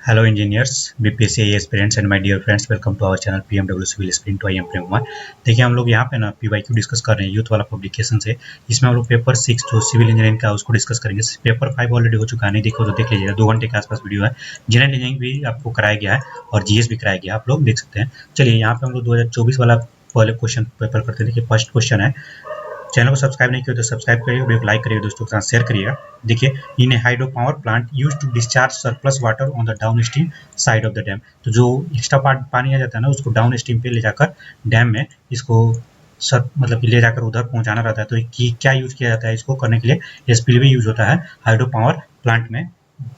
Hello engineers, BPSC aspirants and my dear friends, welcome to our channel PMW Civil Sprint to I am Prem Kumar. देखिए हम लोग यहाँ पे ना PYQ डिस्कस कर रहे हैं यूथ वाला पब्लिकेशन से। इसमें हम लोग पेपर 6 जो सिविल इंजीनियरिंग का उसको डिस्कस करेंगे। पेपर 5 ऑलरेडी हो चुका है, नहीं देखो तो देख लीजिएगा, 2 घंटे के आसपास वीडियो है। जनरल इंजीनियरिंग भी आपको कराया गया है और जीएस भी कराया गया है, आप लोग देख सकते हैं। चलिए यहाँ पे हम लोग 2024 वाला पहले क्वेश्चन पेपर करते हैं। देखिए फर्स्ट क्वेश्चन है, चैनल को सब्सक्राइब नहीं किया तो सब्सक्राइब करिए, वीडियो को लाइक करिए, दोस्तों के साथ शेयर करिएगा। देखिए, in a hydro power plant use to discharge surplus water on the downstream side of the dam. तो जो एक्स्ट्रा पानी आ जाता है ना, उसको डाउन स्ट्रीम पे ले जाकर डैम में इसको मतलब ले जाकर उधर पहुंचाना रहता है। तो क्या यूज किया जाता है इसको करने के लिए? स्पिलवे यूज होता है हाइड्रो पावर प्लांट में,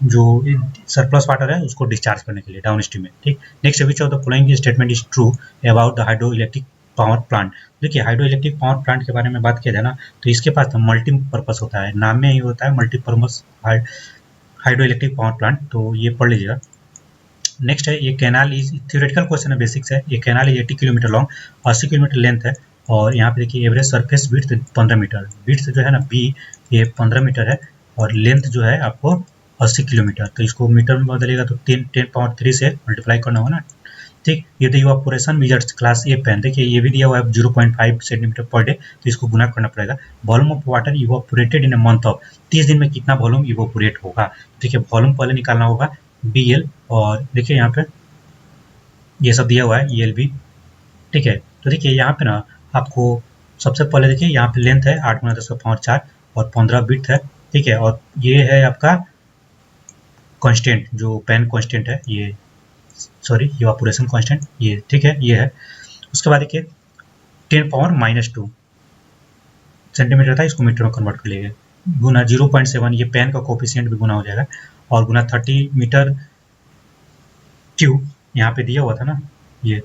जो सरप्लस वाटर है उसको डिस्चार्ज करने के लिए डाउन स्ट्रीम में। ठीक, next, which of the following statement is true about the hydro electric power plant. देखिए, हाइड्रो इलेक्ट्रिक पावर प्लांट के बारे में बात किया जाए ना, तो इसके पास मल्टी पर्पस होता है, नाम में ही होता है multipurpose hydro electric power plant. तो ये पढ़ लीजिएगा। नेक्स्ट है, ये कैनाल इज थ्योरेटिकल क्वेश्चन है, बेसिक्स है। ये canal is 80 kilometre long, 80 kilometre length है। और यहाँ पे देखिए average surface width 15 metre, width जो है ना बी, ये 15 मीटर है और लेंथ जो है आपको 80 किलोमीटर। तो इसको मीटर में बदलेगा तो 10 पावर 3 से मल्टीप्लाई करना होगा ना। ठीक, ये तो evaporation measures class A pan, देखिए ये भी दिया हुआ है 0.5 सेंटीमीटर पर डे, तो इसको गुना करना पड़ेगा। Volume of water evaporated in a month of, 30 दिन में कितना वॉल्यूम इवापोरेट होगा। देखिए वॉल्यूम पहले निकालना होगा BL, और देखिए यहाँ पे ये सब दिया हुआ है ELV। ठीक है, तो देखिए यहाँ पे ना आपको सबसे पहले देखिए यहाँ पे लेंथ है 8 × 10⁴ और 15 विड्थ है। ठीक है, और ये है आपका कांस्टेंट, जो पेन कांस्टेंट है, ये सॉरी इवापोरेशन कांस्टेंट, ये ठीक है, ये है। उसके बाद देखिए 10 पावर -2 सेंटीमीटर था, इसको मीटर में कन्वर्ट कर लिया गुना 0.7, ये पेन का कोफिशिएंट भी गुना हो जाएगा, और गुना 30 मीटर क्यूब, यहाँ पे दिया हुआ था ना, ये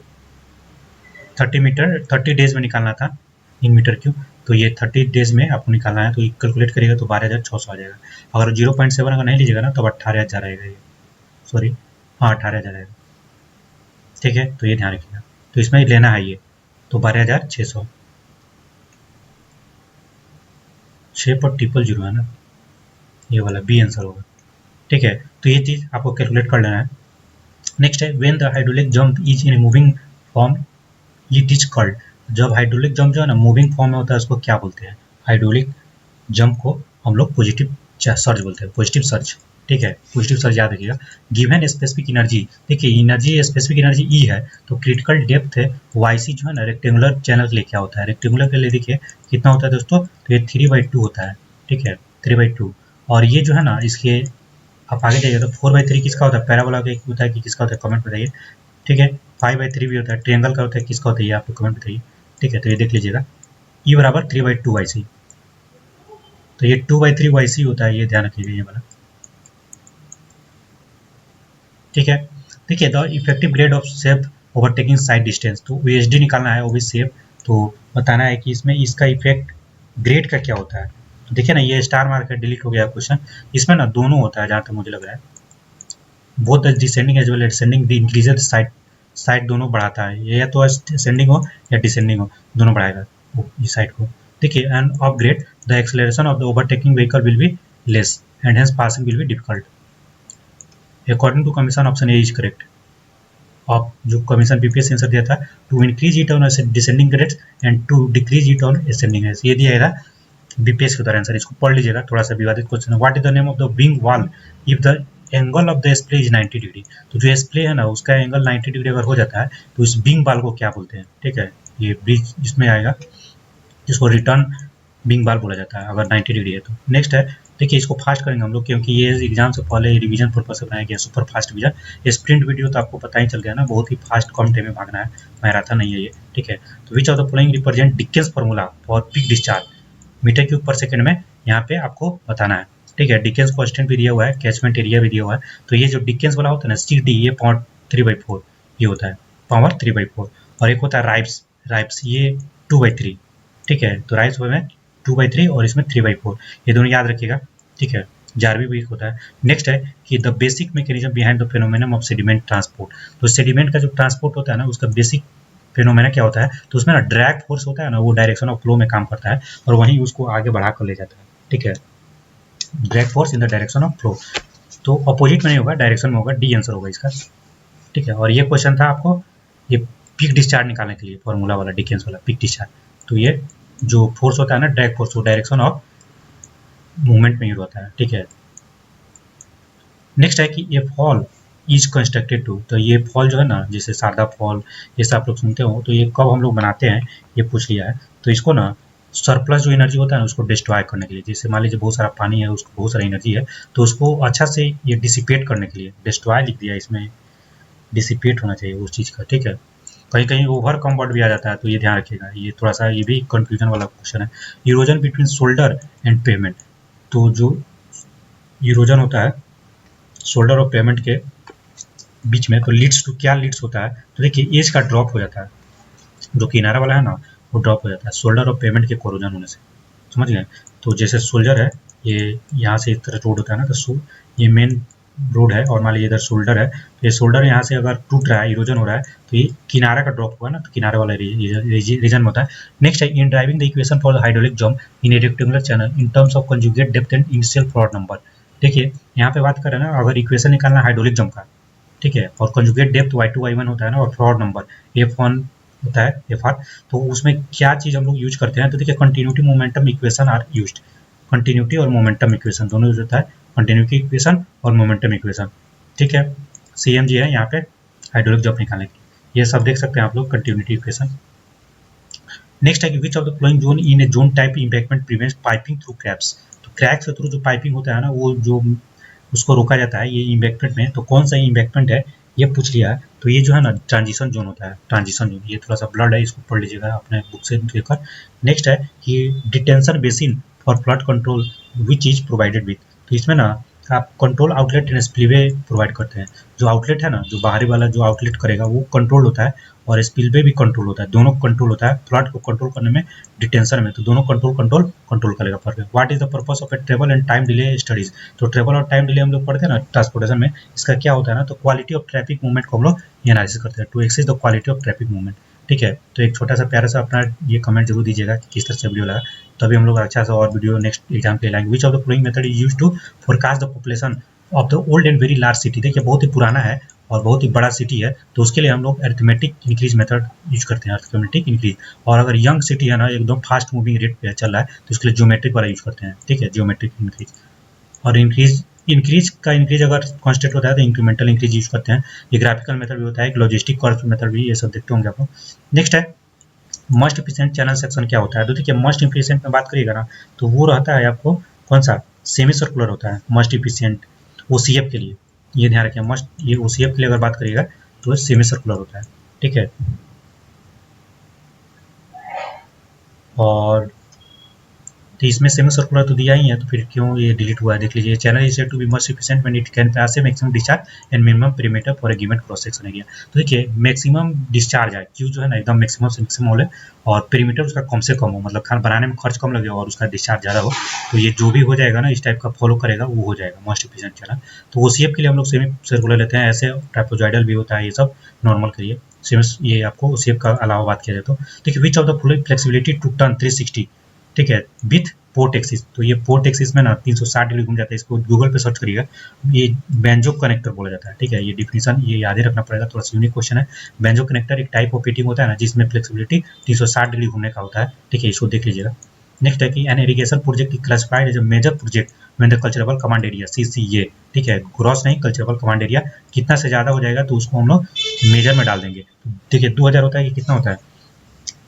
30 मीटर 30 डेज में निकालना था इन मीटर क्यूब, तो ये 30 डेज में आपको निकालना है। तो ये कैलकुलेट करिएगा तो 12,600 आ जाएगा। अगर 0.7 अगर नहीं लीजिएगा ना तो 18,000 आएगा, ये सॉरी हाँ 18,000 आएगा। ठीक है, तो ये ध्यान रखिएगा। तो इसमें लेना है ये, तो 12,600, 6 पर 000 है ना, ये वाला बी आंसर होगा। ठीक है, तो ये चीज़ आपको कैलकुलेट कर लेना है। नेक्स्ट है, when the hydraulic jump is in moving form it is called. जब हाइड्रोलिक जंप जो है ना मूविंग फॉर्म में होता है, उसको क्या बोलते हैं? हाइड्रोलिक जंप को हम लोग पॉजिटिव सर्ज बोलते हैं, पॉजिटिव सर्ज। ठीक है, पॉजिटिव सर्ज याद रखिएगा। गिवन स्पेसिफिक एनर्जी, देखिए एनर्जी स्पेसिफिक एनर्जी ई है, तो क्रिटिकल डेप्थ है YC जो है ना रेक्टेंगुलर चैनल के लिए क्या होता है? रेक्टेंगुलर के लिए देखिए कितना होता है दोस्तों, तो ये 3/2 होता है। ठीक है, 3/2। और ये जो है ना इसके आप आगे जाइए तो 4/3 किसका होता है? पैराबोला का होता है कि किसका होता है? कमेंट बताइए। ठीक है, 5/3 भी होता है, ट्रायंगल का होता है, किसका होता है ये आप कमेंट बताइए। ठीक है, तो ये देख लीजिएगा, E बराबर 3/2 YC, तो ये 2/3 YC होता है, ये ध्यान रखिएगा ये वाला। ठीक है, देखिए the effective grade of safe overtaking side distance, तो OSD निकालना है, वो भी सेफ, तो बताना है कि इसमें इसका इफेक्ट ग्रेड का क्या होता है। तो देखिए ना, ये स्टार मार्क डिलीट हो गया क्वेश्चन। इसमें ना दोनों होता है जहाँ तक मुझे लग रहा है, both the descending as well as descending, the increased side दोनों बढ़ाता है, ये या तो असेंडिंग हो या डिसेंडिंग हो, दोनों बढ़ाएगा इस साइड को। देखिए, and upgrade the acceleration of the overtaking vehicle will be less and hence passing will be difficult. According to commission option A is correct. Of जो कमीशन PPSC आंसर दिया था, to increase it on descending grades and to decrease it on ascending grades, ये दिया था BPSC के द्वारा answer. इसको पढ़ लीजिएगा, थोड़ा सा विवादित क्वेश्चन है। What is the name of the wing wall if the angle of the splay is 90 degree. तो जो स्प्ले है ना उसका एंगल 90 डिग्री अगर हो जाता है तो इस विंग वॉल को क्या बोलते हैं? ठीक है, ये ब्रिज इसमें आएगा, जिसको रिटर्न विंग वॉल बोला जाता है अगर 90 डिग्री है तो। नेक्स्ट है, देखिए इसको फास्ट करेंगे हम लोग, क्योंकि ये एग्जाम से पहले रिवीजन पर्पज से बनाया गया super fast revision. Sprint video तो आपको पता ही चल गया ना, बहुत ही फास्ट कम टाइम में भागना है, मैराथन नहीं है ये। ठीक है, तो which of the following represent Dickens formula for peak discharge, metre cube per second में यहाँ पे आपको बताना है। ठीक है, डिकेंस कांस्टेंट भी दिया हुआ है, कैचमेंट एरिया भी दिया हुआ है। तो ये जो डिकेंस वाला होता है ना CD, ये पावर 3/4 ये होता है, पावर 3/4। और एक होता है राइप्स ये 2/3। ठीक है, तो राइप्स में 2/3 और इसमें 3/4, ये दोनों याद रखिएगा। ठीक है, जारवी भी होता है। नेक्स्ट है कि the basic mechanism behind the phenomenon of sediment transport, तो सेडिमेंट का जो ट्रांसपोर्ट होता है ना उसका बेसिक फेनोमेना क्या होता है? तो उसमें ना ड्रैग फोर्स होता है ना, वो डायरेक्शन ऑफ फ्लो में काम करता है और वहीं उसको आगे बढ़ा कर ले जाता है। ठीक है, drag force in the direction of flow. तो अपोजिट में नहीं होगा, डायरेक्शन में होगा, डी आंसर होगा इसका, ठीक है। और ये क्वेश्चन था आपको ये पीक डिस्चार्ज निकालने के लिए, फॉर्मूला वाला, डिकेंस वाला पीक डिस्चार्ज। तो ये जो फोर्स होता है ना, ड्रैग फोर्स, वो डायरेक्शन ऑफ मूवमेंट में यूज होता है, ठीक है। नेक्स्ट है कि ये फॉल इज कंस्ट्रक्टेड टू, तो ये फॉल जो है ना, जैसे शारदा फॉल ये सब आप लोग सुनते हो, तो ये कब हम लोग बनाते हैं ये पूछ लिया है। तो इसको ना सरप्लस जो एनर्जी होता है ना उसको डिस्ट्रॉय करने के लिए, जैसे मान लीजिए बहुत सारा पानी है, उसको बहुत सारी एनर्जी है, तो उसको अच्छा से ये डिसिपेट करने के लिए, डिस्ट्रॉय लिख दिया इसमें, डिसिपेट होना चाहिए उस चीज़ का, ठीक है। कहीं कहीं ओवर कम वर्ड भी आ जाता है, तो ये ध्यान रखिएगा, ये थोड़ा सा ये भी कंफ्यूजन वाला क्वेश्चन है। Erosion between shoulder and payment, तो जो इरोजन होता है शोल्डर और पेमेंट के बीच में, तो लीड्स टू, क्या लीड्स होता है, तो देखिए एज का ड्रॉप हो जाता है, जो किनारा वाला है ना वो ड्रॉप हो जाता है शोल्डर और पेमेंट के कोरोजन होने से, समझ गए। तो जैसे सोल्जर है, ये यहाँ से इस तरह रोड होता है ना, तो ये मेन रोड है, और मान लीजिए इधर शोल्डर है, तो ये शोल्डर यहाँ से अगर टूट रहा है, इरोजन हो रहा है, तो ये किनारा का ड्रॉप हुआ ना, तो किनारे वाला रीजन में होता है। नेक्स्ट है in driving the equation for the hydraulic jump in a rectangular channel in terms of conjugate depth and initial float number. देखिए यहाँ पे बात कर रहे हैं ना, अगर इक्वेशन निकालना हाइड्रोलिक जंप का, ठीक है, और कंजुगेट डेप्थ y2 y1 होता है ना, और फ्लॉट नंबर f1 होता है fr, तो उसमें क्या चीज़ हम लोग यूज करते हैं, तो देखिए continuity momentum equation are used, continuity और मोमेंटम इक्वेशन दोनों यूज होता है, कंटिन्यूटी इक्वेशन और मोमेंटम इक्वेशन, ठीक है। CMG है यहाँ पे हाइड्रोलिक जंप निकालने के लिए, ये सब देख सकते हैं आप लोग, कंटिन्यूटी इक्वेशन। नेक्स्ट है कि which of the flowing zone in a zone type embankment prevents piping through cracks, तो क्रैक्स के थ्रू जो पाइपिंग होता है ना, वो जो उसको रोका जाता है ये इम्बैक्टमेंट में, तो कौन सा इम्बैक्टमेंट है ये पूछ लिया है। तो ये जो है ना ट्रांजिशन जोन होता है, ट्रांजिशन जोन, ये थोड़ा सा ब्लड है, इसको पढ़ लीजिएगा अपने बुक से देखकर। नेक्स्ट है कि detention basin for flood control which is provided with, तो इसमें ना आप control outlet and spillway provide करते हैं, जो आउटलेट है ना, जो बाहरी वाला जो आउटलेट करेगा वो कंट्रोल होता है, और स्पिलवे भी कंट्रोल होता है, दोनों कंट्रोल होता है, फ्लड को कंट्रोल करने में, डिटेंशन में, तो दोनों कंट्रोल करेगा perfect. What is the purpose of A travel and time delay studies, तो ट्रेवल और टाइम डिले हम लोग पढ़ते हैं ना ट्रांसपोर्टेशन में, इसका क्या होता है ना, तो क्वालिटी ऑफ ट्रैफिक मूवमेंट को हम लोग एनालिसिस करते हैं, to access the quality of traffic movement, ठीक है। तो एक छोटा सा प्यारा सा अपना ये कमेंट जरूर दीजिएगा कि किस तरह से वीडियो लगा, तभी हम लोग अच्छा सा और वीडियो नेक्स्ट एग्जाम के लिए लाएंगे। Which of the following method is used to forecast the population of the old and very large city, देखिए बहुत ही पुराना है और बहुत ही बड़ा सिटी है, तो उसके लिए हम लोग अरिथमेटिक इंक्रीज मेथड यूज करते हैं, अरिथमेटिक इंक्रीज। और अगर यंग सिटी है ना, एकदम फास्ट मूविंग रेट पे चल रहा है, तो उसके लिए ज्योमेट्रिक वाला यूज करते हैं, ठीक है, ज्योमेट्रिक इंक्रीज। और इंक्रीज अगर कांस्टेंट होता है तो इंक्रीमेंटल इंक्रीज यूज करते हैं। ये ग्राफिकल मेथड भी होता है, एक लॉजिस्टिक कर्व मेथड भी, ये सब देखते होंगे आप लोग। नेक्स्ट है मस्ट इफिशिएंट चैनल सेक्शन क्या होता है, तो देखिए मस्ट इफिशिएंट में बात करिएगा ना, तो वो रहता है आपको कौन सा, सेमी सर्कुलर होता है मस्ट इफिशिएंट OCF के लिए, ये ध्यान रखें, मस्ट ये OCF के लिए अगर बात करिएगा तो सेमी सर्कुलर होता है, ठीक है। और तो इसमें सेमी सर्कुलर तो दिया ही है, तो फिर क्यों ये डिलीट हुआ है, देख लीजिए। Channel is said to be must efficient when it can pass a maximum discharge and minimum perimeter for a given cross section area, तो देखिए मैक्सिमम डिस्चार्ज है, क्यू जो है ना एकदम मैक्सिमम से मैक्सिमम हो, और पेरीमीटर उसका कम से कम हो, मतलब खाना बनाने में खर्च कम लगे और उसका डिस्चार्ज ज़्यादा हो, तो ये जो भी हो जाएगा ना इस टाइप का फॉलो करेगा वो हो जाएगा मस्ट एफिशिएंट चैनल। तो OCF के लिए हम लोग सेमी सर्कुलर लेते हैं, ऐसे ट्राइपोजॉइडल भी होता है, ये सब नॉर्मल के लिए ये आपको OCF का अलावा बात किया जाए तो देखिए which of the following flexibility to turn 360, ठीक है, विथ पोर्ट एक्सिस, तो ये पोर्ट एक्सिस में ना 360 डिग्री घूम जाता है, इसको गूगल पे सर्च करिएगा, ये बेंजो कनेक्टर बोला जाता है, ठीक है। ये डिफिनीशन ये याद ही रखना पड़ेगा, थोड़ा सा यूनिक क्वेश्चन है। बेंजो कनेक्टर एक टाइप ऑफ फिटिंग होता है ना जिसमें फ्लेक्सिबिलिटी 360 डिग्री घूमने का होता है, ठीक है, इसको देख लीजिएगा। नेक्स्ट है कि an irrigation project classified as a major project when the culturable command area CCA, ठीक है, ग्रॉस नहीं, कल्चरेबल कमांड एरिया कितना से ज़्यादा हो जाएगा तो उसको हम लोग मेजर में डाल देंगे। देखिए 2000 होता है कि कितना होता है,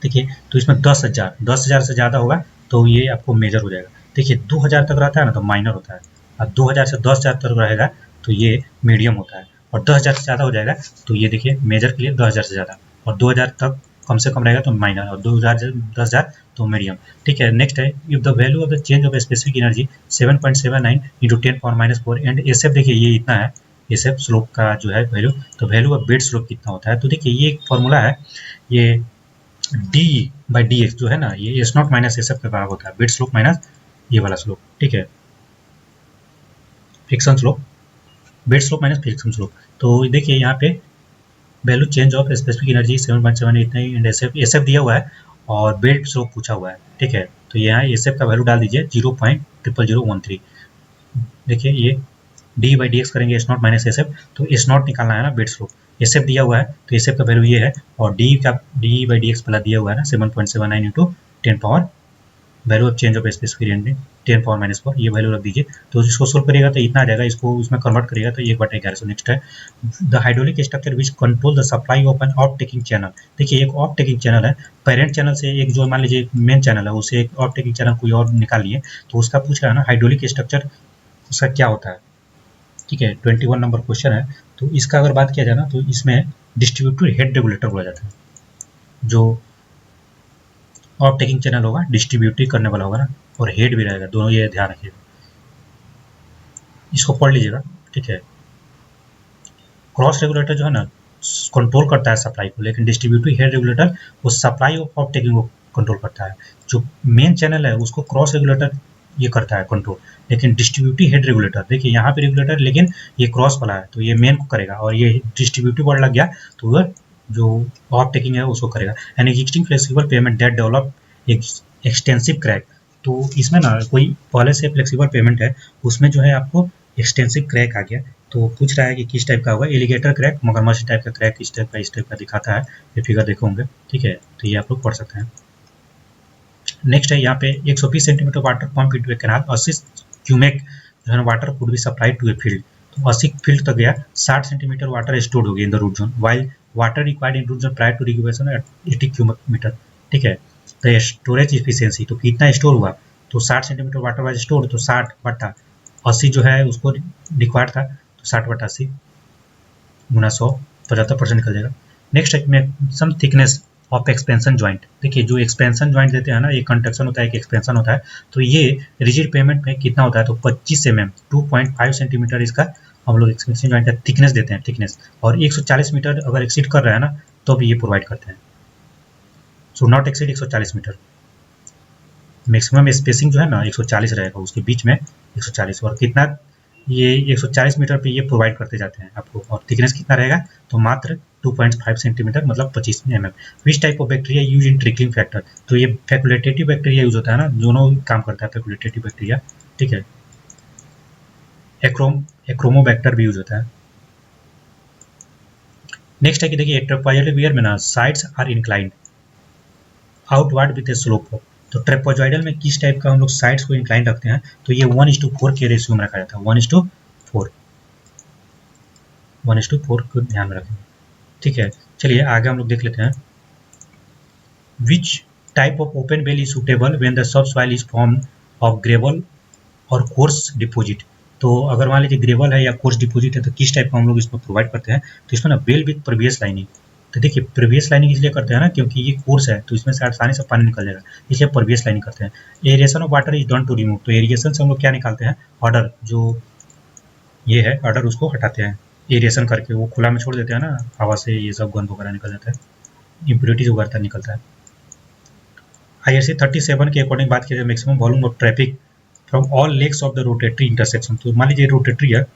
देखिए तो इसमें 10,000 से ज़्यादा होगा तो ये आपको मेजर हो जाएगा। देखिए 2000 तक रहता है ना तो माइनर होता है, और 2000 से 10,000 तक रहेगा तो ये मीडियम होता है, और 10,000 से ज़्यादा हो जाएगा तो ये देखिए मेजर के लिए 10,000 से ज़्यादा, और 2000 तक कम से कम रहेगा तो माइनर, और 2000 से 10,000 तो मीडियम, ठीक है। नेक्स्ट है if the value of the change of specific energy 7.79 into 10⁻⁴ and SF देखिए ये इतना है, SF स्लोप का जो है वैल्यू, तो वैल्यू ऑफ बेड स्लोप कितना होता है, तो देखिए ये एक फॉर्मूला है, ये d/dx जो है ना, ये S0 माइनस SF के बराबर होता है, बेड स्लोप माइनस ये वाला स्लोप, ठीक है, friction slope, bed slope minus friction slope. तो देखिए यहाँ पे value change of specific energy 7.79 and SF दिया हुआ है और बेड स्लोप पूछा हुआ है, ठीक है। तो यहाँ SF का वैल्यू डाल दीजिए 0.00013, देखिए ये डी बाई डी एक्स करेंगे S not minus S F, तो एस नॉट निकालना है ना बेड स्लोप, एस एफ दिया हुआ है तो एस एफ का वैल्यू ये है, और डी बाई डी एक्स वाला दिया हुआ है ना 7.79 into 10 power value of change of specific energy 10 power minus 4, ये वैल्यू रख दीजिए। तो इसको सोल्व करिएगा तो इतना आ जाएगा, इसको उसमें कन्वर्ट करिएगा तो 1/1100। नेक्स्ट है the hydraulic structure which control the supply of an off taking channel. देखिए एक ऑफ टेकिंग चैनल है, पेरेंट चैनल से एक जो मान लीजिए मेन चैनल है उसे एक ऑफ टेकिंग चैनल कोई और निकाल लिए, तो उसका पूछ रहा है ना हाइड्रोलिक स्ट्रक्चर उसका क्या होता है, ठीक है 21 नंबर क्वेश्चन है। तो इसका अगर बात किया जाए ना तो इसमें डिस्ट्रीब्यूटर हेड रेगुलेटर बोला जाता है, जो ऑफ टेकिंग चैनल होगा डिस्ट्रीब्यूटिव करने वाला होगा ना, और हेड भी रहेगा, दोनों ये ध्यान रखिएगा, इसको पढ़ लीजिएगा, ठीक है। क्रॉस रेगुलेटर जो है ना कंट्रोल करता है सप्लाई को, लेकिन डिस्ट्रीब्यूटिव हेड रेगुलेटर वो सप्लाई ऑफ टेकिंग को कंट्रोल करता है। जो मेन चैनल है उसको क्रॉस रेगुलेटर ये करता है कंट्रोल, लेकिन डिस्ट्रीब्यूटिव हेड रेगुलेटर देखिए यहाँ पे रेगुलेटर, लेकिन ये क्रॉस वाला है तो ये मेन को करेगा, और ये डिस्ट्रीब्यूटिव वर्ड लग गया तो वह जो ऑफ टेकिंग है उसको करेगा। An existing flexible pavement that develop extensive crack, तो इसमें ना कोई पहले से फ्लेक्सिबल पेमेंट है उसमें जो है आपको एक्सटेंसिव क्रैक आ गया, तो पूछ रहा है कि किस टाइप का होगा, एलिगेटर क्रैक, मगरमच्छ टाइप का क्रैक, इस टाइप का दिखाता है, ये फिगर देखे होंगे, ठीक है, तो ये आप लोग पढ़ सकते हैं। नेक्स्ट है यहाँ पे 120 centimetre water pump into a canal, 80 cumec जो है water could be supplied to a field, तो 80 फील्ड तक गया, 60 सेंटीमीटर वाटर स्टोर्ड हो गया in the root zone, while water required in root zone prior to requisition 80 cumec metre, ठीक है। तो स्टोरेज इफिशियंसी तो कितना स्टोर हुआ, तो 60 सेंटीमीटर वाटर वाज स्टोर, तो 60 बटा 80 जो है उसको रिक्वायर्ड था, तो 60 बटा 80 गुना 100 75% निकल जाएगा। नेक्स्ट है सम थिकनेस ऑफ एक्सपेंशन ज्वाइंट, देखिए जो एक्सपेंशन ज्वाइंट देते हैं ना, एक कंट्रक्शन होता है एक एक्सपेंशन होता है, तो ये रिजिड पेमेंट में कितना होता है, तो 25 mm 2.5 सेंटीमीटर इसका हम लोग एक्सपेंशन ज्वाइंट का थिकनेस देते हैं, थिकनेस, और 140 मीटर अगर एक्सीड कर रहा है ना तो भी ये प्रोवाइड करते हैं, सो नॉट एक्सीड 140 मीटर, मैक्सिमम स्पेसिंग जो है ना 140 रहेगा उसके बीच में 140, और कितना ये 140 मीटर पे ये प्रोवाइड करते जाते हैं आपको, और थिकनेस कितना रहेगा, तो मात्र 2.5 सेंटीमीटर मतलब 25 mm। Which type of bacteria use in trickling factor, तो ये फैकुलेटेटिव बैक्टीरिया यूज होता है ना, दोनों काम करता है फैकुलेटेटिव बैक्टीरिया, ठीक है। एक्रोमोबैक्टर भी यूज होता है। नेक्स्ट है कि देखिए ट्रेपेजॉइडल वियर में ना sides are inclined outward with a slope, तो ट्रेपेजॉइडल में किस टाइप का हम लोग साइड्स को इंक्लाइन रखते हैं, तो ये 1:4 के रेशियो में रखा जाता है, 1:4 को ध्यान में रखेंगे, ठीक है। चलिए आगे हम लोग देख लेते हैं, which type of open well is suitable when the sub soil is form of gravel और कोर्स डिपोजिट, तो अगर मान लीजिए ग्रेवल है या कोर्स डिपोजिट है तो किस टाइप का हम लोग इसमें प्रोवाइड करते हैं, तो इसमें ना बेल विथ प्रीवियस लाइनिंग, तो देखिए प्रीवियस लाइनिंग इसलिए करते हैं ना क्योंकि ये कोर्स है तो इसमें से आसानी से पानी निकल जाएगा, इसलिए प्रीवियस लाइनिंग करते हैं। Aeration of water is done to remove, तो एरिएशन से हम लोग क्या निकालते हैं, ऑर्डर, जो ये है ऑर्डर उसको हटाते हैं एरिएशन करके, वो खुला में छोड़ देते हैं ना, हवा से ये सब गंद वगैरह निकल जाता है, इम्प्योरिटीज वगैरह निकलता है। IRC 37 के अकॉर्डिंग बात की जाए maximum volume of traffic from all legs of the rotary intersection, तो मान लीजिए रोटेटरी है,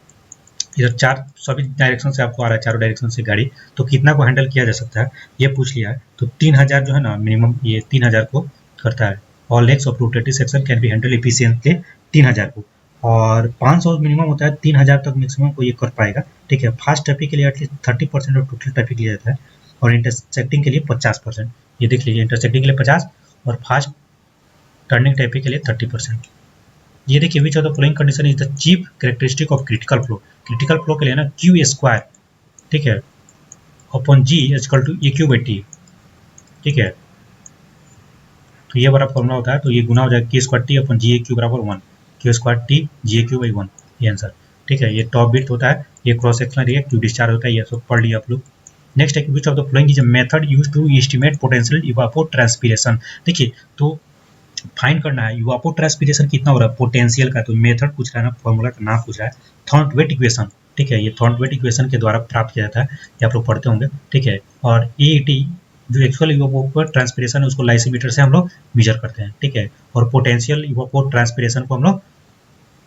इधर चार सभी डायरेक्शन से आपको आ रहा है, चारों डायरेक्शन से गाड़ी, तो कितना को हैंडल किया जा सकता है ये पूछ लिया है, तो 3000 जो है ना मिनिमम, ये 3000 को करता है, all legs of rotary section can be handle efficiently 3000 को, और 500 मिनिमम होता है, 3000 तक मैक्सिमम को ये कर पाएगा, ठीक है। फास्ट ट्रैफिक के लिए एटलीस्ट 30% ऑफ टोटल ट्रैफिक लिया जाता है, और इंटरसेक्टिंग के लिए 50%, ये देख लीजिए इंटरसेक्टिंग के लिए 50 और फास्ट टर्निंग ट्रैफिक के लिए 30%। ये देखिए which of the following condition is the chief characteristic of critical flow, critical flow के लिए ना क्यू स्क्वायर, ठीक है, upon ji equal to AQ/T, ठीक है, तो ये बड़ा फॉर्मूला होता है, तो ये गुना हो जाएगा K² T अपॉन GAQ बराबर 1, Q² T GAQ/1, ये आंसर, ठीक है। ये टॉप बिट होता है, ये cross sectional area, Q discharge होता है, ये सब पढ़ लिया आप लोग। नेक्स्ट है which of the following is a method used to estimate potential evapotranspiration, देखिए तो फाइंड करना है इवापोट्रांसपिरेशन कितना हो रहा है पोटेंशियल का, तो मेथड पूछ रहा है ना, फॉर्मूला का नाम पूछ रहा है, थॉर्नवेट इक्वेशन, ठीक है, ये थॉर्नवेट इक्वेशन के द्वारा प्राप्त किया जाता है, ये आप लोग पढ़ते होंगे, ठीक है। और EET जो एक्चुअल इवापोट्रांसपिरेशन है उसको लाइसीमीटर से हम लोग मेजर करते हैं, ठीक है, और पोटेंशियल इवापोट्रांसपिरेशन को हम लोग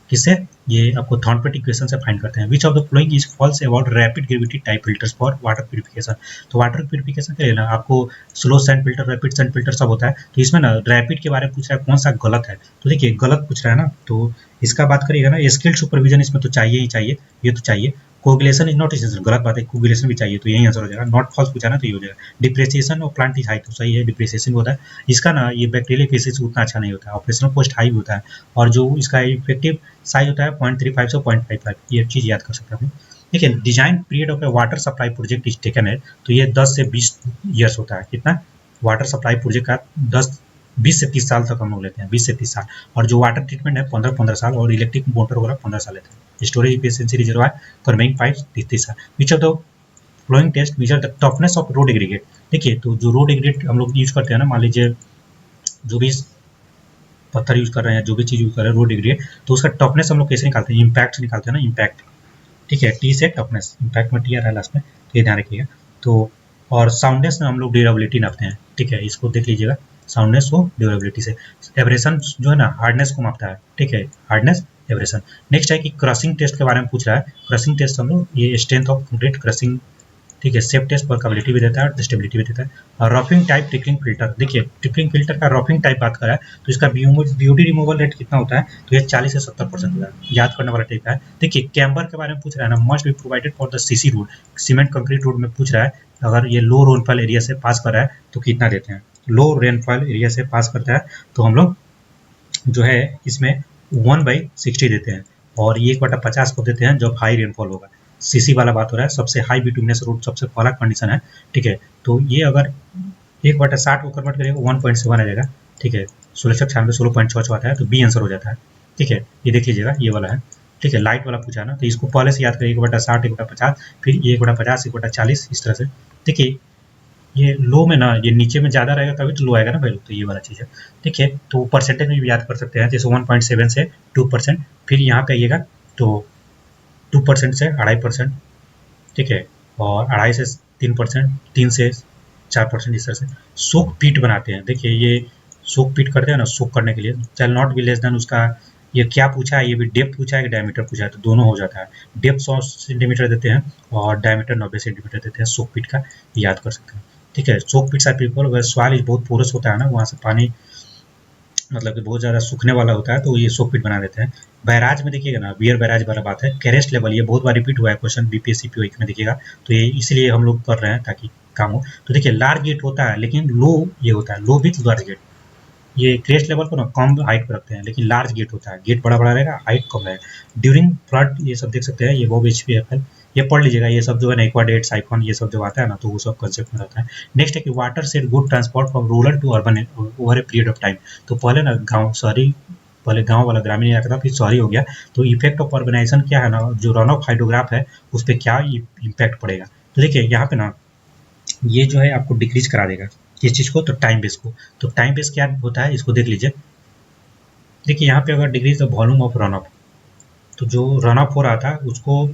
किससे, ये आपको थॉर्नपेट इक्वेशन से फाइंड करते हैं। Which of the following is false about rapid gravity type filters for water purification. तो वाटर प्यूरिफिकेशन के लिए ना आपको slow sand filter, rapid sand filter सब होता है, तो इसमें ना रैपिड के बारे में पूछ रहा है, कौन सा गलत है। तो देखिए गलत पूछ रहा है ना, तो इसका बात करिएगा ना, स्किल्ड सुपरविजन इसमें तो चाहिए ही चाहिए, ये तो चाहिए। कोगुलेशन इज नॉट एसेंशियल, गलत बात है, कोगुलेशन भी चाहिए, तो यही आंसर हो जाएगा। नॉट फॉल्स पूछा ना तो ये हो जाएगा। डिप्रेसिएशन और प्लांट इज हाई, तो सही है, डिप्रेसिएशन होता है इसका ना, ये बैक्टीरियल फेसिस उतना अच्छा नहीं होता है, ऑपरेशनल कॉस्ट हाई भी होता है, और जो इसका इफेक्टिव साइज होता है 0.35 से 0.55, ये चीज़ याद कर सकते हैं। देखिए design period of A water supply project is taken है, तो ये 10 से 20 ईयर्स होता है। कितना, वाटर सप्लाई प्रोजेक्ट का 20 से 30 साल तक हम लोग लेते हैं, 20 से 30 साल। और जो वाटर ट्रीटमेंट है 15 साल, और इलेक्ट्रिक मोटर वगैरह 15 साल लेते हैं। Storage efficiency reservoir conveying pipe 30 साल। Which of the following test measure the toughness of road aggregate. देखिए तो जो रोड एग्रीगेट हम लोग यूज करते हैं ना, मान लीजिए जो भी पत्थर यूज कर रहे हैं, जो भी चीज यूज कर रहे हैं रोड एग्रीगेट, तो उसका टफनेस हम लोग कैसे निकालते हैं, इम्पैक्ट निकालते हैं ना, इम्पैक्ट। ठीक है, टी से टफनेस, इम्पैक्ट में टी आ रहा है लास्ट में, तो ये ध्यान रखिएगा। तो और साउंडनेस में हम लोग ड्यूरेबिलिटी नापते हैं। ठीक है, इसको देख लीजिएगा, साउंडनेस को ड्यूरेबिलिटी से। एब्रेशन जो है ना, हार्डनेस को मापता है। ठीक है, हार्डनेस एब्रेशन। नेक्स्ट है कि क्रशिंग टेस्ट के बारे में पूछ रहा है। क्रशिंग टेस्ट हम लोग ये स्ट्रेंथ ऑफ कंक्रीट क्रशिंग, ठीक है, सेफ टेस्ट वर्कबिलिटी भी देता है और स्टेबिलिटी भी देता है। और रफिंग टाइप ट्रिकलिंग फिल्टर, देखिए ट्रिकलिंग फिल्टर का रफिंग टाइप बात करा है, तो इसका ब्यूटी रिमूवल रेट कितना होता है, तो ये 40 से 70% होता है, याद करने वाला टाइप है। देखिए कैम्बर के बारे में पूछ रहा है ना, must be provided for the CC road, cement concrete road में पूछ रहा है, अगर ये लो रेनफॉल एरिया से पास कर रहा है तो कितना देते हैं। लो रेनफॉल एरिया से पास करता है तो हम लोग जो है इसमें 1/60 देते हैं, और ये 1/50 को देते हैं जब हाई रेनफॉल होगा। सीसी वाला बात हो रहा है, सबसे हाई बिटुमिनस रोड सबसे पहला कंडीशन है। ठीक है, तो ये अगर 1/60 को कन्वर्ट करेगा 1.7 आ जाएगा। ठीक है, 1696 16.6 आता है, तो बी आंसर हो जाता है। ठीक है, ये देख लीजिएगा, ये वाला है। ठीक है, लाइट वाला पूछा ना, तो इसको पहले से याद करिए, 1/60 1/50, फिर ये 1/50 1/40, इस तरह से। देखिए ये लो में ना, ये नीचे में ज़्यादा रहेगा तभी तो लो आएगा ना वैल्यू, तो ये वाला चीज़ है। ठीक है, तो परसेंटेज में भी याद कर सकते हैं, जैसे 1.7 से 2%, फिर यहाँ पे आइएगा तो 2% से 2.5%। ठीक है, और 2.5 से 3%, 3 से 4%, इस तरह से। सोक पीट बनाते हैं, देखिए ये सोक पीट करते हैं ना, सोक करने के लिए चल नॉट बी लेस देन उसका, ये क्या पूछा है, ये भी डेप्थ पूछा है कि डायमीटर पूछा है, तो दोनों हो जाता है। डेप्थ 100 सेंटीमीटर देते हैं और डायमीटर 90 सेंटीमीटर देते हैं सोक पीट का, याद कर सकते हैं। ठीक है, soak pits are preferred where soil बहुत पोरस होता है ना, वहाँ से पानी मतलब कि बहुत ज़्यादा सूखने वाला होता है, तो ये सोक पिट बना देते हैं। बैराज में देखिएगा ना, बियर बैराज वाला बात है, कैरेस्ट लेवल, ये बहुत बार रिपीट हुआ है क्वेश्चन बीपीएससी पीओ में देखिएगा, तो ये इसलिए हम लोग कर रहे हैं ताकि काम हो। तो देखिए लार्ज गेट होता है, लेकिन लो ये होता है, लो विथ लार्ज गेट। ये क्रेस्ट लेवल को ना कम हाइट पर रखते हैं, लेकिन लार्ज गेट होता है, गेट बड़ा बड़ा रहेगा, हाइट कम रहेगा। ड्यूरिंग फ्लड ये सब देख सकते हैं, ये वो HPFL, ये पढ़ लीजिएगा, ये सब जो है ना, एक्वाडेट साइफोन, ये सब जो आता है ना, तो वो सब कंसेप्ट में रहता है। नेक्स्ट है कि water set good transport from rural to urban over a period of time. तो पहले ना गाँव शहरी, पहले गांव वाला ग्रामीण इलाका था, फिर शहरी हो गया, तो इफेक्ट ऑफ अर्बनाइजेशन क्या है ना, जो रन ऑफ हाइड्रोग्राफ है उस पर क्या इम्पैक्ट पड़ेगा। तो देखिए यहाँ पे ना ये जो है आपको डिक्रीज करा देगा, किस चीज़ को, तो टाइम बेस को। तो टाइम बेस क्या होता है, इसको देख लीजिए। देखिए यहाँ पे अगर decrease the volume of run of, तो जो रन ऑफ हो रहा था उसको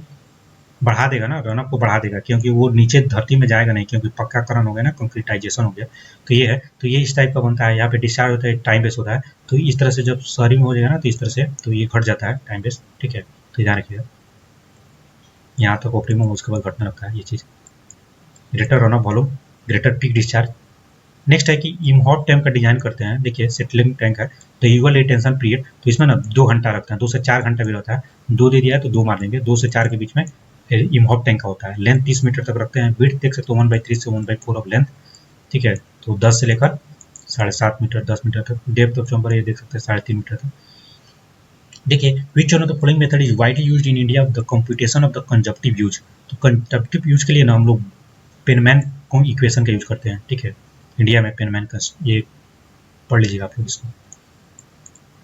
बढ़ा देगा ना, रन ऑफ को बढ़ा देगा, क्योंकि वो नीचे धरती में जाएगा नहीं, क्योंकि पक्काकरण हो गया ना, कंक्रीटाइजेशन हो गया। तो ये है, तो ये इस टाइप का बनता है। यहाँ पे डिस्चार्ज होता है, टाइम बेस होता है, तो इस तरह से जब शहरी में हो जाएगा ना, तो इस तरह से तो ये घट जाता है टाइम बेस। ठीक है, तो ध्यान रखिएगा, यहाँ तक ऑप्टिमम, उसके बाद घटने लगता है ये चीज़। Greater runoff volume, greater peak discharge. Next है कि इमहॉट टैंक का डिजाइन करते हैं। देखिए सेटलिंग टैंक है, तो यूअल रिटेंशन पीरियड, तो इसमें ना 2 घंटा रखते हैं, 2 से 4 घंटा भी रहता है। 2 दे दिया है तो 2 मार लेंगे, 2 से 4 के बीच में इमहॉट टैंक का होता है। लेंथ 30 मीटर तक रखते हैं। विड्थ देख सकते हो 1/3 से 1/4 ऑफ लेंथ। ठीक है, तो 10 से लेकर 7.5 मीटर 10 मीटर तक। डेप्थ ऑफ चैम्बर ये देख सकते हैं 3.5 मीटर तक। देखिए which one of the following method is widely used in India the computation of the consumptive use. तो कंजप्टिव यूज के लिए ना हम लोग पेनमैन को इक्वेशन का यूज करते हैं। ठीक है, इंडिया में पेनमैन का ये पढ़ लीजिएगा आप लोग इसको।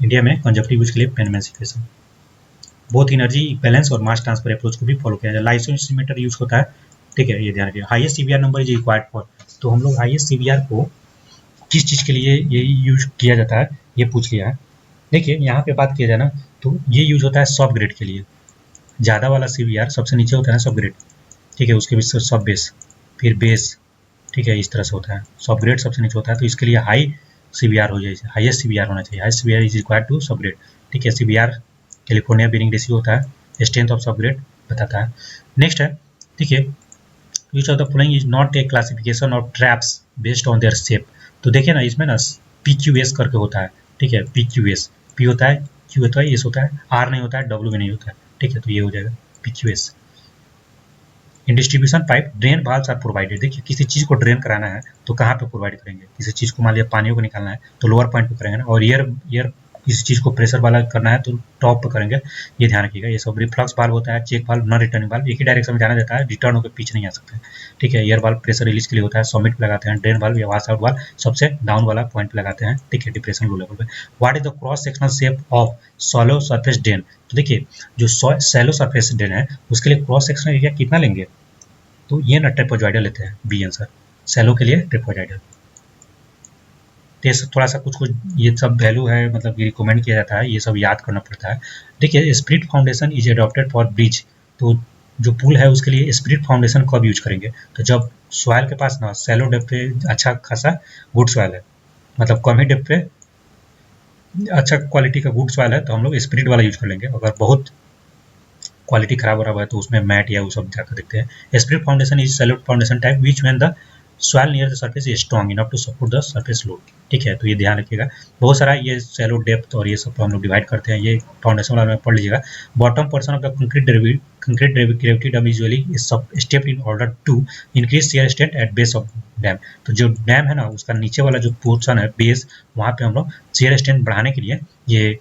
इंडिया में कंजप्टिव यूज के लिए पेनमैन इक्वेशन। बहुत एनर्जी बैलेंस और मास ट्रांसफर अप्रोच को भी फॉलो किया जाए। लाइसोमीटर यूज होता है। ठीक है, ये ध्यान रखिए। Highest CVR number is required for, तो हम लोग हाईएस्ट सीवीआर को किस चीज़ के लिए ये यूज किया जाता है ये पूछ लिया है। देखिए यहाँ पे बात किया जाए ना, तो ये यूज होता है सब ग्रेड के लिए। ज़्यादा वाला सीवीआर सबसे नीचे होता है सब ग्रेड। ठीक है, उसके बीच से सब बेस, फिर बेस। ठीक है, इस तरह से होता है, सब ग्रेड सबसे नीचे होता है, तो इसके लिए हाई सीवीआर हो जाए, हाईएस्ट सीवीआर होना चाहिए। Highest CVR is required to sub grade. ठीक है, सीवीआर कैलिफोर्निया बीरिंग रेशियो होता है, स्ट्रेंथ ऑफ सबग्रेड बताता है। नेक्स्ट है, देखिए which of the following is not a classification of traps based on their shape. तो देखिए ना इसमें ना PQS करके होता है, ठीक है, PQS, P होता है, Q होता है, S होता है, R नहीं होता है, W भी नहीं होता है, ठीक है, तो ये हो जाएगा PQS। In distribution pipe drain valves are provided. देखिए किसी चीज़ को ड्रेन कराना है तो कहाँ पे प्रोवाइड करेंगे, किसी चीज़ को मान लिया पानी को निकालना है तो लोअर पॉइंट पे करेंगे ना, और एयर किसी चीज़ को प्रेशर वाला करना है तो टॉप पे करेंगे, ये ध्यान रखिएगा। ये सब रिफ्लक्स वाल्व होता है, check valve, non returning valve एक ही डायरेक्शन में जाना जाता है, रिटर्न होकर पीछे नहीं आ सकते हैं, ठीक है। एयर वाल्व प्रेशर रिलीज के लिए होता है, समिट पे लगाते हैं, ड्रेन वाल्व या वाश आउट वाल्व सबसे डाउन वाला पॉइंट पे लगाते हैं, ठीक है, डिप्रेशन लो लेवल पे। What is the cross sectional shape of सॉलो surface drain. तो देखिए जो सैलो सरफेस ड्रेन है उसके लिए क्रॉस सेक्शनल एरिया कितना लेंगे, तो ये ना ट्रेपेजॉइडल लेते हैं, बी आंसर, सैलो के लिए ट्रेपेजॉइडल। तो थोड़ा सा कुछ कुछ ये सब वैल्यू है, मतलब ये रिकमेंड किया जाता है, ये सब याद करना पड़ता है। देखिए spirit foundation is adopted for bridge. तो जो पुल है उसके लिए स्प्रिट फाउंडेशन कब यूज करेंगे, तो जब सॉइल के पास ना सैलो डेप्थ पे अच्छा खासा गुड सॉइल है, मतलब कम ही डेप्थ पे अच्छा क्वालिटी का गुड सॉइल है तो हम लोग स्प्रिट वाला यूज कर लेंगे। अगर बहुत क्वालिटी खराब हो रहा है तो उसमें मैट या वो सब जाकर देखते हैं। Spread foundation is shallow foundation type which when the soil near the surface is strong enough to support the surface load, ठीक है, तो ये ध्यान रखिएगा। बहुत सारा ये सैलो डेप्थ और ये सब हम लोग डिवाइड करते हैं, ये फाउंडेशन वाला में पढ़ लीजिएगा। Bottom portion of the concrete gravity dam usually step in order to increase shear strength at base of dam. तो जो डैम है ना उसका नीचे वाला जो पोर्शन है बेस, वहाँ पे हम लोग शियर स्ट्रेंथ बढ़ाने के लिए ये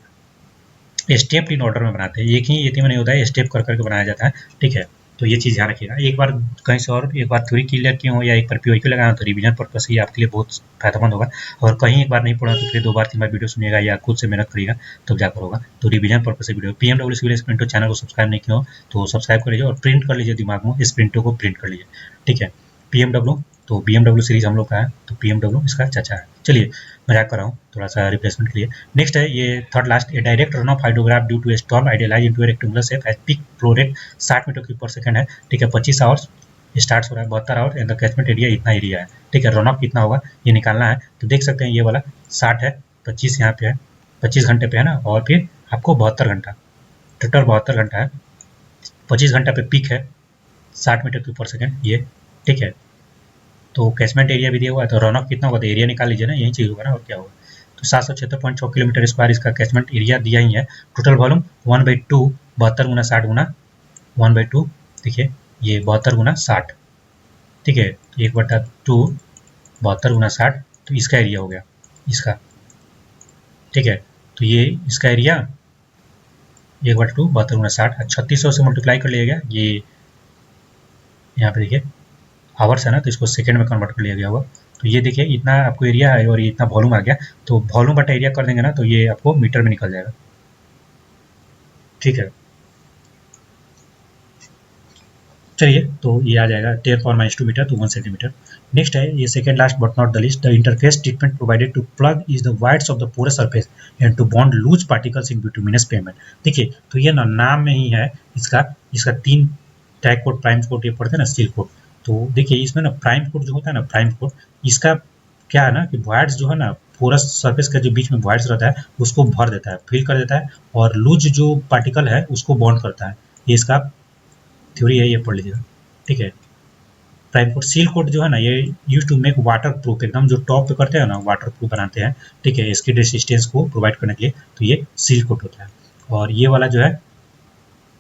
स्टेप इन ऑर्डर में बनाते हैं, एक ही एती में नहीं होता है, स्टेप कर करके बनाया जाता है, ठीक है। तो ये चीज़ ध्यान रखिएगा। एक बार कहीं से और एक बार थ्योरी क्लियर किए हो या एक बार PYQ लगाना तो रिवीजन पर्पस से आपके लिए बहुत फायदेमंद होगा। और कहीं एक बार नहीं पढ़ा तो फिर 2 बार 3 बार वीडियो सुनिएगा या खुद से मेहनत करिएगा तब जाकर होगा। तो रिवीजन पर्पस से वीडियो PMW सिविल स्प्रिंटो चैनल को सब्सक्राइब नहीं किया हो तो सब्सक्राइब कर लीजिए और प्रिंट कर लीजिए दिमाग में, इस प्रिंटो को प्रिंट कर लीजिए, ठीक है। PMW तो BMW सीरीज हम लोग का है, तो PMW इसका चाचा है। चलिए मजाक कर रहा हूँ थोड़ा सा रिप्लेसमेंट के लिए। नेक्स्ट है ये third last, a direct run off hydrograph due to a storm idealize into a rectangular shape at peak flow rate 60 metre cube per second है, ठीक है। 25 आवर्स स्टार्ट हो रहा है, 72 our and the catchment area इतना area है, ठीक है। रन ऑफ कितना होगा ये निकालना है, तो देख सकते हैं ये वाला 60 है, 25 यहाँ पे है, 25 घंटे पे है ना, और फिर आपको 72 घंटा, टोटल 72 घंटा है, 25 घंटा पे पीक है 60 मीटर क्यूब पर सेकंड ये, ठीक है। तो कैचमेंट एरिया भी दिया हुआ है, तो रन ऑफ कितना होगा तो एरिया निकाल लीजिए ना, यही चीज़ होगा ना, और क्या होगा। तो 776.6 किलोमीटर स्क्वायर इसका कैचमेंट एरिया दिया ही है। टोटल वॉल्यूम 1/2 72 गुना 60 गुना 1/2, देखिए ये 72 गुना 60, ठीक है, 1/2 72 गुना 60, तो इसका एरिया हो गया इसका, ठीक है। तो ये इसका एरिया 1/2 72 गुना 60 3600 से मल्टीप्लाई कर लिया गया, ये यहाँ पे देखिए आवर्स है ना, तो इसको सेकंड में कन्वर्ट कर लिया गया होगा। तो ये देखिए इतना आपको एरिया है और ये इतना वॉल्यूम आ गया, तो वॉल्यूम बटा एरिया कर देंगे ना तो ये आपको मीटर में निकल जाएगा, ठीक है। चलिए तो ये आ जाएगा 10⁻² मीटर टू 1 सेंटीमीटर। नेक्स्ट है ये second last but not the least, the interface treatment provided to plug is the voids of the porous surface and to bond loose particles in bituminous pavement. देखिए तो ये ना नाम में ही है इसका 3 टैग कोड प्राइम कोड ये पढ़ते हैं ना स्टील कोड। तो देखिए इसमें ना प्राइम कोड जो होता है ना, प्राइम कोड इसका क्या है ना कि वॉइड्स जो है ना पोरस सरफेस का जो बीच में वॉइड्स रहता है उसको भर देता है, फिल कर देता है, और लूज जो पार्टिकल है उसको बॉन्ड करता है, ये इसका थ्योरी है, ये पढ़ लीजिएगा, ठीक है। प्राइम कोड सील कोड जो है ना ये use to make water proof, एकदम जो टॉप पे करते हैं ना वाटर प्रूफ बनाते हैं, ठीक है, इसकी रेसिस्टेंस को प्रोवाइड करने के लिए, तो ये सील कोड होता है। और ये वाला जो है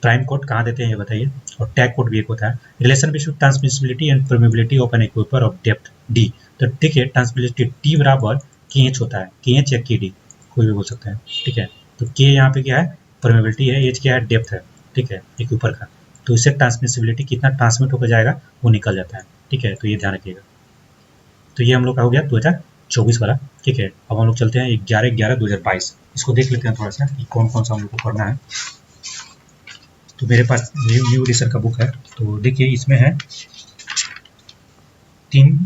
प्राइम कोड कहाँ देते हैं ये बताइए। और टैग कोड भी एक होता है, relation between transmissibility and permeability of an aquifer of depth D. तो ठीक है ट्रांसमिसिबिलिटी टी बराबर KH होता है, KH या KD कोई भी बोल सकते हैं, ठीक है। तो K यहाँ पे क्या है परमेबिलिटी है, H क्या है डेप्थ है, ठीक है, इक्विपर का। तो इससे ट्रांसमिसिबिलिटी कितना ट्रांसमिट होकर जाएगा वो निकल जाता है, ठीक है, तो ये ध्यान रखिएगा। तो ये हम लोग का हो गया 2024 वाला, ठीक है। अब हम लोग चलते हैं 11/11/2022, इसको देख लेते हैं थोड़ा सा कि कौन कौन सा हम लोग को करना है। तो मेरे पास न्यू एडिशन का बुक है, तो देखिए इसमें है 3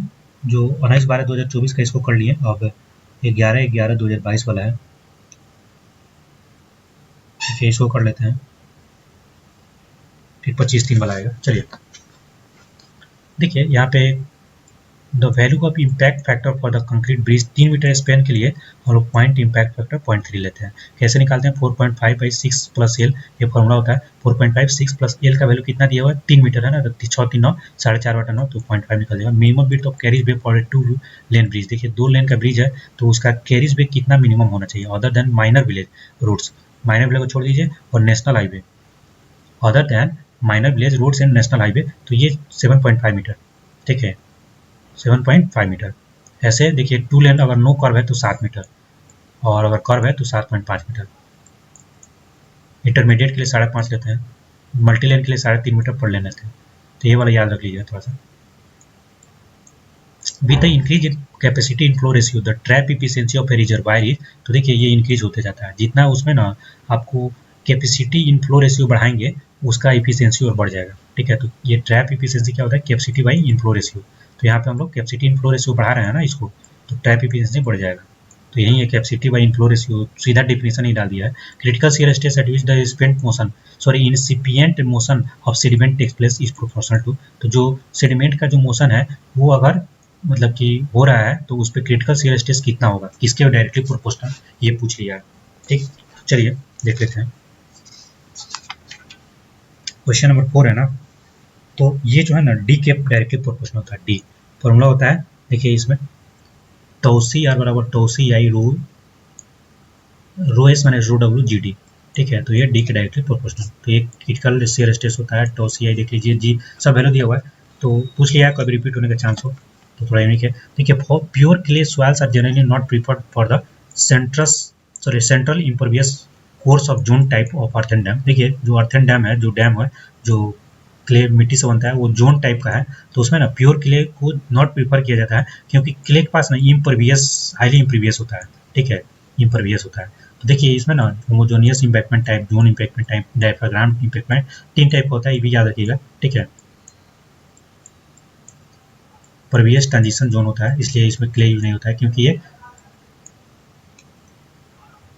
जो 19/12/2024 का इसको कर लिए, अब 11/11/2022 वाला है, ठीक है, इसको कर लेते हैं, फिर 25/3 वाला आएगा। चलिए देखिए यहाँ पे the value of impact factor for the concrete bridge 3 metre span के लिए हम लोग पॉइंट इम्पैक्ट फैक्टर 0.3 लेते हैं। कैसे निकालते हैं? 4.5 बाई 6 प्लस एल, ये फॉर्मूला होता है। 4.5 6 प्लस एल का वैल्यू कितना दिया हुआ है? 3 मीटर है ना, तो 6 3 9 4.5 बटा 9, तो 0.5 निकल जाएगा। Minimum width of carriage way for a 2 lane bridge, देखिए 2 लेन का ब्रिज है तो उसका कैरिज वे कितना मिनिमम होना चाहिए other than minor village roads, minor village को छोड़ दीजिए, और national highway, other than minor village roads and national highway, तो ये 7.5 मीटर, ठीक है 7.5 मीटर। ऐसे देखिए 2 लेन अगर नो कर्व है तो 7 मीटर, और अगर कर्व है तो 7.5 मीटर। इंटरमीडिएट के लिए 5.5 लेते हैं, मल्टी लेन के लिए 3.5 मीटर पर लेन लेते हैं, तो ये वाला याद रख लीजिए थोड़ा सा। With the increase in capacity in flow ratio the trap efficiency of A reservoir is, तो देखिए ये इंक्रीज होते जाता है, जितना उसमें ना आपको कैपेसिटी इन फ्लो रेशियो बढ़ाएंगे उसका इफिशियंसी और बढ़ जाएगा, ठीक है। तो ये ट्रैप इफिशियंसी क्या होता है? Capacity by inflow ratio, तो यहाँ पे हम लोग कैपेसिटी इन फ्लो रेशियो बढ़ा रहे हैं ना इसको, तो ट्रैप इफिशियंसी बढ़ जाएगा। तो यही है capacity by inflow ratio, सीधा डिफिनेशन ही डाल दिया है। Critical shear stress at which the incipient motion incipient motion of sediment takes place is proportional to, तो जो सेडिमेंट का जो मोशन है वो अगर मतलब कि हो रहा है तो उस पर क्रिटिकल शियर स्ट्रेस कितना होगा, किसके डायरेक्टली प्रोपोर्शनल, ये पूछ लिया है, ठीक। चलिए देख लेते हैं क्वेश्चन नंबर 4 है ना, तो ये जो है ना डी के डायरेक्टली प्रोपोर्शनल होता है। डी फॉर्मूला होता है, देखिए इसमें टो सी आर बराबर tau C I rho S minus rho W G D, ठीक है। तो ये डी के डायरेक्टली प्रोपोर्शनल, तो ये क्रिटिकल शियर स्ट्रेस होता है टो सी आई, देख लीजिए जी सब वैल्यू दिया हुआ है, तो पूछ लिया कभी रिपीट होने का चांस हो तो थोड़ा यूनिक है। देखिए pure clay soils are generally not preferred for the central impervious core of zone type of earthen dam, देखिए जो अर्थन डैम है, जो क्ले मिट्टी से बनता है वो जोन टाइप का है, तो उसमें ना प्योर क्ले को नॉट प्रीफर किया जाता है, क्योंकि क्ले के पास ना इम्परवियस हाईली इम्परवियस होता है, ठीक है इम्परवियस होता है। तो देखिए इसमें ना homogeneous embankment type, zone embankment type, diaphragm embankment, 3 type का होता है, ये भी याद रखिएगा, ठीक है। परवियस ट्रांजिशन जोन होता है, इसलिए इसमें क्ले यूज नहीं होता है, क्योंकि ये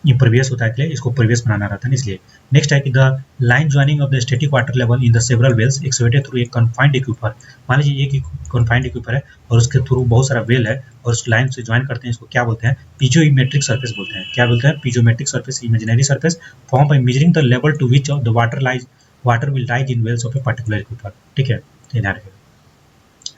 इम्परवियस होता है क्ले, इसको परवियस बनाना रहता है इसलिए। नेक्स्ट है कि the line joining of the static water level in the several wells excavated through एक कन्फाइंड एक्विफर, मान लीजिए एक कन्फाइंड एक्विफर है और उसके थ्रू बहुत सारा वेल है और उस लाइन से ज्वाइन करते हैं, इसको क्या बोलते हैं? पीजोमेट्रिक सर्फेस बोलते हैं। क्या बोलते हैं? Piezometric surface, imaginary surface form by measuring the level to which the water will rise in wells of a particular aquifer, ठीक है, ध्यान रखिएगा।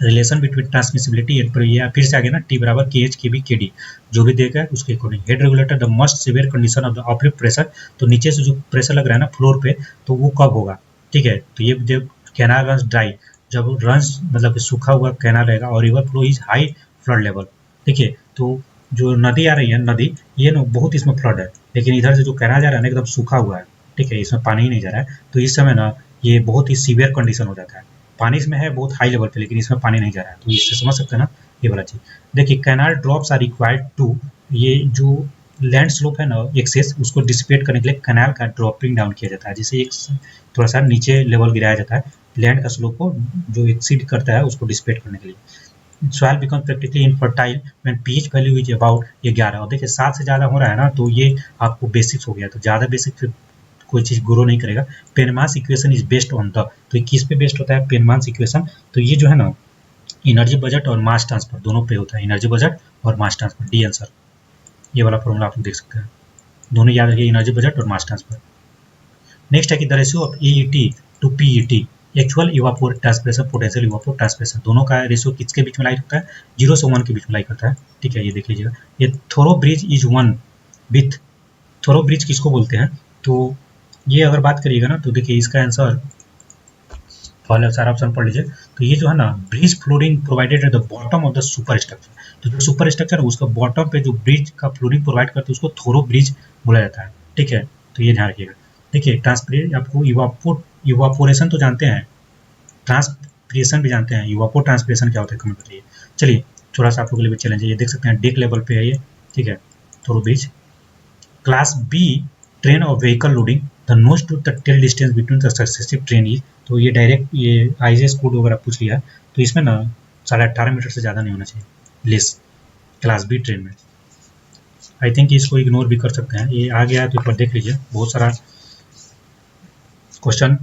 रिलेशन बिटवीन ट्रांसमिसिबिलिटी एंड ये फिर से आगे ना टी बराबर के एच के बी के डी, जो भी देगा उसके according. Head regulator the must severe condition of the uplift pressure, तो नीचे से जो प्रेशर लग रहा है ना फ्लोर पे, तो वो कब होगा, ठीक है। तो ये जब कैनाल रन्स ड्राई, जब रन्स मतलब सूखा हुआ कैनाल रहेगा, और river flow is high flood level, देखिए तो जो नदी आ रही है नदी, ये ना बहुत इसमें फ्लड है, लेकिन इधर से जो कैनाल जा रहा है ना एकदम सूखा हुआ है, ठीक है, इसमें पानी ही नहीं जा रहा है, तो इस समय ना ये बहुत ही सीवियर कंडीशन हो जाता है। पानी इसमें है बहुत हाई लेवल पे, लेकिन इसमें पानी नहीं जा रहा है, तो इससे समझ सकते हैं ना ये वाला चीज। देखिए canal drops are required to, ये जो लैंड स्लोप है ना एक्सेस, उसको डिसिपेट करने के लिए कैनाल का ड्रॉपिंग डाउन किया जाता है, जिसे एक थोड़ा सा नीचे लेवल गिराया जाता है लैंड का स्लोप को जो एक्सीड करता है उसको डिसिपेट करने के लिए। Soil become practically infertile when pH value is about 11, और देखिए 7 से ज़्यादा हो रहा है ना, तो ये आपको बेसिक्स हो गया, तो ज़्यादा बेसिक कोई चीज़ ग्रो नहीं करेगा। Penman equation is based on the, तो किस पे बेस्ड होता है? पेनमास इक्वेशन, तो ये जो है ना एनर्जी बजट और मास ट्रांसफर दोनों पे होता है, एनर्जी बजट और मास ट्रांसफर, डी आंसर। ये वाला फॉर्मूला आप लोग देख सकते हैं, दोनों याद रखिए, एनर्जी बजट और मास ट्रांसफर। नेक्स्ट है कि the ratio of AET to PET, actual evaporate transpiration potential evaporate transpiration, दोनों का रेशियो किसके बीच में लाई करता है? 0 से 1 के बीच में लाई करता है, ठीक है, ये देख लीजिएगा। ये through bridge is 1 with, through bridge किसको बोलते हैं? तो ये अगर बात करिएगा ना, तो देखिए इसका आंसर पहले सारा ऑप्शन पढ़ लीजिए, तो ये जो है ना bridge flooring provided at the bottom of the super structure, तो जो सुपर स्ट्रक्चर है उसका बॉटम पे जो ब्रिज का फ्लोरिंग प्रोवाइड करते हैं उसको थोरो ब्रिज बोला जाता है, ठीक है, तो ये ध्यान रखिएगा। देखिए ट्रांसपिरेट, आपको इवापोरेशन तो जानते हैं, ट्रांसपिरेशन भी जानते हैं, इवापो ट्रांसपिरेशन क्या होता है कमेंट बताइए। चलिए थोड़ा सा आप लोगों के लिए चैलेंज है, ये देख सकते हैं डेक लेवल पे है ये, ठीक है, through bridge. Class B train और vehicle loading the nose to the tail distance between the successive train is, तो ये डायरेक्ट ये आईजेएस कोड वगैरह पूछ लिया, तो इसमें ना 18.5 मीटर से ज़्यादा नहीं होना चाहिए लेस, क्लास बी ट्रेन में। आई थिंक इसको इग्नोर भी कर सकते हैं, ये आ गया है तो एक बार देख लीजिए, बहुत सारा क्वेश्चन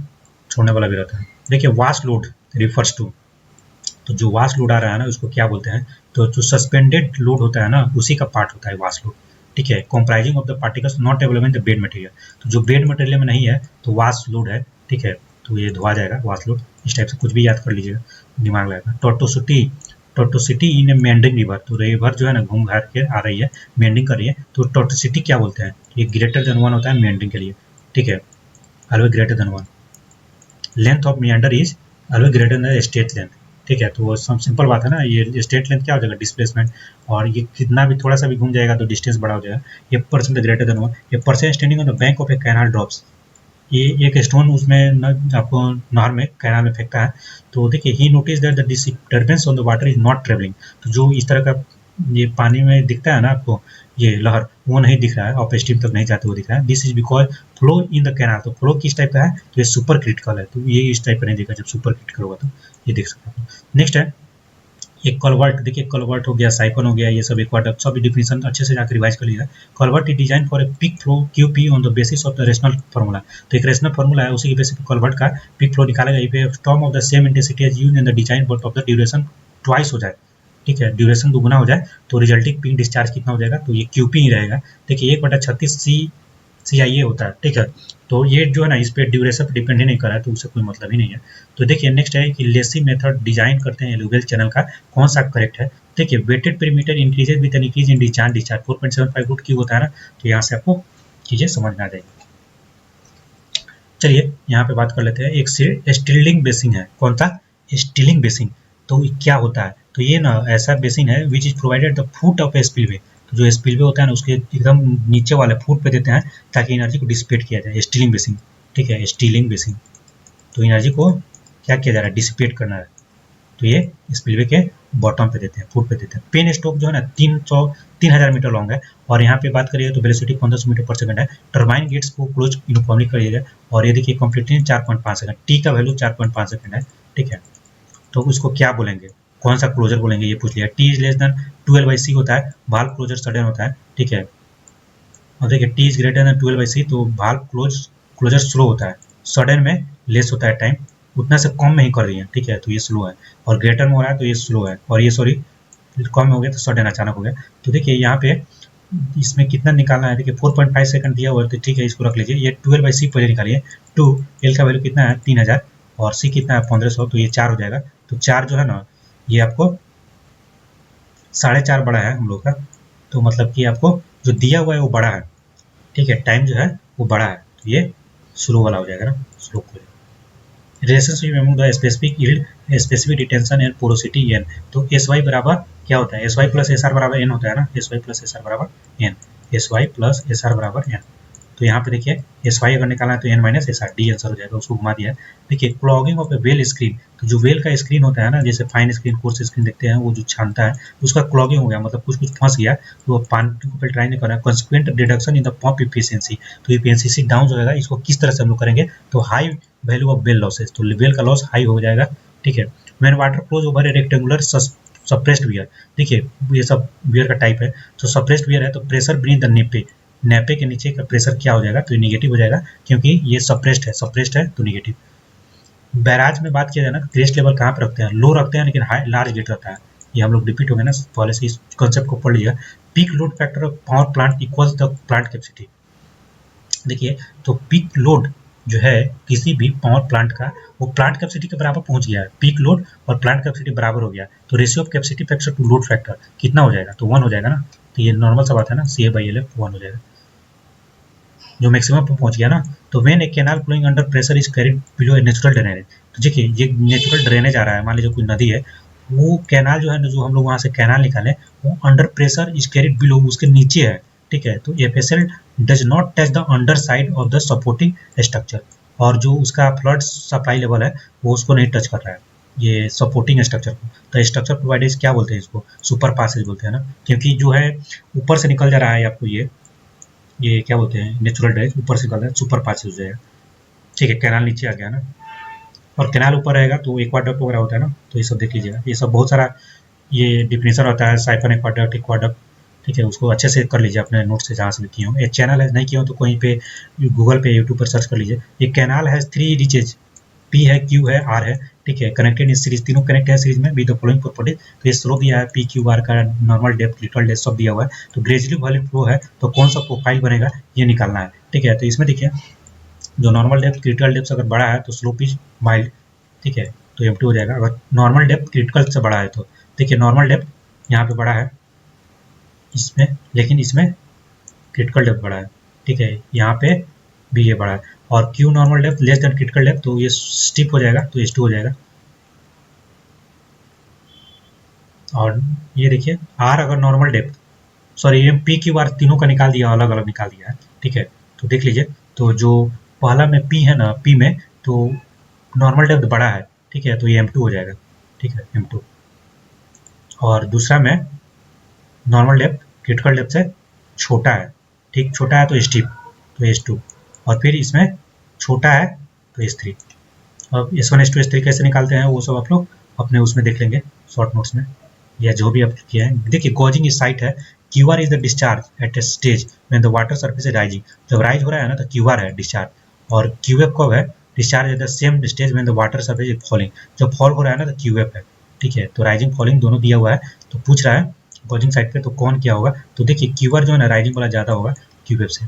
छोड़ने वाला भी रहता है। देखिए वास्ट लोड रिफर्स टू तो जो वास लोड आ रहा है ना उसको क्या बोलते हैं, तो जो सस्पेंडेड लोड होता है ना उसी का पार्ट होता है वास लोड, ठीक है। Comprising of the particles not available in the bed material, तो जो बेड मटेरियल में नहीं है तो वास लोड है, ठीक है। तो ये धोआ जाएगा वास लोड, इस टाइप से कुछ भी याद कर लीजिएगा, दिमाग लगाएगा। टोटोसिटी इन ए मेंडिंग रिवर, तो रिवर जो है ना घूम घाट के आ रही है, मेंडिंग कर रही है, तो टोटोसिटी क्या बोलते हैं, ये ग्रेटर देन 1 होता है मेंडिंग के लिए, ठीक है, always greater than 1। Length of मियांडर is always greater than state length, ठीक है। तो सिंपल बात है ना, ये स्टेट लेंथ क्या हो जाएगा, डिस्प्लेसमेंट, और ये कितना भी थोड़ा सा भी घूम जाएगा तो डिस्टेंस बड़ा हो जाएगा। ये परसेंट ग्रेटर देन 1। ये person standing on the bank of A canal drops, ये एक स्टोन उसमें आपको नहर में कैनाल में फेंकता है, तो देखिए he notice that the disturbance on the water is not travelling, तो जो इस तरह का ये पानी में दिखता है ना आपको ये लहर, वो नहीं दिख रहा है, अप स्ट्रीम तक नहीं जाते हुए दिख रहा है। This is because flow in the canal, तो फ्लो किस टाइप का है, तो ये सुपर क्रिटिकल है, तो ये इस टाइप का नहीं दिखा, जब सुपर क्रिटिकल होगा तो ये देख सकते हैं। नेक्स्ट है एक कलवर्ट, देखिए कलवर्ट हो गया, साइफन हो गया, ये सब एक्वाडक्ट, सब डिफिनेशन अच्छे से जाकर रिवाइज कर लिया। Culvert is design for a peak flow QP on the basis of the rational formula, तो एक रेशनल फार्मूला है, उसी के बेसिस पे कलवर्ट का पीक फ्लो निकाला जाए, storm of the same intensity as used in the design but of the duration twice हो जाए, ठीक है, ड्यूरेशन दुगुना हो जाए तो रिजल्टिंग पीक डिस्चार्ज कितना हो जाएगा, तो ये क्यूपी ही रहेगा। देखिए 1/36 CIA होता है, ठीक है। तो ये जो है ना इस पे ड्यूरेशन पर डिपेंड ही नहीं कर रहा है, तो उससे कोई मतलब ही नहीं है। तो देखिए नेक्स्ट है कि लेसी मेथड डिजाइन करते हैं एलुवियल चैनल का, कौन सा करेक्ट है। देखिए wetted perimeter increases with an increase in discharge 4.75 root Q होता है ना, तो यहाँ से आपको चीजें समझ में आ जाएगी। चलिए यहाँ पे बात कर लेते हैं, एक स्टिल्डिंग बेसिंग है, कौन सा स्टिलिंग बेसिंग, तो क्या होता है, तो ये ना ऐसा बेसिंग है which is provided the foot of A spillway, तो जो स्पिलवे होता है ना उसके एकदम नीचे वाले फुट पे देते हैं ताकि एनर्जी को डिसिपेट किया जाए, स्टिलिंग बेसिंग, ठीक है, स्टिलिंग बेसिंग, तो एनर्जी को क्या किया जा रहा है, डिसिपेट करना है, तो ये स्पिलवे के बॉटम पे देते हैं, फुट पे देते हैं। पेन स्टॉक जो है ना 3000 मीटर लॉन्ग है, और यहाँ पे बात करिए तो वेलोसिटी 1500 मीटर पर सेकंड है। टर्बाइन गेट्स को क्लोज यूनिफॉर्मली करिएगा, और ये देखिए कंप्लीटली 4.5 सेकंड, टी का वैल्यू 4.5 सेकंड है, ठीक है। तो उसको क्या बोलेंगे, कौन सा क्लोजर बोलेंगे, ये पूछ लिया। T is less then 12/c होता है, वाल्व क्लोजर सडन होता है, ठीक है। और देखिए T is greater than 12/c, तो वाल्व क्लोजर स्लो होता है, सडन में लेस होता है टाइम, उतना से कम में ही कर रही है, ठीक है, तो ये स्लो है, और ग्रेटर में हो रहा है तो ये स्लो है, और ये सॉरी कम में हो गया तो सडन अचानक हो गया। तो देखिए यहाँ पे इसमें कितना निकालना है, देखिए 4.5 सेकंड दिया हुआ है, तो ठीक है इसको रख लीजिए। ये 12/c पहले निकालिए, 2 एल का वैल्यू कितना है 3000, और सी कितना है 1500, तो ये 4 हो जाएगा। तो 4 जो है ना ये आपको 4.5 बड़ा है हम लोग का, तो मतलब कि आपको जो दिया हुआ है वो बड़ा है, ठीक है, टाइम जो है वो बड़ा है, तो ये स्लो वाला हो जाएगा ना, स्लो को relationship among the specific yield, specific detention and porosity N, तो एस वाई बराबर क्या होता है, S Y plus S R बराबर एन होता है ना, S Y plus S R बराबर N, S Y plus S R बराबर एन। तो यहाँ पे देखिए एस वाई अगर निकालना है तो N minus S R, D answer हो जाएगा, उसको घुमा दिया है। देखिए clogging of a well screen, तो जो वेल का स्क्रीन होता है ना, जैसे फाइन स्क्रीन कोर्स स्क्रीन देखते हैं, वो जो छानता है उसका क्लॉगिंग हो गया, मतलब कुछ कुछ फंस गया, तो वो पानी को फिल्टराइज नहीं कर रहा है। Consequent reduction in the pump efficiency, तो इफिशियंसी डाउन हो जाएगा, इसको किस तरह से हम लोग करेंगे, तो high value of well losses, तो वेल का लॉस हाई हो जाएगा, ठीक है। When water flows over A rectangular suppressed wear, देखिए ये सब वियर का टाइप है, तो सप्रेस्ड वियर है तो प्रेशर बीनीथ द नेपे के नीचे का प्रेशर क्या हो जाएगा, तो नेगेटिव हो जाएगा, क्योंकि ये सप्रेस्ड है तो नेगेटिव। बैराज में बात किया जाए ना, क्रेस्ट लेवल कहाँ पर रखते हैं, लो रखते हैं, लेकिन हाई लार्ज गेट रहता है, ये हम लोग रिपीट हो गए ना, पहले से इस कॉन्सेप्ट को पढ़ लिया। Peak load factor of power plant equals the plant capacity, देखिए तो पीक लोड जो है किसी भी पावर प्लांट का, वो प्लांट कैपेसिटी के बराबर पहुंच गया है, पीक लोड और प्लांट कैपेसिटी बराबर हो गया, तो ratio of capacity factor to load factor कितना हो जाएगा, तो 1 हो जाएगा ना, तो ये नॉर्मल सा बात है ना, CA/LF 1 हो जाएगा, जो मैक्सिमम पर पहुंच गया ना। तो when a canal flowing under pressure is carried below a natural drainage, तो देखिए ये नेचुरल ड्रेनेज आ रहा है, मान लीजिए कोई नदी है, वो कैनाल जो है ना, जो हम लोग वहाँ से कैनाल निकाले, वो under pressure is carried below, उसके नीचे है, ठीक है। तो FSL does not touch the under side of the supporting structure, और जो उसका फ्लड सप्लाई लेवल है वो उसको नहीं टच कर रहा है, ये सपोर्टिंग स्ट्रक्चर को। तो स्ट्रक्चर प्रोवाइडर्स क्या बोलते हैं, इसको सुपर पासेज बोलते हैं ना, क्योंकि जो है ऊपर से निकल जा रहा है आपको, ये क्या बोलते हैं, नेचुरल ड्रेनेज ऊपर से निकल रहा है, सुपर पासेज हो जाएगा, ठीक है। कैनाल नीचे आ गया ना, और कैनाल ऊपर रहेगा तो एक्वाडक्ट वगैरह होता है ना, तो ये सब देख लीजिएगा, ये सब बहुत सारा ये डिफिनेशन होता है, साइफन एक्वाडक्ट, ठीक है, उसको अच्छे से कर लीजिए अपने नोट से, जहाँ से भी किए हो। एक चैनल है, नहीं किए हो तो कहीं पे गूगल पे यूट्यूब पर सर्च कर लीजिए। एक कैनाल है 3 रीचेज, P है, Q है, R है, ठीक है, कनेक्टेड इन सीरीज, तीनों कनेक्ट है सीरीज में विद द फॉलोइंग प्रॉपर्टीज। तो ये स्लोप दिया है पी क्यू आर का, नॉर्मल डेप्थ, लिटरल डेप्थ सब दिया हुआ है। तो ग्रेजुअली वॉल्यूम फ्लो है तो कौन सा प्रोफाइल बनेगा ये निकालना है। ठीक है, तो इसमें देखिए जो नॉर्मल डेप्थ क्रिटिकल डेप्थ अगर बड़ा है तो स्लोप इज माइल्ड। ठीक है, तो M2 हो जाएगा। अगर नॉर्मल डेप्थ क्रिटिकल से बड़ा है तो देखिए नॉर्मल डेप्थ यहाँ पे बड़ा है इसमें, लेकिन इसमें क्रिटिकल डेप्थ बड़ा है। ठीक है, यहाँ पे भी ये बड़ा है। और Q normal depth less than critical depth तो ये स्टिप हो जाएगा, तो H2 हो जाएगा। और ये देखिए R अगर नॉर्मल डेप्थ, सॉरी ये पी क्यू आर तीनों का निकाल दिया, अलग अलग निकाल दिया है। ठीक है, तो देख लीजिए, तो जो पहला में पी है ना, पी में तो नॉर्मल डेप्थ बड़ा है। ठीक है, तो ये M2 हो जाएगा। ठीक है, M2। और दूसरा में नॉर्मल डेप्थ क्रिटिकल डेप्थ से छोटा है। ठीक, छोटा है तो स्टीप, तो H2। और फिर इसमें छोटा है तो H3। अब S1 S2 S3 कैसे निकालते हैं वो सब आप लोग अपने उसमें देख लेंगे शॉर्ट नोट्स में, या जो भी आप किया है। देखिए गॉजिंग इस साइट है, QR is the discharge eight a stage when the water surface is rising. जब राइज हो रहा है ना तो QR है डिस्चार्ज, और QF कब है, discharge eight the same stage when the water surface is falling. जब फॉल हो रहा है ना तो QF है। ठीक है, तो राइजिंग फॉलिंग दोनों दिया हुआ है। तो पूछ रहा है गॉजिंग साइड पे तो कौन क्या होगा, तो देखिए QR जो है ना राइजिंग वाला ज़्यादा होगा QF से।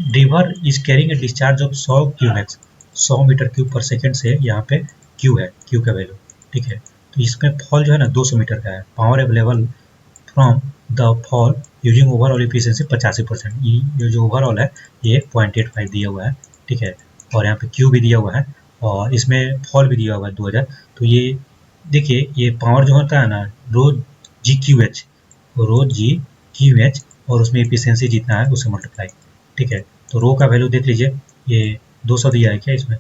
River is carrying a discharge of 100 cumecs, 100 metre cube per second से यहाँ पे Q है, Q का वैल्यू। ठीक है, तो इसमें फॉल जो है ना 200 मीटर का है। Power available from the fall using overall efficiency 85%। ये जो ओवरऑल है ये 0.85 दिया हुआ है। ठीक है, और यहाँ पे Q भी दिया हुआ है, और इसमें फॉल भी दिया हुआ है 2000। तो ये देखिए ये पावर जो होता है ना रो GQH, रो GQH, और उसमें एफिशिएंसी जितना है उससे मल्टीप्लाई। ठीक है, तो रो का वैल्यू देख लीजिए, ये 200 दिया है क्या इसमें,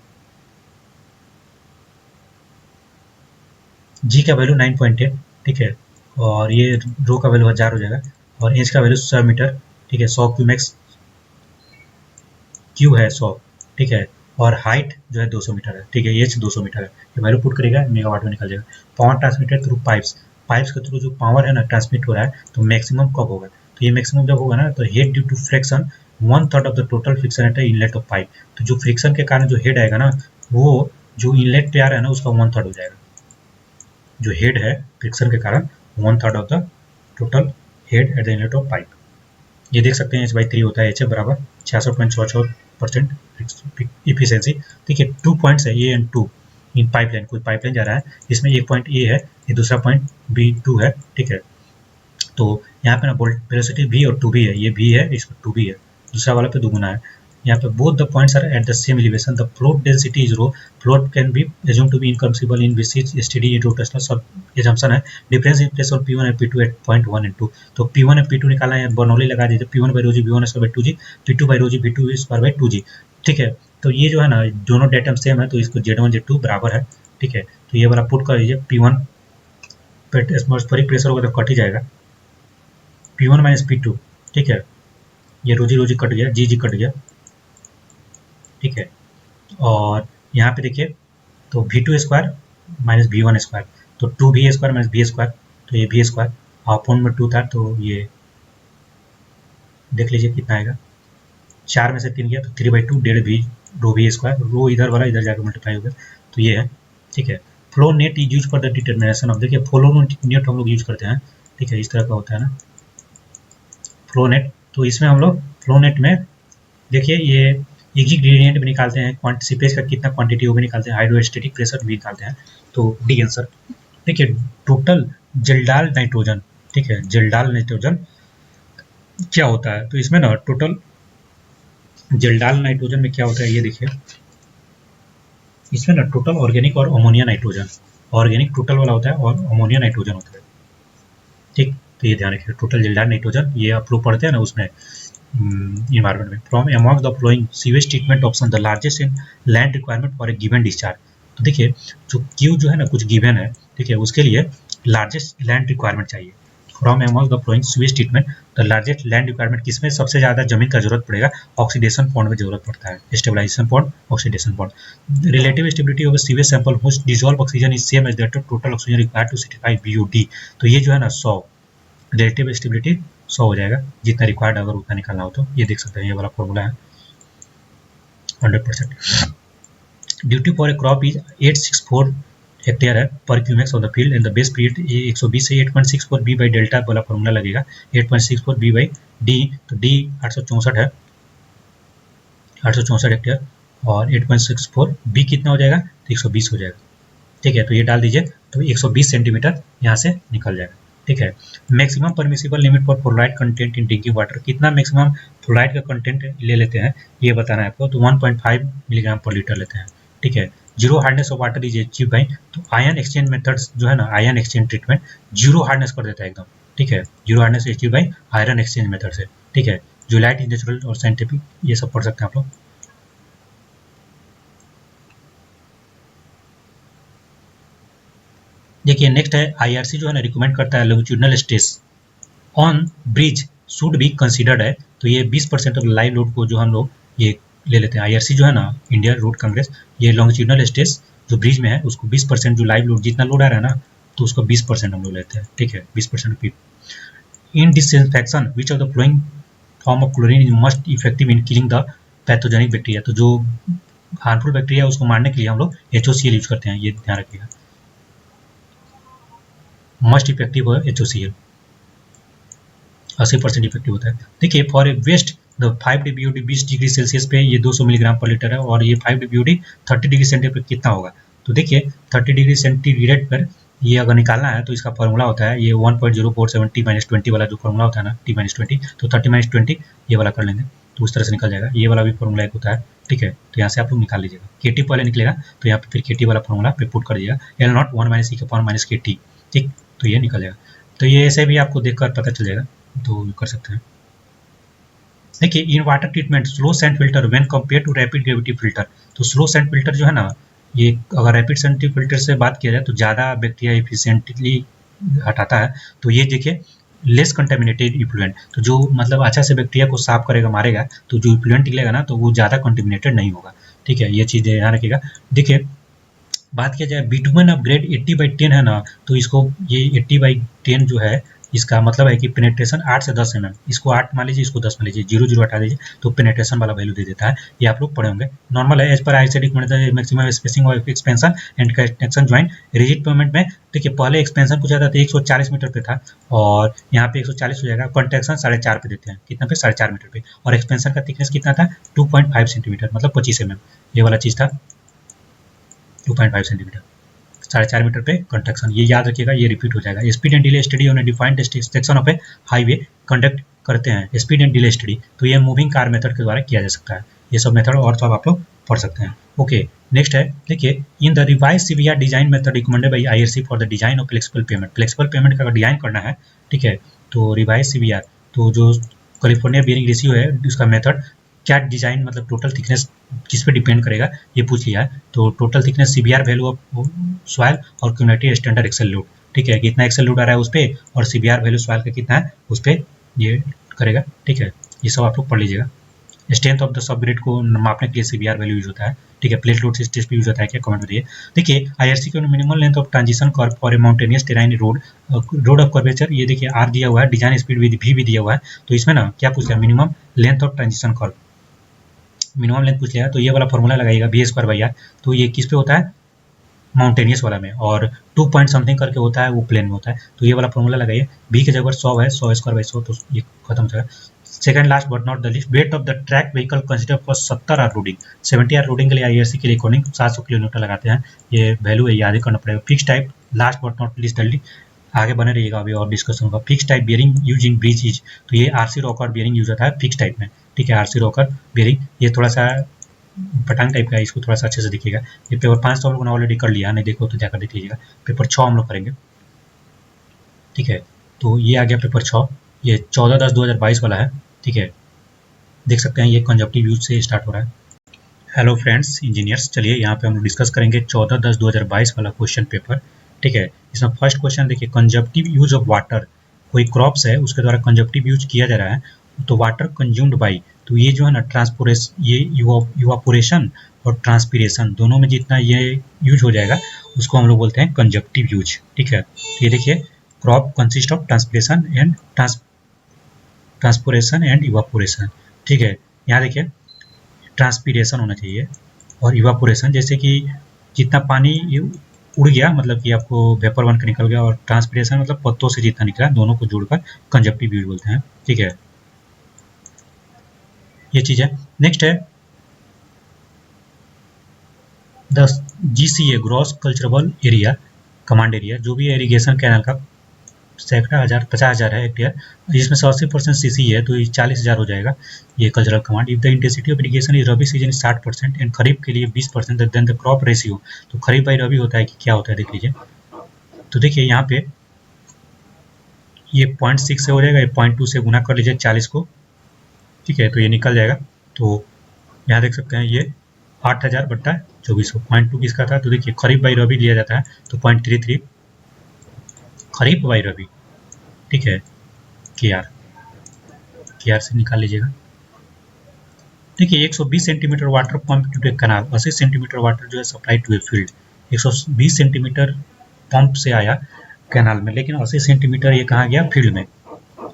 जी का वैल्यू 9.8। ठीक है, और ये रो का वैल्यू 1000 हो जाएगा, और एच का वैल्यू 100 मीटर। ठीक है, 100 क्यूमेक्स क्यू है 100। ठीक है, और हाइट जो है 200 मीटर है। ठीक है, एच 200 मीटर है। ये वैल्यू पुट करेगा मेगावाट में निकल जाएगा। Power transmitted through pipes, pipes के थ्रू जो पावर है ना ट्रांसमिट हो रहा है तो मैक्सिमम कब होगा, तो ये मैक्सिमम जब होगा ना तो head due to friction 1/3 of the total friction at inlet of pipe. तो जो फ्रिक्शन के कारण जो हेड आएगा ना वो जो इनलेट पे आ रहा है ना उसका 1/3 हो जाएगा। जो हेड है फ्रिक्शन के कारण 1/3 of the total head at the inlet of pipe. ये देख सकते हैं H/3 होता है, HF बराबर 66.66% इफिशियंसी। ठीक है, 2 पॉइंट्स है A एंड 2 इन पाइपलाइन, कोई पाइपलाइन जा रहा है, इसमें एक पॉइंट A है, ये दूसरा पॉइंट B2 है। ठीक है, तो यहाँ पे ना वेलोसिटी V और 2V है, ये V है, इसमें 2V है, दूसरा वाला पे दुगुना है। यहाँ पे both the points are at the same elevation, the fluid density is rho, fluid can be assumed to be incompressible in which steady rotational सब assumption है। Difference in place of P1 and P2 at 0.1 and 2। तो P1 and P2 निकालना है, Bernoulli लगा दीजिए, P1 by रोजी V1 square by 2G, P2 by रोजी V2 square by 2G। ठीक है, तो ये जो है ना दोनों डेटम सेम है तो इसको Z1 Z2 बराबर है। ठीक है, तो ये वाला पुट कर दीजिए, P1 एटमॉस्फेरिक प्रेशर होगा तो कट ही जाएगा, P1 माइनस P2। ठीक है, ये रोजी रोजी कट गया, जी कट गया। ठीक है, और यहाँ पे देखिए तो V2 square minus V1 square, तो 2V square minus V square, तो ये V स्क्वायर अपॉन में 2 था तो ये देख लीजिए कितना आएगा, 4 में से 3 गया तो 3/2 डेढ़ V रो V स्क्वायर, रो इधर वाला इधर जाकर मल्टीप्लाई हो गया, तो ये है। ठीक है, flow net is use for the determination of, देखिए फ्लो नेट हम लोग यूज करते हैं। ठीक है, इस तरह का होता है ना फ्लो नेट, तो इसमें हम लोग फ्लो नेट में देखिए ये एक ही ग्रेडियंट भी निकालते हैं, सीपेज का कितना क्वांटिटी वो भी निकालते हैं, हाइड्रोस्टेटिक प्रेशर भी निकालते हैं। तो डी आंसर देखिए टोटल जलडाल नाइट्रोजन। ठीक है, जलडाल नाइट्रोजन क्या होता है, तो इसमें ना टोटल जलडाल नाइट्रोजन में क्या होता है ये देखिए, इसमें ना टोटल ऑर्गेनिक और अमोनिया नाइट्रोजन, ऑर्गेनिक टोटल वाला होता है और अमोनिया नाइट्रोजन होता है। ठीक, तो ये ध्यान रखिए, टोटल जलडाल नाइट्रोजन ये आप लोग पढ़ते हैं ना उसमें इन्वायरमेंट में। From among the flowing sewage treatment option the largest in land requirement for a given discharge. तो देखिए जो क्यू जो है ना कुछ गिवन है, ठीक है, उसके लिए लार्जेस्ट लैंड रिक्वायरमेंट चाहिए। From among the flowing sewage treatment the largest land requirement, किसमें सबसे ज़्यादा जमीन का जरूरत पड़ेगा, ऑक्सीडेशन पॉन्ड में जरूरत पड़ता है, stabilization pond, oxidation pond. Relative stability of sewage sample which dissolve oxygen is same as that of total oxygen required to satisfy BOD। तो ये जो है ना 100, रिलेटिव स्टेबिलिटी 100 हो जाएगा, जितना रिक्वायर्ड अगर उतना निकालना हो तो ये देख सकते हैं, ये वाला फॉर्मूला है 100%। Duty for a crop is 864 hectare है पर cumecs of the field and the base period 120 से 8.64 बी बाई डेल्टा वाला फॉर्मूला लगेगा 8.64 बी बाई डी, तो डी 864 है, 864 हेक्टेयर और 8.64 बी कितना हो जाएगा तो 120 हो जाएगा। ठीक है, तो ये डाल दीजिए तो 120 सेंटीमीटर यहाँ से निकल जाएगा। ठीक है, maximum permissible limit for fluoride content in drinking water, कितना मैक्सिमम फ्लोराइड का कंटेंट ले लेते हैं ये बताना है आपको, तो 1.5 मिलीग्राम पर लीटर लेते हैं। ठीक है, zero hardness of water is achieve by, तो आयन एक्सचेंज मेथड्स जो है ना, ion exchange treatment zero hardness कर देता है एकदम। ठीक है, zero hardness achieve by iron exchange method से। ठीक है, जो लाइट इज नेचुरल और साइंटिफिक ये सब पढ़ सकते हैं आप लोग। देखिए नेक्स्ट है आईआरसी जो है ना रिकमेंड करता है longitudinal stress on bridge should be considered है, तो ये 20% ऑफ लाइव लोड को जो हम लोग ये ले लेते हैं। आईआरसी जो है ना, इंडिया रोड कांग्रेस, ये लॉन्गिट्यूडिनल स्ट्रेस जो ब्रिज में है उसको 20% जो लाइव लोड जितना लोड आ रहा है ना, तो उसको 20% हम लोग लेते हैं। ठीक है, 20% P. In disinfection which of the flowing form of chlorine is must effective in killing the pathogenic bacteria, तो जो हार्मफुल बैक्टीरिया उसको मारने के लिए हम लोग HOCl यूज करते हैं, ये ध्यान रखिएगा। मस्ट इफेक्टिव है HOCl, 80% इफेक्टिव होता है। देखिए for a waste the 5 DBOD 20 degree Celsius पे ये 200 मिलीग्राम पर लीटर है और ये 5 DBOD 30 डिग्री सेंटीग्रेड पे कितना होगा, तो देखिए 30 डिग्री सेंटीग्रेड पर ये अगर निकालना है तो इसका फॉर्मूला होता है ये 1.047 T-20 वाला जो फॉर्मूला होता है ना, T-20, तो 30-20 ये वाला कर लेंगे तो उस तरह से निकल जाएगा। ये वाला भी फॉर्मूला एक होता है। ठीक है, तो यहाँ से आप लोग निकाल लीजिएगा। KT पहले निकलेगा तो यहाँ पे फिर KT वाला फॉर्मूला पे पुट कर दीजिएगा, L0 1 - E - KT। ठीक, तो ये निकल जाएगा। तो ये ऐसे भी आपको देखकर पता चल जाएगा, तो कर सकते हैं। देखिए in water treatment slow sand filter when compare to rapid gravity filter, तो स्लो सैंड फिल्टर जो है ना, ये अगर रैपिड सैंड फिल्टर से बात किया जाए तो ज़्यादा बैक्टीरिया एफिशिएंटली हटाता है। तो ये देखिए लेस कंटेमिनेटेड इफ्लुएंट, तो जो मतलब अच्छा से बैक्टीरिया को साफ करेगा मारेगा, तो जो इफ्लुएंट निकलेगा ना तो वो ज़्यादा कंटेमिनेटेड नहीं होगा। ठीक है, ये चीज़ ध्यान रखिएगा। देखिए बात किया जाए बिटुमेन ऑफ ग्रेड 80/10 है ना, तो इसको ये 80/10 जो है इसका मतलब है कि पेनेट्रेशन 8 से 10 mm, इसको 8 मान लीजिए, इसको 10 मान लीजिए, 0 हटा दीजिए तो पेनेट्रेशन वाला वैल्यू दे देता है। ये आप लोग पढ़े होंगे। नॉर्मल है as per ICD maximum spacing of expansion and connection joint rigid pavement में। देखिए पहले एक्सपेंशन पूछा था तो 140 मीटर पे था और यहाँ पे 140 हो जाएगा। कॉन्ट्रैक्शन 4.5 पे देते हैं, कितना पे 4.5 मीटर पे, और एक्सपेंशन का थिकनेस कितना था 2.5 सेंटीमीटर, मतलब 25 mm। ये वाला चीज़ था 2.5 सेंटीमीटर, 4.5 मीटर पे कंस्ट्रक्शन। ये याद रखिएगा, ये रिपीट हो जाएगा। Speed and delay study on A defined section of A highway conduct करते हैं। स्पीड एंड डिले स्टडी तो ये मूविंग कार मेथड के द्वारा किया जा सकता है। ये सब मेथड और सब आप लोग पढ़ सकते हैं। ओके, नेक्स्ट है देखिए in the revise CVR design method recommended by IRC for the design of flexible pavement. Flexible pavement का अगर डिजाइन करना है, ठीक है, तो रिवाइज सीवीआर, तो जो कैलिफोर्निया बियरिंग रेशियो है उसका मेथड क्या डिजाइन, मतलब टोटल थिकनेस किस पे डिपेंड करेगा ये पूछ लिया है। तो total thickness CBR value of soil और क्यूमुलेटिव स्टैंडर्ड एक्सेल लोड, ठीक है, कितना एक्सेल लोड आ रहा है उस पर, और सीबीआर वैल्यू सॉइल का कितना है उस पर ये करेगा। ठीक है, ये सब आप लोग पढ़ लीजिएगा। स्ट्रेंथ ऑफ द सबग्रेड को मापने के लिए सीबीआर वैल्यू यूज होता है। ठीक है, प्लेट लोड से टेस्ट भी यूज होता है क्या, कमेंट बताइए। देखिए आईआरसी के minimum length of transition curve for a mountainous terrain road, road of curvature, ये देखिए आर दिया हुआ है, डिजाइन स्पीड भी दिया हुआ है। तो इसमें ना क्या पूछ लिया, minimum length of transition curve, minimum length पूछ लिया, तो ये वाला फॉर्मूला लगाइएगा V²/R। तो ये किस पे होता है, माउंटेनियस वाला में, और 2 पॉइंट समथिंग करके होता है वो प्लेन में होता है। तो ये वाला फॉर्मूला लगाइए। V की जगह 100 है, 100² 100, तो ये खत्म हो जाएगा। Second last but not the least, weight of the track vehicle consider for 70 R loading. 70 R loading के लिए आईआरसी के लिए अकॉर्डिंग 700 किलोमीटर लगाते हैं। ये वैल्यू है, याद करना पड़ेगा। Fix type last but not least जल्दी आगे बने रहिएगा, अभी और डिस्कशन होगा। Fix type bearing use in bridge is, तो ये आरसी रॉकर बियरिंग यूज होता है फिक्स टाइप में। ठीक है, आरसी रॉकर बियरिंग, ये थोड़ा सा पटांग टाइप का है, इसको थोड़ा सा अच्छे से देखिएगा। ये पेपर 5 तो हम लोगों ने ऑलरेडी कर लिया, नहीं देखो तो जाकर देख लीजिएगा। पेपर 6 हम लोग करेंगे। ठीक है, तो ये आ गया पेपर 6, ये 14/10/2022 वाला है। ठीक है, देख सकते हैं ये कंजप्टिव यूज से स्टार्ट हो रहा है। हेलो फ्रेंड्स इंजीनियर्स, चलिए यहाँ पे हम लोग डिस्कस करेंगे 14/10/2022 वाला क्वेश्चन पेपर। ठीक है, इसमें फर्स्ट क्वेश्चन देखिए, कंजप्टिव यूज ऑफ वाटर, कोई क्रॉप्स है उसके द्वारा कंजप्टिव यूज किया जा रहा है, तो वाटर कंज्यूम्ड बाई, तो ये जो है ना ट्रांसपोरेशन, ये इवापोरेशन और ट्रांसपीरेशन दोनों में जितना ये यूज हो जाएगा उसको हम लोग बोलते हैं कंजप्टिव यूज। ठीक है, तो ये देखिए crop consist of transpiration and transportation and evaporation. ठीक है, यहाँ देखिए ट्रांसपीरेशन होना चाहिए, और इवापोरेशन, जैसे कि जितना पानी उड़ गया मतलब कि आपको वेपर बन के निकल गया, और ट्रांसपिरेशन मतलब पत्तों से जितना निकला, दोनों को जोड़कर कंजप्टिव यूज बोलते हैं। ठीक है, ये चीज़ है। नेक्स्ट है the GCA, gross culturable area command area, जो भी इरीगेशन कैनल का सैकड़ा हज़ार 50,000 है हेक्टेयर, जिसमें से 80% CC है, तो ये 40,000 हो जाएगा ये cultural command. If the intensity of irrigation is rabi season 60% and kharif के लिए 20%, देन द क्रॉप रेशियो, तो खरीफ बाई रबी होता है कि क्या होता है देख लीजिए। तो देखिए यहाँ पे ये 0.6 से हो जाएगा, ये 0.2 से गुना कर लीजिए 40 को, ठीक है, तो ये निकल जाएगा। तो यहाँ देख सकते हैं ये 8,000 बट्टा 2400, 0.2 किसका था, तो देखिए खरीफ बाई रबी दिया जाता है, तो 0.33 खरीफ बाई रबी, ठीक है, के आर से निकाल लीजिएगा। देखिए 120 centimetre water pump to a canal, 80 centimetre water जो है supply to a field, 120 centimetre pump से आया कैनाल में, लेकिन 80 सेंटीमीटर ये कहाँ गया, फील्ड में,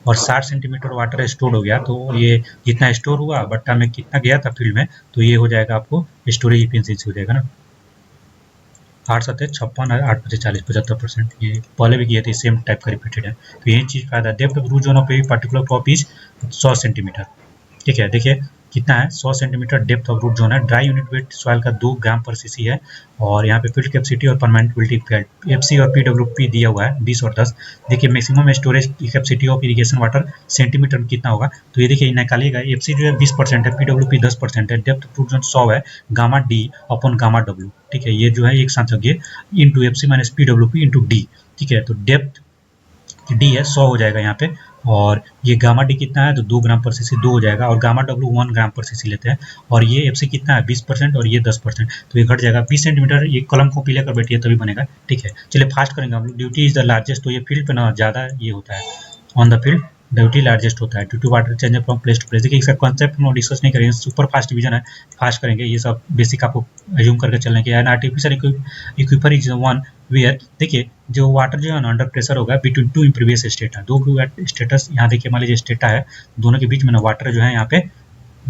और 60 सेंटीमीटर वाटर स्टोर हो गया। तो ये जितना स्टोर हुआ बट्टा में कितना गया था फील्ड में, तो ये हो जाएगा आपको स्टोरेज इफिशिएंसी हो जाएगा ना, 8×7 = 56, 8×5 = 40, 75%। ये पहले भी किए थे, सेम टाइप का रिपीटेड है। तो यही चीज़ फायदा, depth of root zone of a particular crop is 100 centimetre, ठीक है। देखिए कितना है, 100 centimetre depth of root zone है। ड्राई यूनिट वेट सॉइल का 2 ग्राम पर सीसी है, और यहाँ पे फील्ड कैपेसिटी और परमानेंटबिलिटी फील्ड एफसी और पीडब्ल्यूपी दिया हुआ है 20 और 10। देखिए maximum storage capacity of irrigation water centimetre में कितना होगा, तो ये देखिए निकालिएगा। एफसी जो है 20% है, पीडब्ल्यूपी 10% है, डेप्थ ऑफ रूट जोन 100 है, gamma D upon gamma W, ठीक है, ये जो है एक साथ रखिए into FC minus PWP into D, ठीक है। तो डेप्थ डी है 100 हो जाएगा यहाँ पे, और ये गामा डी कितना है, तो 2 ग्राम पर सीसी 2 हो जाएगा, और गामा डब्ल्यू 1 ग्राम पर सीसी लेते हैं, और ये एफसी कितना है 20% और ये 10%, तो ये घट जाएगा 20 सेंटीमीटर। ये कलम को पीले कर बैठिए तभी बनेगा, ठीक है। चलिए फास्ट करेंगे हम लोग। ड्यूटी इज द लार्जेस्ट, तो ये फील्ड पे ना ज़्यादा ये होता है, on the field duty largest होता है, due to water change from place to place. देखिए इसका कॉन्सेप्ट हम डिस्कस नहीं करेंगे, सुपर फास्ट डिवीजन है, फास्ट करेंगे, ये सब बेसिक आपको एज्यूम करके चलने के। An artificial aquifer is one where, देखिए जो वाटर जो है ना अंडर प्रेशर होगा बिटवीन टू इम्प्रीवियस स्टेटा, दो स्टेटस, यहाँ देखिए मान लीजिए स्टेटा है, दोनों के बीच में ना वाटर जो है यहाँ पे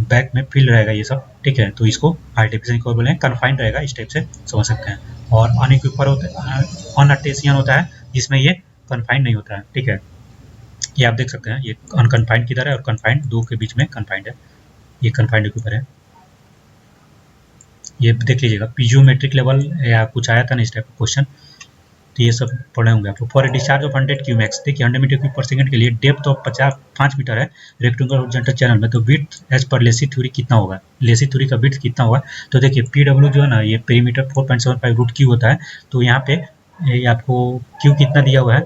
बैक में फील्ड रहेगा ये सब, ठीक है। तो इसको आर्टिफिशियल इक्विपर बोले, कन्फाइंड रहेगा, इस टाइप से समझ सकते हैं। और अनइक्विपर होता है, अनअटेसियन होता है, जिसमें ये कन्फाइंड नहीं होता है, ठीक है। ये आप देख सकते हैं, ये अनकन्फाइंड किधर है और कन्फाइंड, दो के बीच में कन्फाइंड है, ये कन्फाइंड के ऊपर है। ये देख लीजिएगा पीजियोमेट्रिक लेवल या कुछ आया था ना इस टाइप का क्वेश्चन, तो ये सब पढ़े होंगे आप लोग। For a discharge of 100 cumecs, देखिए 100 मीटर क्यूब पर सेकंड के लिए डेप्थ ऑफ 5 मीटर है रेक्टेंगुलर हॉरिजॉन्टल चैनल में, तो width as per Lesi theory कितना होगा, लेसी थ्योरी का विड्थ कितना होगा, तो देखिए पीडब्ल्यू जो है ना ये पेरीमीटर 4.75 रूट क्यू होता है, तो यहाँ पे ये आपको क्यू कितना दिया हुआ है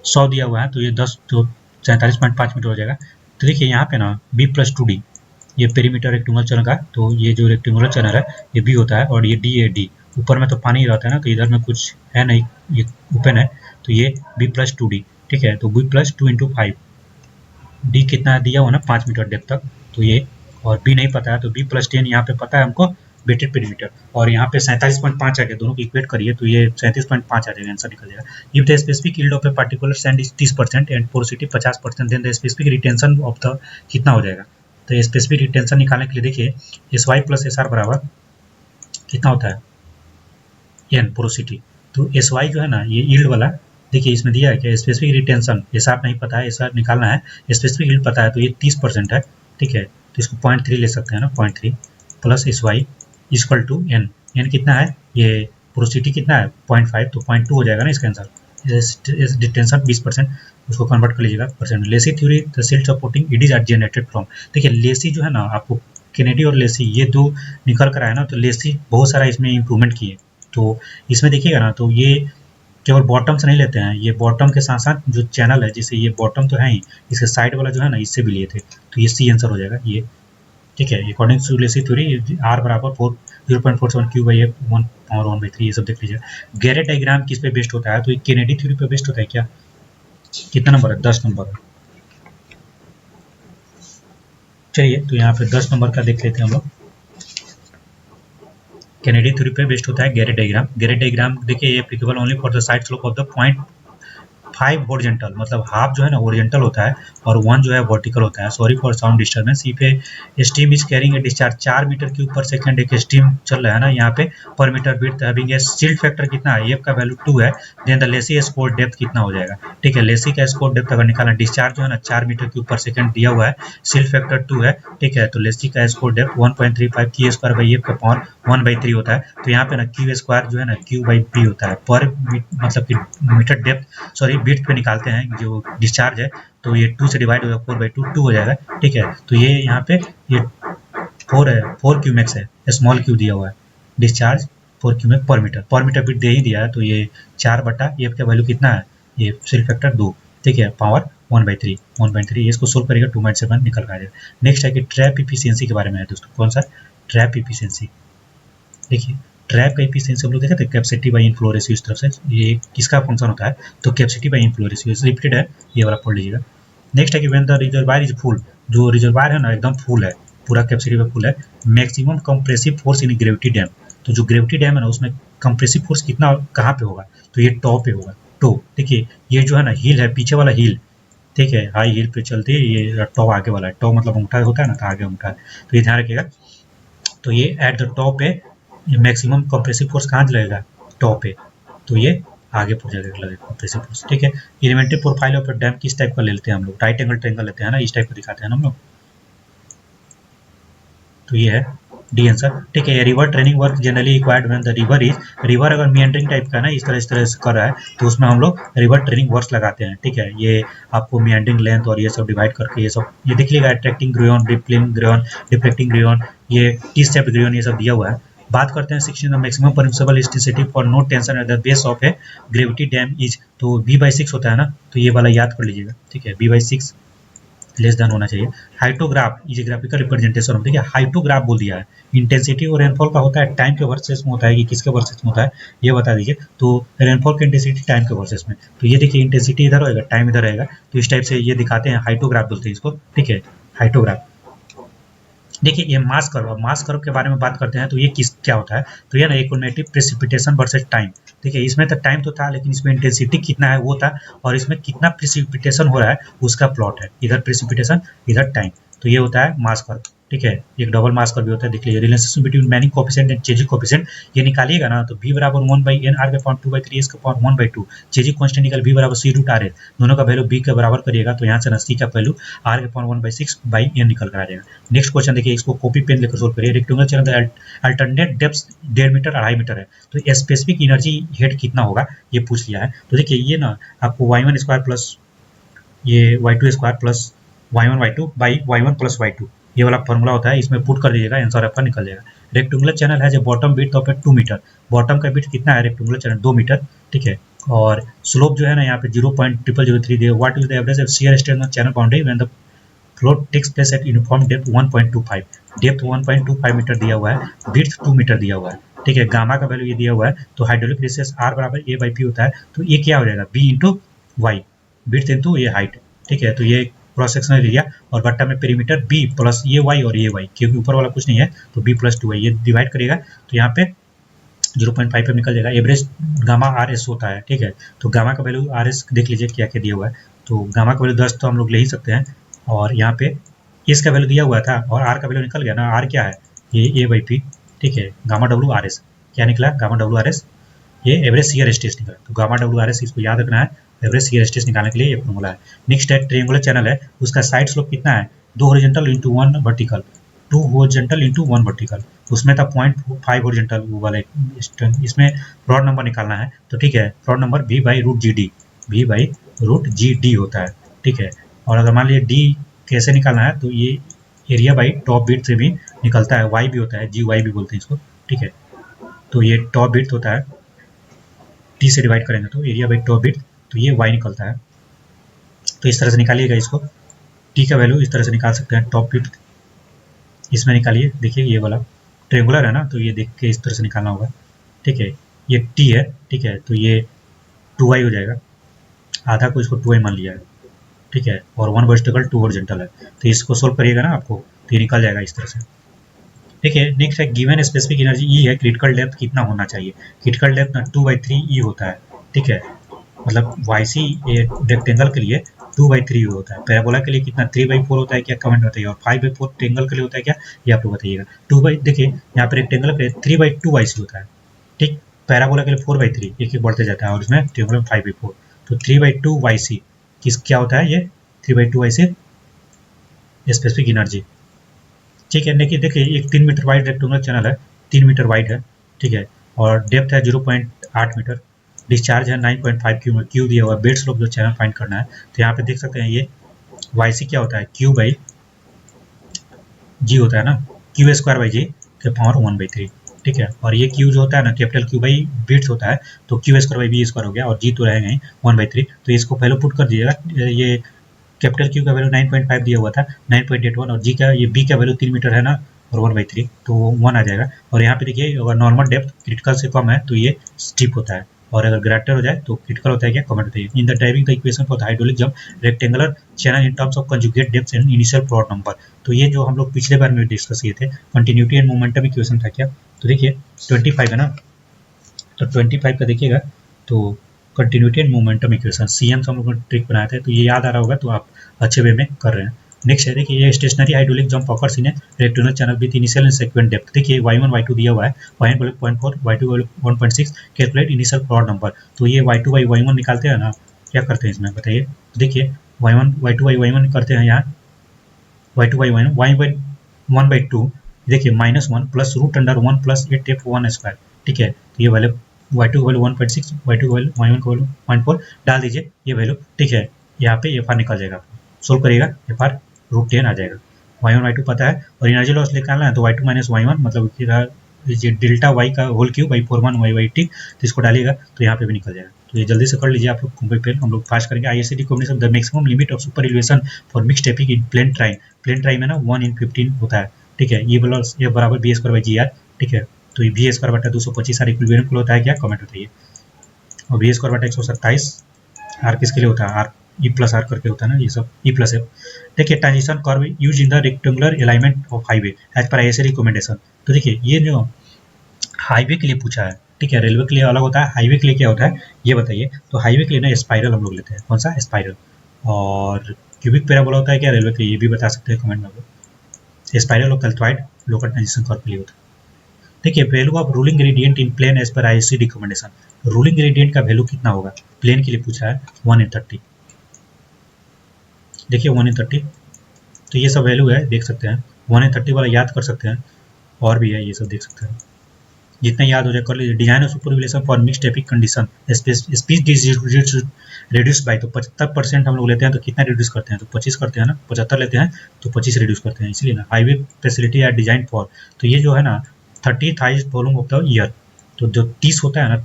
100 दिया हुआ है, तो ये 10 तो 47.5 मीटर हो जाएगा। तो देखिए यहाँ पे ना b+2d, ये पेरीमीटर रेक्टेंगुलर चैनल का, तो ये जो रेक्टेंगुलर चैनल है ये बी होता है, और ये डी ए डी, ऊपर में तो पानी रहता है ना, तो इधर में कुछ है नहीं, ये ओपन है, तो ये b+2d, ठीक है। तो b+2 × 5, डी कितना दिया हुआ ना 5 मीटर डेप्थ तक, तो ये, और बी नहीं पता है तो b+10 यहाँ पे पता है हमको वेटेड पेरीमीटर, और यहाँ पे 47.5 आ गया, दोनों को इक्वेट करिए तो ये 37.5 आ जाएगा, आंसर निकल जाएगा। If the specific yield of a particular sand is 30% and porosity 50%, then the specific retention of the कितना हो जाएगा, तो स्पेसिफिक रिटेंशन निकालने के लिए देखिए SY + SR बराबर कितना होता है N पोरोसिटी, तो SY जो है ना ये यील्ड वाला, देखिए इसमें दिया है कि स्पेसिफिक रिटेंशन, SR नहीं पता है, SR निकालना है, स्पेसिफिक यील्ड पता है, तो ये 30% है, ठीक है। तो इसको 0.3 ले सकते हैं ना, 0.3 + SY = N, N कितना है, ये पोरोसिटी कितना है 0.5, तो 0.2 हो जाएगा ना इसका आंसर। डिटेंशन 20%, उसको कन्वर्ट कर लीजिएगा percent. Lacey theory the silt supporting it is generated from, देखिए लेसी जो है ना आपको केनेडी और लेसी ये दो निकल कर आया ना, तो लेसी बहुत सारा इसमें इम्प्रूवमेंट किए, तो इसमें देखिएगा ना, तो ये केवल बॉटम से नहीं लेते हैं, ये बॉटम के साथ साथ जो चैनल है, जैसे ये बॉटम तो है ही, इसके साइड वाला जो है ना इससे भी लिए थे, तो ये सी आंसर हो जाएगा ये, ठीक है। According to Lacey theory R बराबर 0.47 क्यू बाई 1/1/3, ये सब देख लीजिए। गैरेट डायग्राम किस पे बेस्ड होता है, तो ये केनेडी थ्योरी पे बेस्ड होता है क्या, कितना नंबर है 10 नंबर। चलिए तो यहाँ पे 10 नंबर का देख लेते हैं हम लोग। केनेडी थ्योरी पे बेस्ड होता है गैरेट डायग्राम। गैरेट डायग्राम देखिए ये applicable only for the side slope of the point 5 horizontal, मतलब हाफ जो है ना हॉरिजॉन्टल होता है और 1 जो है वर्टिकल होता है। Sorry for sound disturbance. If a stream is carrying a discharge, 4 metre cube per second एक स्टीम चल रहा है ना यहाँ पे per metre width having a silt factor कितना है, एफ का वैल्यू 2 है। Then the Lacey scour depth कितना हो जाएगा, ठीक है। लेसी का स्कोर डेप्थ अगर निकालना, डिस्चार्ज जो है ना 4 मीटर क्यूब पर सेकंड दिया हुआ है, सिल्ट फैक्टर 2 है, ठीक है। तो लेसी का स्कोर डेप्थ 1.35 की स्क्वायर बाई एफ का पावर 1/3 होता है। तो यहाँ पे ना क्यू स्क्वायर जो है ना क्यू बाई बी होता है पर मतलब कि मीटर डेप्थ सॉरी विड्थ पे निकालते हैं जो डिस्चार्ज है, तो ये 2 से डिवाइड होगा 4/2 2 हो जाएगा, ठीक है। तो ये यहाँ पे ये 4 है, 4 क्यूमेक्स है, स्मॉल क्यू दिया हुआ है, डिस्चार्ज 4 क्यूमेक पर मीटर विड्थ दे ही दिया है। तो ये 4 एफ का वैल्यू कितना है, ये सिल्ट फैक्टर 2, ठीक है, पावर 1/3 इसको सोल्व करेगा 2.7 निकल कर आ जाएगा। नेक्स्ट है कि ट्रैप इफिशियंसी के बारे में है दोस्तों। कौन सा, ट्रैप इफिशियंसी। देखिए ट्रैप का एफिशिएंसी हम लोग देखे थे कैपेसिटी बाई इनफ्लो रेशियो, इस तरफ से ये किसका फंक्शन होता है, तो capacity by inflow ratio repeated है, ये वाला पढ़ लीजिएगा। नेक्स्ट है कि when the reservoir is full, जो रिजर्वायर है ना एकदम फुल है, पूरा कैपेसिटी पे फुल है, maximum compressive force in gravity dam, तो जो ग्रेविटी डैम है ना उसमें कंप्रेसिव फोर्स कितना कहाँ पे होगा, तो ये टॉप पे होगा। टो, देखिए ये जो है ना हिल है, पीछे वाला हिल, ठीक है, हाई हिल पे चलती है, ये टॉप आगे वाला है, टॉप मतलब अंगूठा होता है ना, तो आगे अंगूठा है, तो ये ध्यान रखिएगा। तो ये एट द टॉप पे मैक्सिमम कंप्रेसिव फोर्स कहाँ लगेगा, टॉप पे, तो ये आगे पर लगेगा कंप्रेसिव फोर्स, ठीक है। एलिमेंट्री प्रोफाइल ऑफ डैम किस टाइप का लेते हैं हम लोग, राइट एंगल ट्रायंगल लेते हैं ना, इस टाइप का दिखाते हैं ना हम लोग। तो ये है डी आंसर, ठीक है। River training work generally required when the river अगर मियंडरिंग टाइप का ना इस तरह से कर रहा है, तो उसमें हम लोग रिवर ट्रेनिंग वर्क्स लगाते हैं, ठीक है। ये आपको मियंडरिंग लेंथ और ये सब डिवाइड करके ये सब ये देख लीजिएगा, attracting groyne, repelling groyne, deflecting groyne, ये टी स्टेप ग्रेन, ये सब दिया हुआ है। बात करते हैं 16 maximum permissible intensity for no tension at the base of a gravity dam is, तो b/6 होता है ना, तो ये वाला याद कर लीजिएगा, ठीक है, b/6 लेस देन होना चाहिए। हाइटोग्राफ इज ग्राफिकल रिप्रेजेंटेशन, देखिए हाइटोग्राफ बोल दिया है, इंटेंसिटी और रेनफॉल का होता है टाइम के वर्सेस में होता है कि किसके वर्सेस में होता है, ये बता दीजिए। तो रेनफॉल की इंटेंसिटी टाइम के वर्सेस में, तो ये देखिए इंटेंसिटी इधर होएगा, टाइम इधर रहेगा, तो इस टाइप से ये दिखाते हैं, हाइटोग्राफ बोलते हैं इसको, ठीक है, हाइटोग्राफ। देखिए ये मास कर्व, अब मास कर्व के बारे में बात करते हैं, तो ये किस क्या होता है, तो ये ना इक्विनेटिव प्रेसिपिटेशन वर्सेस टाइम, ठीक है। इसमें तो टाइम तो था लेकिन इसमें इंटेंसिटी कितना है वो था, और इसमें कितना प्रेसिपिटेशन हो रहा है उसका प्लॉट है, इधर प्रेसिपिटेशन इधर टाइम, तो ये होता है मास कर्व, ठीक है। एक डबल मास कर्व भी होता है, देख लीजिए। Relationship between Manning coefficient and Chezy coefficient ये निकालिएगा ना, तो v बराबर 1/n r के पावर 2/3 s के पावर 1/2, चेजिक कांस्टेंट निकल v बराबर c√r, दोनों का वैल्यू b के बराबर करिएगा, तो यहाँ से ना c का वैल्यू r के पावर 1/6/n निकल कर आ जाएगा। नेक्स्ट क्वेश्चन देखिए, इसको कॉपी पेन लेकर सोल्व करिए। रेक्टेंगुलर चैनल का अल्टरनेट डेप्थ 1.5 मीटर 2.5 मीटर है, तो स्पेसिफिक एनर्जी हेड कितना होगा ये पूछ लिया है। तो देखिए ये ना आपको y1 स्क्वायर प्लस ये y2 square plus y1 y2 by y1 plus y2 ये वाला फॉर्मूला होता है, इसमें पुट कर दीजिएगा, आंसर आपका निकल जाएगा। रेक्टेंगुलर चैनल है जो bottom width of 2 metre, bottom का विड्थ कितना है रेक्टेंगुलर चैनल 2 मीटर, ठीक है। और स्लोप जो है ना यहाँ पे 0.0003 दिया। What is the average of shear strength on channel boundary when the flow takes place at uniform depth 1.25, depth 1.25 metre दिया हुआ है, विड्थ 2 मीटर दिया हुआ है, ठीक है। गामा का वैल्यू ये दिया हुआ है, तो हाइड्रोलिक रेशियस r बराबर a/p होता है, तो ये क्या हो जाएगा b into Y, width into ये हाइट, ठीक है। तो ये क्रॉस सेक्शनल एरिया और बट्टा में पेरीमीटर b प्लस ये y और ये y, क्योंकि ऊपर वाला कुछ नहीं है तो b प्लस 2y, ये डिवाइड करेगा तो यहाँ पे 0.5 निकल जाएगा। एवरेज गामा आर एस होता है, ठीक है। तो गामा का वैल्यू आर एस देख लीजिए क्या क्या दिया हुआ है, तो गामा का वैल्यू 10 तो हम लोग ले ही सकते हैं, और यहाँ पे इसका वैल्यू दिया हुआ था और आर का वैल्यू निकल गया ना, आर क्या है ये a/p, ठीक है। गामा डब्ल्यू आर एस क्या निकला, गामा डब्ल्यू आर एस ये एवरेज शियर स्ट्रेस निकला, तो गामा डब्ल्यू आर एस इसको याद रखना है, एवरेज शियर स्ट्रेस निकालने के लिए ये फॉर्मूला है। नेक्स्ट है ट्रायंगुलर चैनल है, उसका साइड स्लोप कितना है 2 horizontal into 1 vertical, 2 horizontal into 1 vertical, उसमें था 0.5 हॉरिजॉन्टल वो वाले, इसमें रॉड नंबर निकालना है, तो ठीक है रॉड नंबर v/√gd, v/√gd होता है, ठीक है। और अगर मान लीजिए d कैसे निकालना है, तो ये एरिया बाई टॉप विड्थ से भी निकलता है, y भी होता है, gy भी बोलते हैं इसको, ठीक है। तो ये टॉप विड्थ होता है, t से डिवाइड करेंगे तो एरिया बाई टॉप विड्थ, तो ये y निकलता है, तो इस तरह से निकालिएगा इसको, t का वैल्यू इस तरह से निकाल सकते हैं, टॉप विड्थ इसमें निकालिए, देखिए ये वाला ट्रायंगुलर है ना, तो ये देख के इस तरह से निकालना होगा, ठीक है। ये t है, ठीक है, तो ये 2y हो जाएगा, आधा को इसको 2y मान लिया है, ठीक है, और 1 वर्टिकल 2 हॉरिजॉन्टल है, तो इसको सोल्व करिएगा ना आपको, तो ये निकल जाएगा इस तरह से, ठीक है। नेक्स्ट है गिवन स्पेसिफिक एनर्जी ई है, क्रिटिकल डेप्थ कितना होना चाहिए, क्रिटिकल डेप्थ ना 2/3 ई होता है, ठीक है। मतलब वाई सी रेक्टेंगल के लिए 2/3 होता है, पैराबोला के लिए कितना 3/4 होता है क्या, कमेंट बताइए। और 5/4 ट्रेंगल के लिए होता है क्या, ये आप लोग बताइएगा। देखिए यहाँ पे रेक्टेंगल के लिए 3/2 वाई सी होता है, ठीक। पैराबोला के लिए 4/3, एक एक बढ़ते जाता है, और इसमें ट्रेंगल में 5/4, तो 3/2 वाई सी किस क्या होता है, ये 3/2 वाई सी स्पेसिफिक एनर्जी, ठीक है। देखिए देखिए एक 3 मीटर वाइड रेक्टेंगुलर चैनल है, 3 मीटर वाइड है, ठीक है, और डेप्थ है 0.8 मीटर, डिस्चार्ज है 9.5 क्यू दिया हुआ है, बेड स्लोप जो चैनल फाइंड करना है। तो यहाँ पे देख सकते हैं ये वाई सी क्या होता है, क्यू बाई जी होता है ना, क्यू स्क्वायर बाई जी के पावर 1/3, ठीक है। और ये क्यू जो होता है ना, कैपिटल क्यू बाई बिट्स होता है, तो Q square by B square हो गया, और जी तो रहेगा ही 1/3, तो इसको पहले पुट कर दीजिएगा। ये कैपिटल क्यू का वैल्यू 9.5 दिया हुआ था, 9.81, और जी का ये बी का वैल्यू 3 मीटर है ना, और 1/3 तो 1 आ जाएगा। और यहाँ पे देखिए अगर नॉर्मल डेप्थ क्रिटिकल से कम है तो ये स्टिप होता है, और अगर ग्रेटर हो जाए तो क्रिटिकल होता है क्या, कमेंट बताइए। In the driving the equation for the hydraulic jump rectangular channel in terms of conjugate depth and initial plot number. तो ये जो हम लोग पिछले बार में डिस्कस किए थे, कंटिन्यूटी एंड मोमेंटम इक्वेशन था क्या, तो देखिए 25 है ना, तो 25 का देखिएगा, तो continuity and momentum equation CM से हम लोग ने ट्रिक बनाया था, तो ये याद आ रहा होगा, तो आप अच्छे वे में कर रहे हैं। नेक्स्ट है देखिए, ये stationary hydraulic jump occurs in rectangular channel with initial and sequent depth. देखिए y1 y2 दिया हुआ है, y1 value 0.4, y2 value 1.6, calculate initial plot number. तो ये y2 बाई y1 निकालते हैं ना, क्या करते हैं इसमें बताइए। तो देखिए y1 y2 बाई y1 करते हैं यहाँ, y2 बाई y1 y1/2, देखिए -1 plus root under 1 plus 8f1 square, ठीक है। तो ये वैल्यू y2 का वैल्यू 1.6, y2 का वैल्यू y1 का वैल्यू 0.4 डाल दीजिए, ये वैल्यू, ठीक है। यहाँ पे एफ आर निकल जाएगा, सोल्व करिएगा, एफ आर √10 आ जाएगा। y1 y2 पता है, और एनर्जी लॉस निकालना है, तो y2 माइनस y1 मतलब ये डेल्टा y का होल क्यूब बाई 4 y/t, तो इसको डालिएगा तो यहाँ पे भी निकल जाएगा। तो ये जल्दी से कर लीजिए आप लोग, पे हम लोग फास्ट करेंगे। ISCT combination the maximum limit of super elevation for mixed epic in plain terrain, plain terrain में ना 1/15 होता है, ठीक है। ये प्लस ये बराबर B square by G R, ठीक है। तो ये बी स्क्वायर बटा 225 आर इक्विलिब्रियम होता है क्या, कमेंट बताइए। और बी स्क्वायर बटा 127 आर किसके लिए होता है, आर ई प्लस आर करके होता है ना, ये सब ई प्लस एफ। देखिए transition curve used in the rectangular alignment of highway as per ISC recommendation. तो देखिए ये जो हाईवे के लिए पूछा है, ठीक है, रेलवे के लिए अलग होता है, हाईवे के लिए क्या होता है ये बताइए। तो हाईवे के लिए ना स्पाइरल हम लोग लेते हैं, कौन सा स्पाइरल, और क्यूबिक पैराबोला होता है क्या रेलवे के लिए, ये भी बता सकते हैं कमेंट में। स्पाइरल और कैल्थोइड लोकल ट्रांजिशन कर्व के लिए होता है। देखिए value of ruling gradient in plain as per ISC recommendation, ruling gradient का वैल्यू कितना होगा, प्लेन के लिए पूछा है 1/30, देखिए 1/30, तो ये सब वैल्यू है, देख सकते हैं 1/30 वाला याद कर सकते हैं, और भी है ये सब देख सकते हैं, जितना याद हो जाए कर लीजिए। Design of super relation for mixed epic condition, speech reduce by, तो 75% हम लोग लेते हैं, तो कितना रिड्यूस करते हैं, तो 25 करते हैं ना, 75 लेते हैं तो 25 रिड्यूस करते हैं, इसलिए ना हाईवे फैसिलिटी या डिजाइन फॉर, तो ये जो है ना 30th highest volume of the year, तो जो 30 होता है ना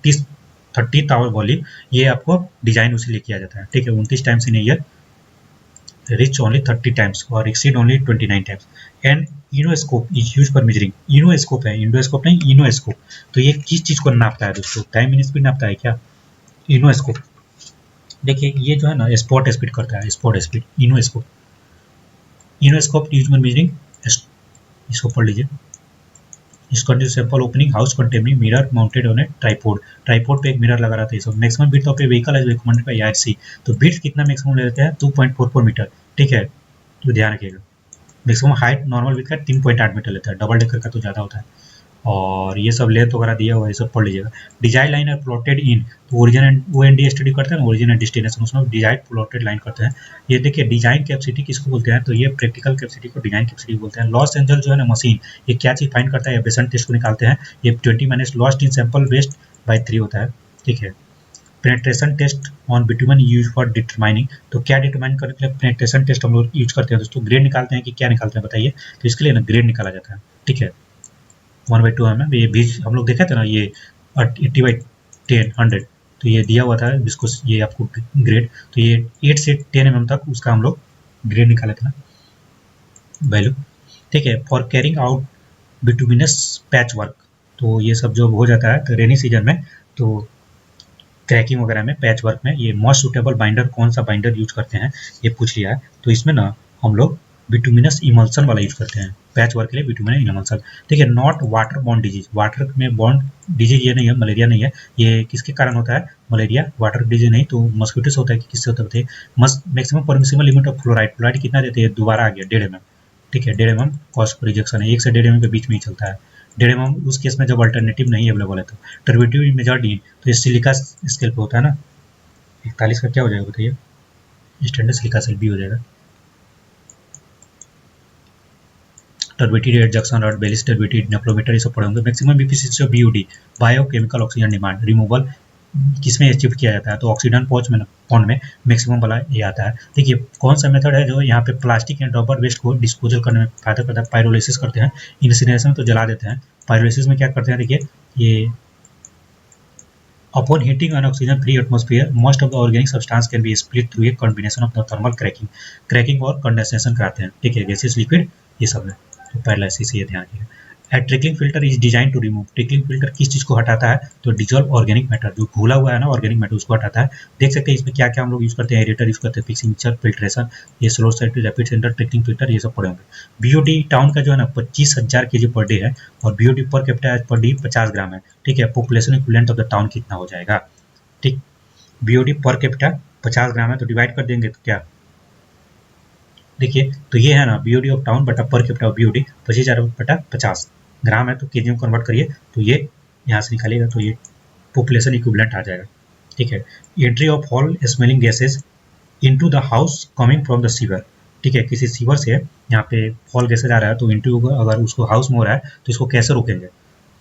30th आवर वॉल्यूम, ये आपको डिजाइन उसी लिए किया जाता है, ठीक है। 29 times in year, reach only 30 times और exceed only 29 times, and enoscope is use for measuring, enoscope है, इंडोस्कोप नहीं इनोस्कोप। तो ये किस चीज को नापता है दोस्तों, टाइम इन स्पीड नापता है क्या, इनोस्कोप। देखिए ये जो है ना स्पॉट स्पीड करता है, spot speed enoscope, enoscope use for measuring, इसको पढ़ लीजिए। इसका जो sample opening house containing mirror mounted on a tripod, tripod पे एक मिरर लगा रहता है, सब maximum width of a vehicle as recommended by IRC. तो विड्थ कितना मैक्सिमम ले लेते हैं 2.44 मीटर, ठीक है, तो ध्यान रखिएगा। Maximum height normal vehicle 3.8 metre लेता है, डबल डेकर का तो ज़्यादा होता है। और ये सब लेंथ वगैरह दिया हुआ है, ये सब पढ़ लीजिएगा। डिजाइन लाइन है प्लॉटेड इन, तो ओरिजिन एंड OND स्टडी करते हैं ना, ओरिजिन एंड डेस्टिनेशन, उसमें डिजाइन प्लॉटेड लाइन करते हैं। ये देखिए डिजाइन कैपेसिटी किसको बोलते हैं, तो ये प्रैक्टिकल कैपेसिटी को डिजाइन कैपेसिटी बोलते हैं। लॉस एंजल जो है ना मशीन, ये क्या चीज़ फाइंड करता है, एब्रेशन टेस्ट को निकालते हैं, ये 20 minus lost in sample waste by 3 होता है, ठीक है। Penetration test on bitumen used for determining, तो क्या डिटरमाइन करने के लिए पेनेट्रेशन टेस्ट हम लोग यूज करते हैं दोस्तों, ग्रेड निकालते हैं कि क्या निकालते हैं बताइए। तो इसके लिए ना ग्रेड निकाला जाता है, ठीक है। 1/2 mm ये बीच हम लोग देखे थे ना, ये 80/10 100, तो ये दिया हुआ था जिसको ये आपको ग्रेड, तो ये 8 से 10 mm तक उसका हम लोग ग्रेड निकाले थे ना वैल्यू, ठीक है। For carrying out bituminous patch work, तो ये सब जो हो जाता है तो रेनी सीजन में, तो क्रैकिंग वगैरह में, पैच वर्क में, ये मोस्ट सूटेबल बाइंडर कौन सा बाइंडर यूज करते हैं ये पूछ लिया है। तो इसमें ना हम लोग बिटुमिनस इमल्सन वाला यूज करते हैं, पैच वर्क के लिए बिटुमिनस इमल्सन। ठीक है, not water bond disease, water में बॉन्ड डिजीज ये नहीं है, मलेरिया नहीं है। ये किसके कारण होता है मलेरिया, वाटर डिजीज नहीं तो मस्किटो से होता है कि किससे होता है। Maximum permissible limit of fluoride, fluoride कितना देते हैं, दोबारा आ गया 1.5 mm। ठीक है, 1.5 mm कॉस्ट रिजेक्शन है, 1 से 1.5 mm के बीच में ही चलता है। 1.5 mm उस केस में जब अल्टरनेटिव नहीं अवेलेबल है तो। टर्बिडिटी मेजर डी तो ये सिलिका स्केल पे होता है ना। 41 का क्या हो जाएगा बताइए, स्टैंडर्ड सिलिका सेल भी हो जाएगा। टर्बिडिटी रिडक्शन और बेलिस टर्बिडिटी नेफ्लोमीटर ये सब पढ़े होंगे। Maximum efficiency of BOD, biochemical oxygen demand removal किसमें अचीव किया जाता है, तो ऑक्सीजन पॉन्ड में मैक्सिमम वाला ये आता है। देखिए कौन सा मेथड है जो यहाँ पे प्लास्टिक एंड रबर वेस्ट को डिस्पोजल करने में फायदा करता है, पायरोलिसिस करते हैं। इंसिनरेशन में तो जला देते हैं, पायरोलिसिस में क्या करते हैं, देखिए ये upon heating N oxygen free atmosphere most of the organic substance can be split through a combination of the thermal cracking और कंडेंसेशन कराते हैं। ठीक है, गैसेस लिक्विड ये सब है, तो पैरालिसिस ये ध्यान रखिएगा। Trickling filter is design to remove, trickling filter किस चीज को हटाता है, तो डिजॉल्व ऑर्गेनिक मैटर, जो घुला हुआ है ना ऑर्गेनिक मैटर उसको हटाता है। देख सकते हैं इसमें क्या क्या हम लोग यूज करते हैं, एरेटर यूज करते हैं, फिक्सिंचर, फिल्ट्रेशन, ये slow side rapid centre, trickling filter ये सब पड़े होंगे। बीओडी टाउन का जो है ना 25,000 kg पर डे है और BOD per capita per day 50 ग्राम है। ठीक है, population equivalent of the town कितना हो जाएगा, ठीक, बीओडी पर कैपिटा 50 ग्राम है तो डिवाइड कर देंगे तो क्या, देखिए तो ये है ना बीओडी ऑफ टाउन बटा पर कैपिटा ऑफ बीओडी 25,000 बटा 50 ग्राम है, तो केजी में कन्वर्ट करिए तो ये यहाँ से निकालिएगा तो ये पॉपुलेशन इक्विवेलेंट आ जाएगा। ठीक है, entry of all smelling gases into the house coming from the sewer. ठीक है, किसी सीवर से यहाँ पे फॉल गैसेज आ रहा है तो इंटू अगर उसको हाउस में हो रहा है तो इसको कैसे रोकेंगे,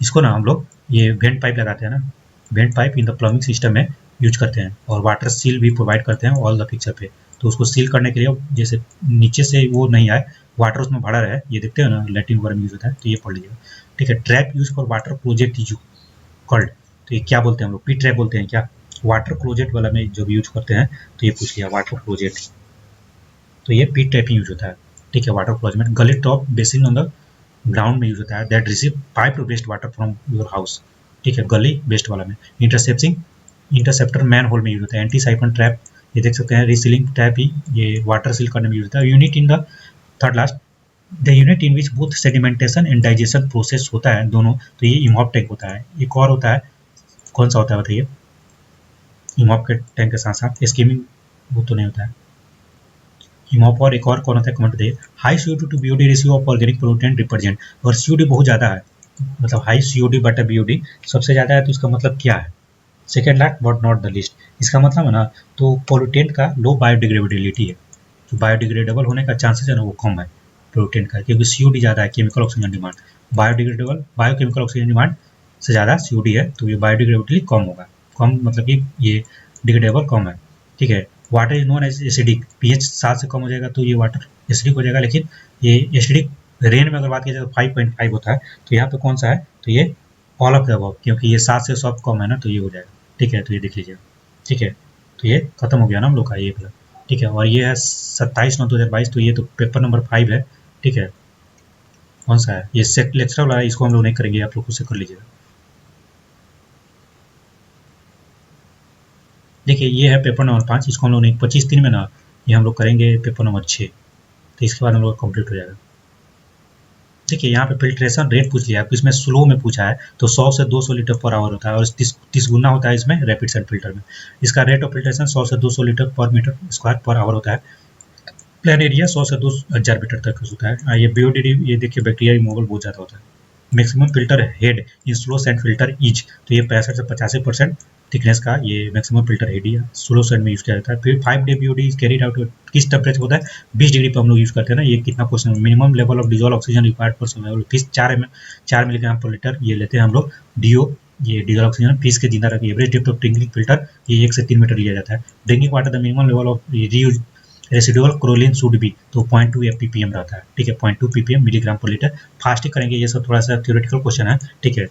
इसको ना हम लोग ये वेंट पाइप लगाते हैं ना, went pipe in the plumbing system में यूज करते हैं और वाटर सील भी प्रोवाइड करते हैं ऑल द पिक्चर पे। तो उसको सील करने के लिए जैसे नीचे से वो नहीं आए, वाटर उसमें भरा रहे, ये देखते हो ना लैट्रिन वगैरह में यूज होता है, तो ये पढ़ लीजिएगा। ठीक है, trap use for water closet is called, तो ये क्या बोलते हैं हम लोग, पी ट्रैप बोलते हैं क्या, वाटर क्लोजेट वाला में जब यूज करते हैं तो ये पूछ लिया वाटर क्लोजेट, तो ये पी ट्रैप ही यूज होता है। ठीक है, water closet gully top basin on the ground में यूज होता है, that receive pipe waste water from your house. ठीक है, गली वेस्ट वाला में। इंटरसेप्टर मैन होल में यूज होता है। एंटी साइफन ट्रैप ये देख सकते हैं, रिसीलिंग ट्रैप ही ये वाटर सील करने में यूज होता है। Unit in the third last the unit in which both sedimentation and digestion process होता है दोनों, तो ये इमॉप टैंक होता है। एक और होता है, कौन सा होता है बताइए, इमॉप के टैंक के साथ साथ स्कीमिंग वो तो नहीं होता है इमॉप, और एक और कौन होता है कमेंट बताइए। High CO2 to BOD ratio of organic protein represent, और सीओडी बहुत ज़्यादा है, मतलब हाई सीओडी बटा बीओडी सबसे ज़्यादा है, तो इसका मतलब क्या है, second last but not the list. इसका मतलब है ना तो पोल्यूटेंट का लो बायोडिग्रेडेबिलिटी है, जो बायोडिग्रेडेबल होने का चांसेस है ना वो कम है पोल्यूटेंट का, क्योंकि सीओडी ज़्यादा है, chemical oxygen demand, biodegradable biochemical oxygen demand से ज़्यादा सीओडी है, तो ये बायोडिग्रेडेबिलिटी कम होगा, कम मतलब कि ये डिग्रेडेबल कम है। ठीक है, water is known as acidic, pH 7 से कम हो जाएगा तो ये वाटर एसिडिक हो जाएगा, लेकिन ये एसिडिक रेन में अगर बात की जाए तो 5.5 होता है, तो यहाँ पे कौन सा है, तो ये ऑल ऑफ द अबव, क्योंकि ये 7 से सब कम है ना तो ये हो जाएगा। ठीक है, तो ये देख लीजिएगा। ठीक है, तो ये खत्म हो गया ना हम लोग का ये वाला। ठीक है, और ये है 27/9/2022, तो ये तो पेपर नंबर 5 है। ठीक है, कौन सा है ये सेट लेक्चर वाला है, इसको हम लोग नहीं करेंगे, आप लोग खुद से कर लीजिएगा। देखिए ये है पेपर नंबर 5, इसको हम लोग नहीं 25/3 में ना ये हम लोग करेंगे पेपर नंबर 6, तो इसके बाद हम लोग कंप्लीट हो जाएगा। देखिए यहाँ पे फिल्ट्रेशन रेट पूछ लिया, इसमें स्लो में पूछा है तो 100 से 200 लीटर पर आवर होता है, और 30 गुना होता है इसमें रैपिड सेट फिल्टर में। इसका रेट ऑफ फिल्ट्रेशन 100 से 200 लीटर पर मीटर स्क्वायर पर आवर होता है। प्लान एरिया 100 से 2000 मीटर तक होता है। ये बीओडी ये देखिए बैक्टीरिया रिमूवल बहुत ज़्यादा होता है। Maximum filter head in slow sand filter is, तो ये 65 से 85% थिकनेस का ये मैक्सिमम फिल्टर हेड ही है, स्लो सैंड में यूज किया जाता है। फिर 5 day BOD is carried out किस टेम्परेचर होता है, 20 डिग्री पर हम लोग यूज करते हैं ना। ये कितना question, minimum level of dissolve oxygen required पर समय, फिश 4 मिलीग्राम पर लीटर ये लेते हैं हम लोग डीओ, ये डिजॉल्व ऑक्सीजन फिश के जिंदा रखिए। Average depth of drinking filter ये 1 से 3 मीटर लिया जाता है। Drinking water the minimum level of reuse residual chlorine should be, तो 0.2 ppm रहता है। ठीक है, 0.2 ppm मिलीग्राम पर लीटर। फास्टिंग करेंगे, ये सब थोड़ा सा थ्योरेटिकल क्वेश्चन है। ठीक है,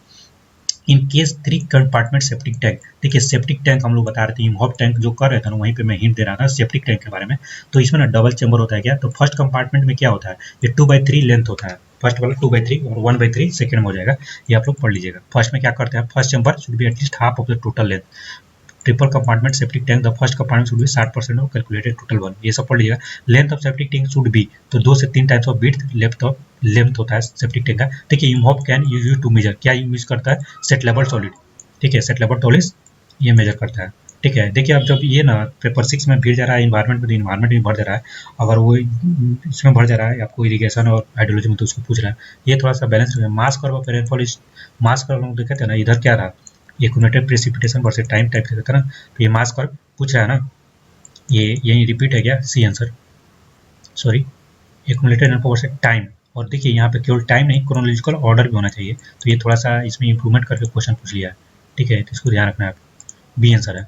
in case 3 compartment septic tank, देखिए सेप्टिक टैंक हम लोग बता रहे थे, इमहॉप टैंक जो कर रहे थे ना वहीं पे मैं हिंट दे रहा था सेप्टिक टैंक के बारे में। तो इसमें ना डबल चैम्बर होता है क्या, तो फर्स्ट कंपार्टमेंट में क्या होता है, ये 2/3 लेंथ होता है, फर्स्ट वाला 2/3 और 1/3 सेकेंड में हो जाएगा, ये आप लोग पढ़ लीजिएगा। फर्स्ट में क्या करते हैं, first chamber should be at least half of the total length, triple compartment septic tank, the first compartment should be 60% of calculated total one, ये सब पढ़ लीजिएगा। Length of septic tank should be, तो 2 से 3 टाइप्स ऑफ विड्थ लेंथ होता है septic tank का। देखिए इमहॉप कैन यूज टू मेजर, क्या यूज करता है, सेट लेवल सॉलिड, ठीक है, सेट लेवल सॉलिड ये मेजर करता है, ठीक है। देखिए अब जब ये ना पेपर 6 में भीड़ जा रहा है इन्वायरमेंट में, तो इन्वायरमेंट में भर जा रहा है, अगर वो इसमें भर जा रहा है आपको इरिगेशन और हाइड्रोलॉजी में, तो उसको पूछ रहा है, ये थोड़ा सा बैलेंस रहे। मास curve of rainfall is, mass curve हम देखते हैं ना, इधर क्या रहा, accumulated precipitation versus time type से था ना, तो ये मास कर्व पूछ रहा है ना, ये यही रिपीट है क्या, C answer, sorry, accumulated rainfall versus time. और देखिए यहाँ पे केवल टाइम नहीं, क्रोनोलॉजिकल ऑर्डर भी होना चाहिए, तो ये थोड़ा सा इसमें इंप्रूवमेंट करके क्वेश्चन पूछ लिया है, ठीक है, तो इसको ध्यान रखना है, बी आंसर है।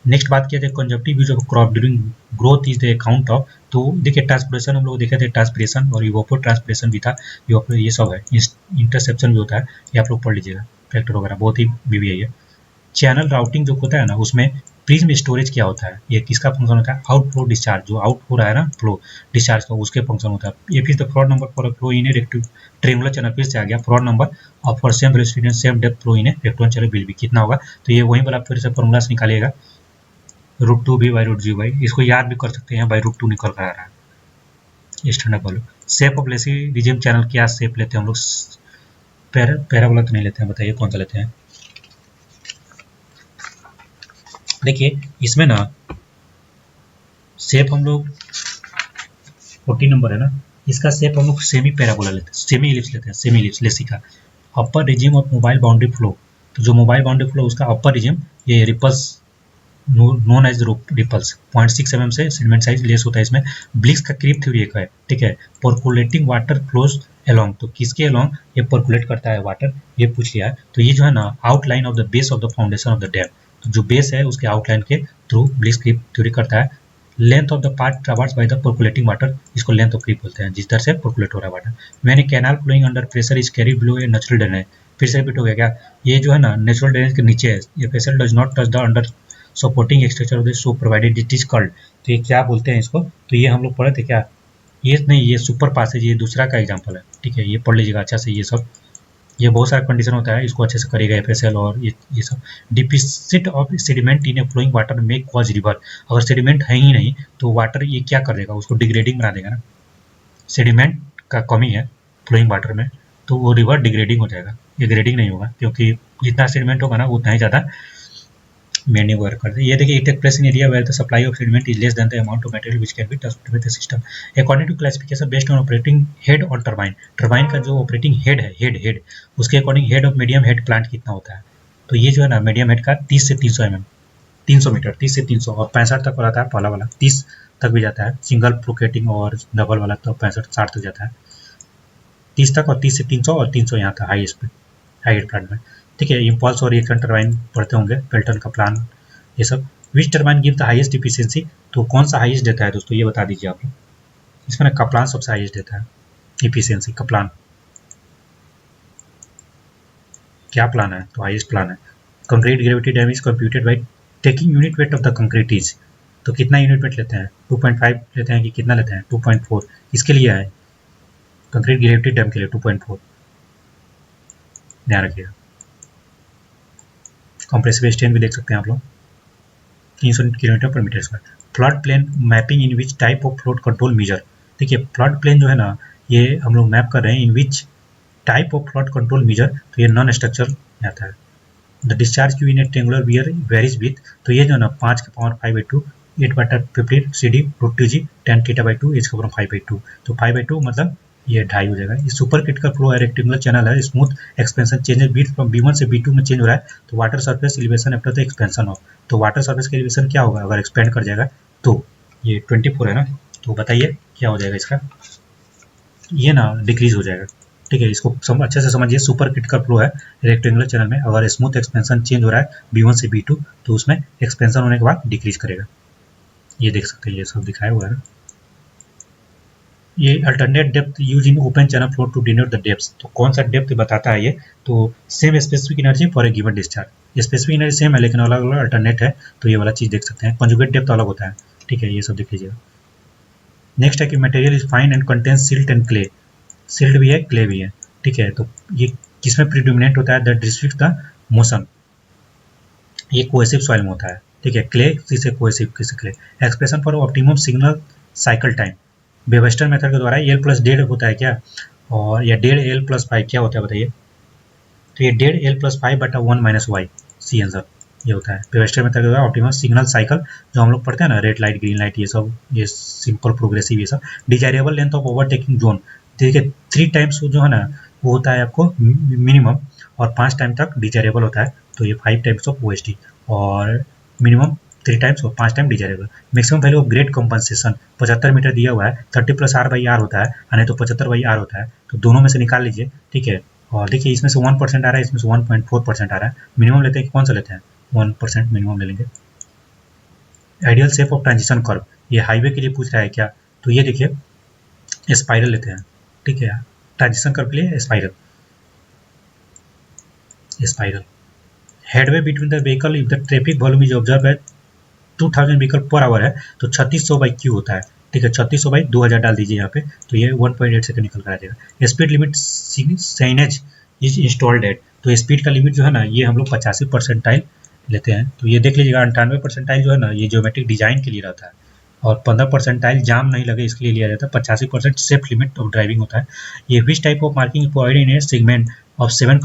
नेक्स्ट बात किया जाए consumptive use of crop during growth is the account of, तो देखिए ट्रांसपिरेशन हम लोग देखे थे, ट्रांसपिरेशन और इवोपोर ट्रांसपिरेशन भी था, ये सब है, इंटरसेप्शन भी होता है, ये आप लोग पढ़ लीजिएगा, फैक्टर वगैरह बहुत ही बीबीआई है। चैनल राउटिंग जो होता है ना, उसमें प्रिज्म स्टोरेज क्या होता है, ये किसका फंक्शन होता है, आउटफ्लो डिस्चार्ज, जो आउट हो रहा है ना फ्लो डिस्चार्ज का, उसके फंक्शन होता है। ये फिर the fraud number for flow in a triangular channel, फिर से आ गया फ्रॉड नंबर और for same velocity and same depth flow in a rectangular channel will be, कितना होगा, तो ये वहीं पर आप फिर से फॉर्मूला से निकालिएगा, √2 भी बाई √0 बाई, इसको याद भी कर सकते हैं, बाई √2 निकल कर आ रहा है standard value. Shape of Lesi regime channel, क्या शेप लेते हैं हम लोग, पैराबोला तो नहीं लेते हैं, बताइए कौन सा लेते हैं। देखिए इसमें ना शेप हम लोग 14 नंबर है ना, इसका शेप हम लोग सेमी पैराबोला लेते हैं, सेमी इलिप्स लेते हैं, सेमी इलिप्स लेसी का। Upper regime of mobile boundary flow, तो जो मोबाइल बाउंड्री फ्लो उसका अपर रिजिम, ये ripples known as ripples, 0.6 mm से सेडिमेंट साइज लेस होता है इसमें। ब्लिक्स का क्रीप थ्योरी एक है, ठीक है, परकुलेटिंग वाटर फ्लोज अलोंग, तो किसके अलोंग ये परकुलेट करता है वाटर, ये पूछ लिया है। तो ये जो है ना outline of the base of the foundation of the dam, तो जो बेस है उसके आउटलाइन के थ्रू ब्लिक्स क्रीप थ्योरी करता है। Length of the part traverse by the percolating water, इसको लेंथ ऑफ क्रीप बोलते हैं, जिस तरह से परकुलेट हो रहा है water. When a canal flowing under pressure is carry below a natural drainage, फिर से रिपीट हो गया क्या, ये जो है ना नेचुरल ड्रेनेज के नीचे है, ये pressure does not touch the under supporting structure of the so provided it is called, तो ये क्या बोलते हैं इसको, तो ये हम लोग पढ़े थे क्या, ये नहीं, ये सुपर पासेज, ये दूसरा का एग्जांपल है, ठीक है, ये पढ़ लीजिएगा अच्छा से, ये सब ये बहुत सारा कंडीशन होता है, इसको अच्छे से करेगा एफएसएल और ये सब। Deficit of sediment in a flowing water में कॉज रिवर, अगर सेडिमेंट है ही नहीं तो वाटर ये क्या कर देगा, उसको डिग्रेडिंग बना देगा ना, सेडिमेंट का कमी है फ्लोइंग वाटर में, तो वो रिवर डिग्रेडिंग हो जाएगा, ये ग्रेडिंग नहीं होगा, क्योंकि जितना सेडिमेंट होगा ना उतना ही ज़्यादा मेन्यू वर्क करते हैं। ये देखिए it take place in area where the supply of sediment is less than the amount of material which can be transported with the system according to classification based on operating head और turbine, turbine का जो operating head है, head उसके according head of medium head plant कितना होता है, तो ये जो है ना मीडियम हेड का 30 से 300 mm, 300 मीटर, 30 से 300 और 65 तक रहता है, पहला वाला 30 तक भी जाता है, सिंगल प्रोकेटिंग और डबल वाला तो 65-60 तक जाता है, 30 तक और 30 से 300 और 300 यहाँ था high speed high head plant में, ठीक है। इम्पल्स और रिएक्शन टरबाइन पढ़ते होंगे, पेल्टन का प्लान, ये सब। Which turbine give the highest efficiency, तो कौन सा हाईएस्ट देता है दोस्तों, ये बता दीजिए आप लोग। इसमें ना कप्लान सबसे हाईएस्ट देता है इफिशिएंसी, कप्लान क्या प्लान है, तो हाईएस्ट प्लान है। Concrete gravity dam is computed by taking unit weight of the concrete is, तो कितना यूनिट वेट लेते हैं, 2.5 लेते हैं कि कितना लेते हैं, 2.4, इसके लिए है कंक्रीट ग्रेविटी डैम के लिए 2.4, ध्यान रखिएगा। कंप्रेसिव स्ट्रेन भी देख सकते हैं आप लोग, 300 km/m²। Flood plain mapping in which type of flowed control measure, देखिए फ्लड प्लेन जो है ना ये हम लोग मैप कर रहे हैं, in which type of flood control measure, तो ये नॉन स्ट्रक्चरल आता है। The discharge Q in a triangular weir varies with, तो ये जो है ना 5 के power 5/2 8/15 CD √2G tan θ/2 is cover 5/2, तो 5/2 मतलब ये 2.5 हो जाएगा। ये सुपर क्रिटिकल फ्लो है, रेक्टेंगुलर चैनल है, smooth expansion changes beat from B1 से B2 में चेंज हो रहा है, तो water surface elevation after the expansion of, तो वाटर सरफेस का एलिवेशन क्या होगा अगर एक्सपेंड कर जाएगा, तो ये 24 है ना, तो बताइए क्या हो जाएगा इसका, ये ना डिक्रीज हो जाएगा, ठीक है। इसको अच्छे से समझिए, सुपर क्रिटिकल फ्लो है रेक्टेंगुलर चैनल में, अगर स्मूथ एक्सपेंशन चेंज हो रहा है B1 से B2 तो उसमें एक्सपेंशन होने के बाद डिक्रीज करेगा, ये देख सकते हैं, ये सब दिखाया हुआ है। ये alternate depth use in open channel flow to denote the depth, तो कौन सा डेप्थ बताता है ये, तो same specific energy for a given discharge, specific energy same है लेकिन अलग अलग अल्टरनेट है, तो ये वाला चीज़ देख सकते हैं। कंजुगेट डेप्थ अलग होता है, ठीक है, ये सब देख लीजिएगा। नेक्स्ट है कि material is fine and contain silt and clay, silt भी है क्ले भी है, ठीक है, तो ये किसमें प्रीडोमिनेट होता है, दैट रिस्ट्रिक्ट द मोशन, ये कोहेसिव सॉइल में होता है, ठीक है। क्ले किसे कोहेसिव किसे clay. Expression for optimum signal cycle time Webster method के द्वारा एल प्लस डेढ़ होता है क्या, और या डेढ़ एल प्लस फाइव क्या होता है बताइए। तो ये डेढ़ एल प्लस फाइव बटा one minus Y, C answer ये होता है वेबस्टर मेथड के द्वारा ऑप्टिमम सिग्नल साइकिल, जो हम लोग पढ़ते हैं ना, रेड लाइट ग्रीन लाइट, ये सब, ये सिंपल प्रोग्रेसिव, ये सब। Desirable length of overtaking zone, देखिए 3 टाइम्स जो है ना वो होता है आपको मिनिमम, और 5 टाइम तक डिजायरेबल होता है, तो ये 5 टाइम्स ऑफ ओ और मिनिमम 3 टाइम्स और 5 time desirable. Maximum value of grade compensation 75 metre दिया हुआ है, 30 प्लस आर बाई आर होता है, नहीं तो 75 बाई आर होता है, तो दोनों में से निकाल लीजिए, ठीक है। और देखिए इसमें से 1% आ रहा है, इसमें से 1.4% आ रहा है। मिनिमम लेते हैं, कौन सा लेते हैं, 1% मिनिमम ले लेंगे। Ideal shape of transition curve, ये हाईवे के लिए पूछ रहा है क्या, तो ये देखिए स्पाइरल लेते हैं, ठीक है। ट्रांजिशन कर्व के लिए spiral, spiral. Headway between the vehicle if the traffic volume is observe है 2000 व्हीकल पर आवर है, तो 3600 बाई क्यू होता है, ठीक है। 3600 बाई 2000 डाल दीजिए यहाँ पे, तो ये 1.8 सेकंड निकल कर आ जाएगा। Speed limit signage is installed eight, तो स्पीड का लिमिट जो है ना ये हम लोग 85% लेते हैं, तो ये देख लीजिएगा। 98% जो है ना ये ज्योमेट्रिक डिजाइन के लिए रहता है, और 15% जाम नहीं लगे इसके लिए लिया जाता है। 85% सेफ लिमिट ऑफ ड्राइविंग होता है। ये विच type of marking provided in A segment of 7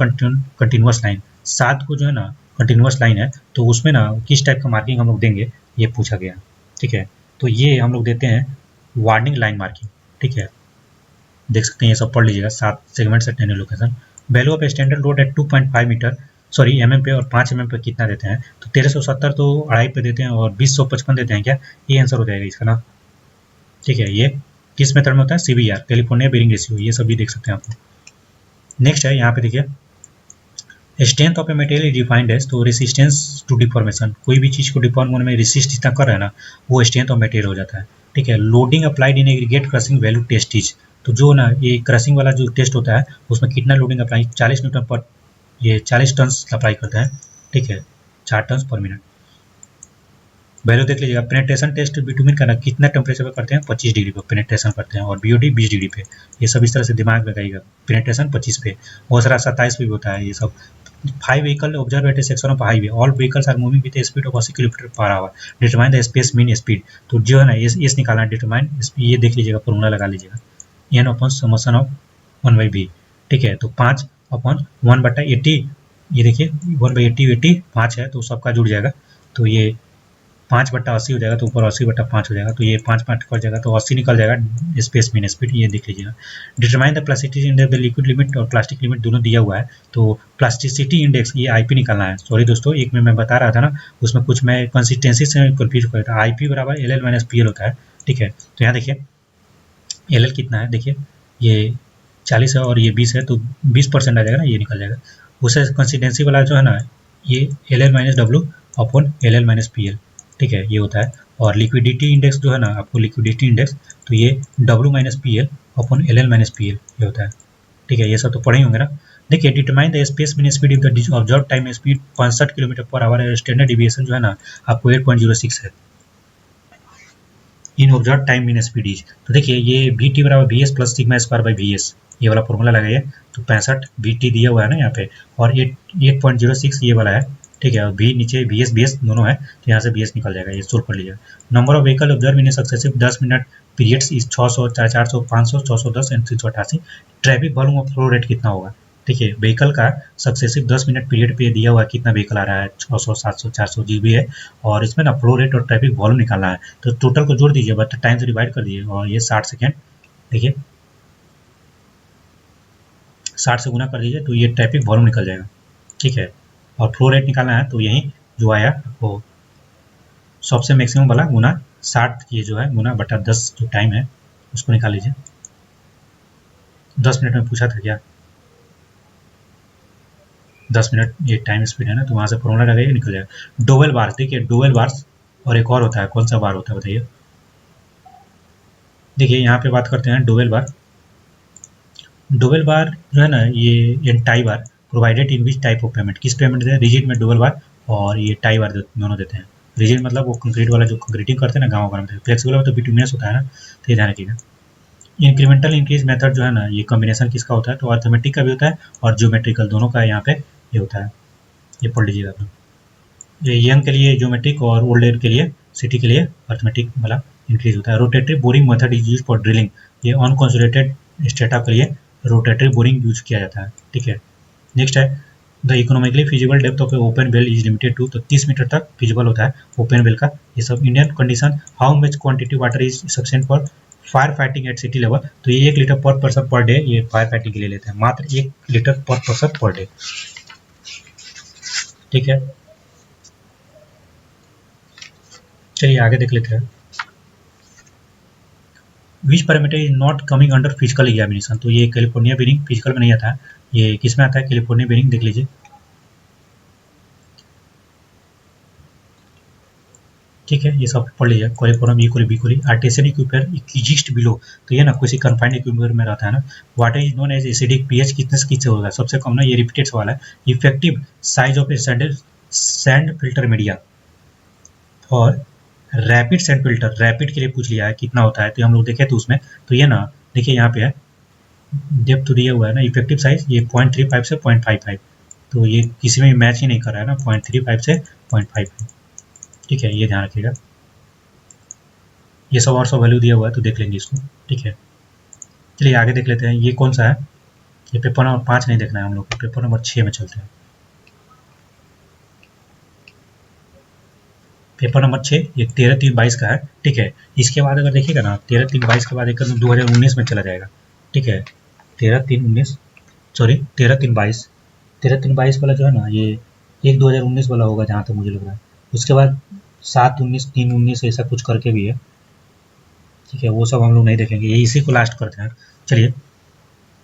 continuous line, 7 को जो है ना कंटिन्यूअस लाइन है, तो उसमें ना किस टाइप का मार्किंग हम लोग देंगे, ये पूछा गया, ठीक है। तो ये हम लोग देते हैं वार्निंग लाइन मार्किंग, ठीक है। देख सकते हैं, ये सब पढ़ लीजिएगा, 7 सेगमेंट से 10 location. Value of standard road at 2.5 metre sorry mm पे, और 5 एमएम पे कितना देते हैं, तो 1370 तो अढ़ाई पे देते हैं, और 2055 देते हैं क्या, ये आंसर हो जाएगा इसका ना, ठीक है। ये किस मेथड में होता है, सीबीआर, कैलिफोर्निया बेरिंग रेशियो, ये सब भी देख सकते हैं आप। नेक्स्ट है यहाँ पे देखिए, strength of a material defined है, तो रेसिस्टेंस टू डिफॉर्मेशन, कोई भी चीज़ को डिफॉर्म होने में रेसिस्ट जितना कर रहा है ना, वो स्ट्रेंथ ऑफ मटेरियल हो जाता है, ठीक है। Loading applied in aggregate crushing value test is, तो जो ना ये क्रशिंग वाला जो टेस्ट होता है उसमें कितना लोडिंग अप्लाई, 40 न्यूटन पर, ये 40 टन अप्लाई करता है, ठीक है, 4 टन पर मिनट। वैल्यू देख लीजिएगा। पेनिट्रेशन टेस्ट बिटुमिन का ना कितना टेम्परेचर पे करते हैं, 25 डिग्री पे पेनिट्रेशन करते हैं, और बीओडी 20 डिग्री पे, ये सब इस तरह से दिमाग लगाइएगा। पेनिट्रेशन 25 पे, बहुत सारा 27 पे भी होता है ये सब। 5 vehicle observe at a section of highway, all vehicles are moving with a speed of 80 kilometre per hour, determine the space mean speed, तो जो है ना एस निकालना है, डिटरमाइन, ये देख लीजिएगा, फॉर्मूला लगा लीजिएगा, एन अपॉन समोसन ऑफ 1/v, ठीक है। तो 5 अपॉन 1/80, ये देखिए 1/80 80 5 है, तो सबका जुड़ जाएगा, तो ये 5/80 हो जाएगा, तो ऊपर 80/5 हो जाएगा, तो ये 5 कट जाएगा, तो 80 निकल जाएगा स्पेस मीन स्पीड, ये देख लीजिएगा। Determine the plasticity index, the liquid limit और प्लास्टिक लिमिट दोनों दिया हुआ है, तो प्लास्टिसिटी इंडेक्स ये आईपी निकालना है। सॉरी दोस्तों, एक में मैं बता रहा था ना, उसमें कुछ मैं कंसिस्टेंसी से कन्फ्यूज कर रहा था। आईपी बराबर L L minus P L होता है, ठीक है। तो यहाँ देखिए एल एल कितना है, देखिए ये 40 है और ये 20 है, तो 20% आ जाएगा ना, ये निकल जाएगा। उसे कंसिस्टेंसी वाला जो है ना, ये L L minus W upon L L minus P L, ठीक है, ये होता है। और लिक्विडिटी इंडेक्स जो है ना, आपको लिक्विडिटी इंडेक्स, तो ये W minus P L upon L L minus P L ये होता है, ठीक है। ये सब तो पढ़े ही होंगे ना। देखिए determine the space mean speed if the observe time speed 65 kilometre per hour है, स्टैंडर्ड डिविएशन जो है ना आपको 8.06 है in observe time mean speed is. तो देखिए ये वी टी बराबर V S plus sigma square by V S, ये वाला फॉर्मूला लगाइए, तो 65 वी टी दिया हुआ है ना यहाँ पे, और 8.06 ये वाला है, ठीक है। वी नीचे बी एस दोनों है, तो यहाँ से बी एस निकल जाएगा, ये सोल्व कर लीजिएगा। Number of vehicle observe in successive 10 minute periods is 600 400 500 610 and 388। Traffic volume of flow rate कितना होगा, ठीक है। व्हीकल का सक्सेसिव 10 मिनट पीरियड पे दिया हुआ कितना व्हीकल आ रहा है, 600 700 400 जी भी है, और इसमें ना फ्लो रेट और ट्रैफिक वॉल्यूम निकालना है, तो टोटल को जोड़ दीजिए, बट टाइम से डिवाइड कर दीजिए, और ये 60 सेकेंड, देखिए 60 से गुना कर दीजिए, तो ये ट्रैफिक वॉल्यूम निकल जाएगा, ठीक है। और फ्लो रेट निकालना है, तो यही जो आया आपको सबसे मैक्सिमम वाला गुना 60, ये जो है गुना बटा 10 जो टाइम है उसको निकाल लीजिए। 10 मिनट में पूछा था क्या, 10 मिनट ये टाइम स्पीड है ना, तो वहाँ से फॉर्मूला लगाइए, निकल जाएगा। डोवेल बार्स, देखिए डोवेल बार्स, और एक और होता है, कौन सा बार होता है बताइए। देखिए यहाँ पे बात करते हैं डोवेल बार। डोवेल बार जो है ना, ये tie bar provided in which type of payment, किस पेमेंट देते हैं, रिजिड में डोवेल बार, और ये टाई बार दोनों देते हैं। रिजिड मतलब वो कंक्रीट वाला जो कंक्रीटिंग करते हैं ना गाँव में, फ्लेक्सिबल हो तो बिटुमिनस होता है ना, तो ये ध्यान रखिएगा। इंक्रीमेंटल इंक्रीज मेथड जो है ना, ये कॉम्बिनेशन किसका होता है, तो अर्थमेटिक का भी होता है और ज्योमेट्रिकल, दोनों का यहाँ पे ये होता है, ये पढ़ लीजिएगा आप। ये यंग के लिए ज्योमेट्रिक और ओल्ड एज के लिए सिटी के लिए अर्थमेटिक वाला इंक्रीज होता है। Rotary boring method is use for drilling, ये अनकॉन्सोलेटेड स्टेटा के लिए रोटेटरी बोरिंग यूज किया जाता है। ठीक है, नेक्स्ट है the economically feasible depth of a open well is limited to, तो 30 मीटर तक फिजिबल होता है ओपन वेल का। ये सब Indian condition, how much quantity water is sufficient for fire fighting eight city level, तो ये 1 लीटर पर पर्सन पर डे ये फायर फाइटिंग के लिए लेते हैं, मात्र 1 लीटर पर पर्सन पर डे। ठीक है, चलिए आगे देख लेते हैं। Which parameter is not coming under physical examination, तो ये कैलिफोर्निया बेरिंग फिजिकल में नहीं आता है, ये किस में आता है, कैलिफोर्निया बेरिंग देख लीजिए। ठीक है, ये सब पढ़ लीजिए, कोलिफोरम इक्वली बिक्वली आर्टेशियन इक्विपर इक्विजिस्ट बिलो, तो ये ना किसी कन्फाइंड इक्विपर में रहता है ना। Water is known as acidic, pH कितने से किससे होगा, सबसे कम ना, ये रिपीटेड सवाल है। Effective size of A sand filter media और रैपिड सैंड फिल्टर, रैपिड के लिए पूछ लिया है कितना होता है, तो हम लोग देखें तो उसमें, तो ये ना देखिए यहाँ पे है डेप्थ दिया हुआ है ना, इफेक्टिव साइज ये 0.35 से 0.55, तो ये किसी में मैच ही नहीं कर रहा है ना, 0.35 से 0.55। ठीक है, ये ध्यान रखिएगा। ये सब और सब वैल्यू दिया हुआ है तो देख लेंगे इसको। ठीक है, चलिए आगे देख लेते हैं। ये कौन सा है, ये पेपर नंबर 5 नहीं देखना है हम लोग को, पेपर नंबर 6 में चलते हैं। पेपर नंबर 6 ये 13/3/22 का है। ठीक है, इसके बाद अगर देखिएगा ना 13/3/22 के बाद एक 2019 में चला जाएगा। ठीक है, 13/3/19 सॉरी 13/3/22, 13/3/22 वाला जो है ना, ये 1/2019 वाला होगा जहाँ तक मुझे लग रहा है। उसके बाद 7/19, 3/19 ऐसा कुछ करके भी है। ठीक है, वो सब हम लोग नहीं देखेंगे, ये इसी को लास्ट करते हैं। चलिए,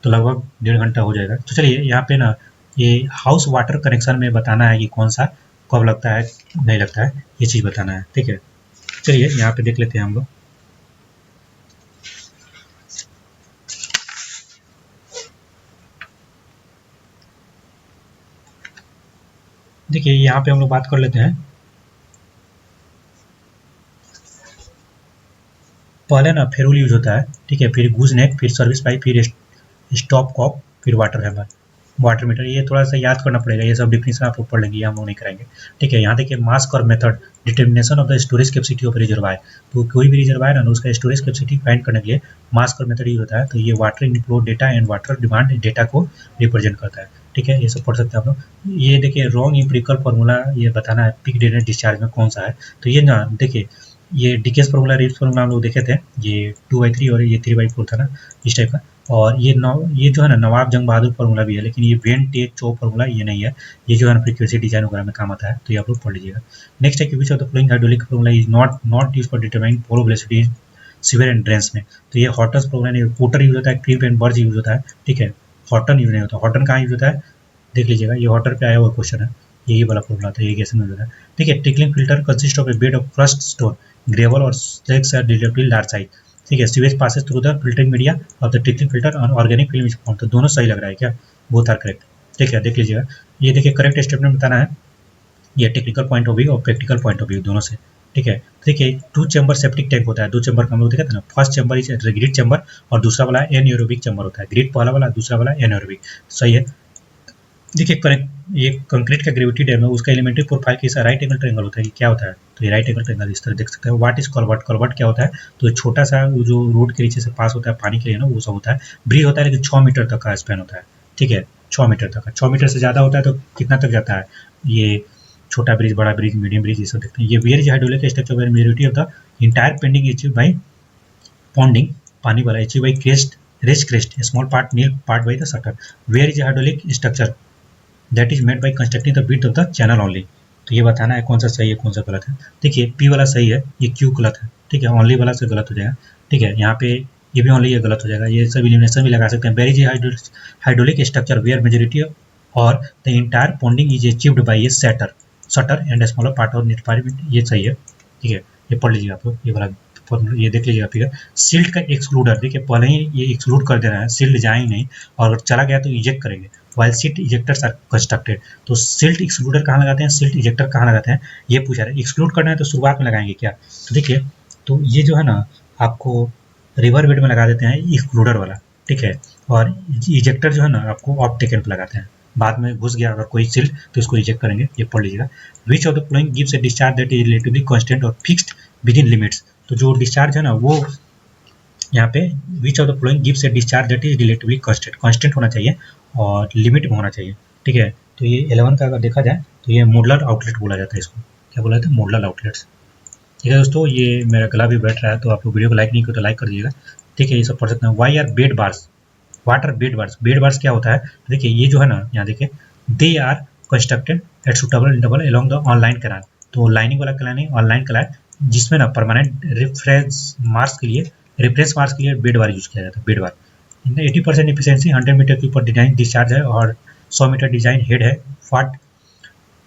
तो लगभग 1.5 घंटा हो जाएगा। तो चलिए यहाँ पे ना ये हाउस वाटर कनेक्शन में बताना है कि कौन सा कब लगता है नहीं लगता है, ये चीज़ बताना है। ठीक है, चलिए यहाँ पे देख लेते हैं हम लोग। देखिए यहाँ पे हम लोग बात कर लेते हैं। पहले ना फेरुल यूज होता है। ठीक है, फिर गूज नेक, फिर सर्विस पाइप, फिर स्टॉप कॉक, फिर वाटर हैमर, वाटर मीटर। ये थोड़ा सा याद करना पड़ेगा, ये सब डिफिनेशन आप लोग पढ़ लेंगे, हम लोग नहीं कराएंगे। ठीक है, यहाँ देखिए मास्क और method, determination of the storage capacity of reservoir, तो कोई भी रिजर्वायर है ना उसका स्टोरेज कैपेसिटी फाइंड करने के लिए मास्क और मेथड यूज होता है। तो ये water inflow data and water demand data को रिप्रेजेंट करता है। ठीक है, ये सब पढ़ सकते हैं आप लोग। ये देखिए रॉन्ग इम्पेरिकल फार्मूला, ये बताना है पीक डेटा डिस्चार्ज में कौन सा है। तो ये ना देखिए, ये डीकेस फार्मूला, रिप्स फार्मूला हम लोग देखे थे, ये 2/3 और ये 3/4 था ना, इस टाइप का। और ये जो है ना नवाब जंग बहादुर फार्मूला भी है, लेकिन ये वेन टेक चो फार्मूला ये नहीं है, ये जो है ना फ्रीक्वेंसी डिजाइन वगैरह में काम आता है, तो ये आप लोग पढ़ लीजिएगा। नेक्स्ट है कि which of the following hydraulic formula is not use for determining flow velocity sewer and drains में, तो ये हॉटस फार्मूला नहीं, पोटर यूज होता है, क्रीप एंड बर्ज यूज होता है। ठीक है, हॉटन यूज नहीं होता। हॉटन कहाँ यूज होता है, देख लीजिएगा, ये हॉटर पे आया हुआ क्वेश्चन है, यही वाला फार्मूला था, ये कैसे यूज होता है। ठीक है, trickling filter consist of a bed of crust stone, gravel और slags are relatively large size. ठीक है, sewage passes through the filtering media of the trickling filter और ऑर्गेनिक फिल्म इज फॉर्म, तो दोनों सही लग रहा है क्या, बोथ आर करेक्ट। ठीक है, देख लीजिएगा, ये देखिए करेक्ट स्टेटमेंट बताना है, ये टेक्निकल पॉइंट ऑफ व्यू और प्रैक्टिकल पॉइंट ऑफ व्यू दोनों से। ठीक है, देखिए 2 चैम्बर सेप्टिक टैंक होता है, 2 चैम्बर का हम लोग देखा था ना, first chamber is grid chamber और दूसरा वाला एनएरोबिक चैम्बर होता है, ग्रिड पहला वाला, दूसरा वाला एनएरोबिक। सही है। देखिए करेक्ट, ये कंक्रीट का ग्रेविटी डैम है, उसका एलिमेंट्री प्रोफाइल कैसा राइट एंगल ट्रायंगल होता है, क्या होता है, तो ये राइट एंगल ट्रायंगल इस तरह देख सकते हैं। व्हाट इज कलवर्ट, कलवर्ट क्या होता है, तो छोटा सा जो रोड के नीचे से पास होता है पानी के लिए ना, वो सब होता है। ब्रिज होता है लेकिन 6 मीटर तक का स्पैन होता है। ठीक है, 6 मीटर तक का, 6 मीटर से ज़्यादा होता है तो कितना तक जाता है, ये छोटा ब्रिज, बड़ा ब्रिज, मीडियम ब्रिज, ये सब देखते हैं। ये weir is hydraulic structure where majority of the entire pending achieve by ponding, पानी वाला achieve by crest, rest crest, small part नील part by the shutter. Weir is hydraulic structure that is made by constructing the width of the channel only, तो ये बताना है कौन सा सही है कौन सा गलत है। देखिए पी वाला सही है, ये क्यू गलत है। ठीक है, ओनली वाला से गलत हो जाएगा। ठीक है, यहाँ पे ये भी ओनली ये गलत हो जाएगा, ये सब इलिमिनेशन भी लगा सकते हैं। Weir is hydraulic structure where majority और the entire ponding is achieved by a setter shutter and smaller part of निटपार्टमेंट, ये सही है। ठीक है, ये पढ़ लीजिए आप लोग, ये वाला फॉर्मूला ये देख लीजिएगा फिगर। सिल्ट का एक्सक्लूडर, देखिए पहले ही ये एक्सक्लूड कर दे रहा है, सिल्ट जाए ही नहीं, और अगर चला गया तो इजेक्ट करेंगे। वाइल सिल्ट इजेक्टर्स आर कंस्ट्रक्टेड, तो सिल्ट एक्सक्लूडर कहाँ लगाते हैं, सिल्ट इजेक्टर कहाँ लगाते हैं, ये पूछा रहा है। एक्सक्लूड करना है तो शुरुआत में लगाएंगे क्या, तो देखिए, तो ये जो है ना आपको रिवर बेड में लगा देते हैं एक्सक्लूडर वाला। ठीक है, और इजेक्टर जो है ना आपको ऑफ टेकन पे लगाते हैं। बाद में घुस गया अगर कोई सिल्ट तो इसको रिजेक्ट करेंगे, ये पढ़ लीजिएगा। विच of the flowing gives A discharge that is relatively constant और फिक्स्ड विद इन लिमिट्स। तो जो डिस्चार्ज है ना वो यहाँ पे विच of the flowing gives A discharge that is relatively constant, constant होना चाहिए और लिमिट में होना चाहिए, ठीक है। तो ये 11 का अगर देखा जाए तो ये मॉडुलर आउटलेट बोला जाता है, इसको क्या बोला जाता है, मॉडुलर आउटलेट्स, ठीक है दोस्तों। ये मेरा गला भी बैठ रहा है तो आप लोग वीडियो को लाइक नहीं किया तो लाइक कर दीजिएगा, ठीक है। ये सब पढ़ सकते हैं। Why are bed bars, water bed bars, bed bars क्या होता है, तो देखिए ये जो है ना यहाँ देखिए, they are constructed at suitable interval along the unlined canal. तो लाइनिंग वाला कैनाल नहीं, ऑनलाइन कैनाल, जिसमें ना परमानेंट रेफरेंस मार्क्स के लिए बेड बार यूज किया जाता है, बेड बार। 80% एफिशिएंसी, 100 मीटर के ऊपर डिजाइन डिस्चार्ज है और 100 मीटर डिजाइन हेड है। What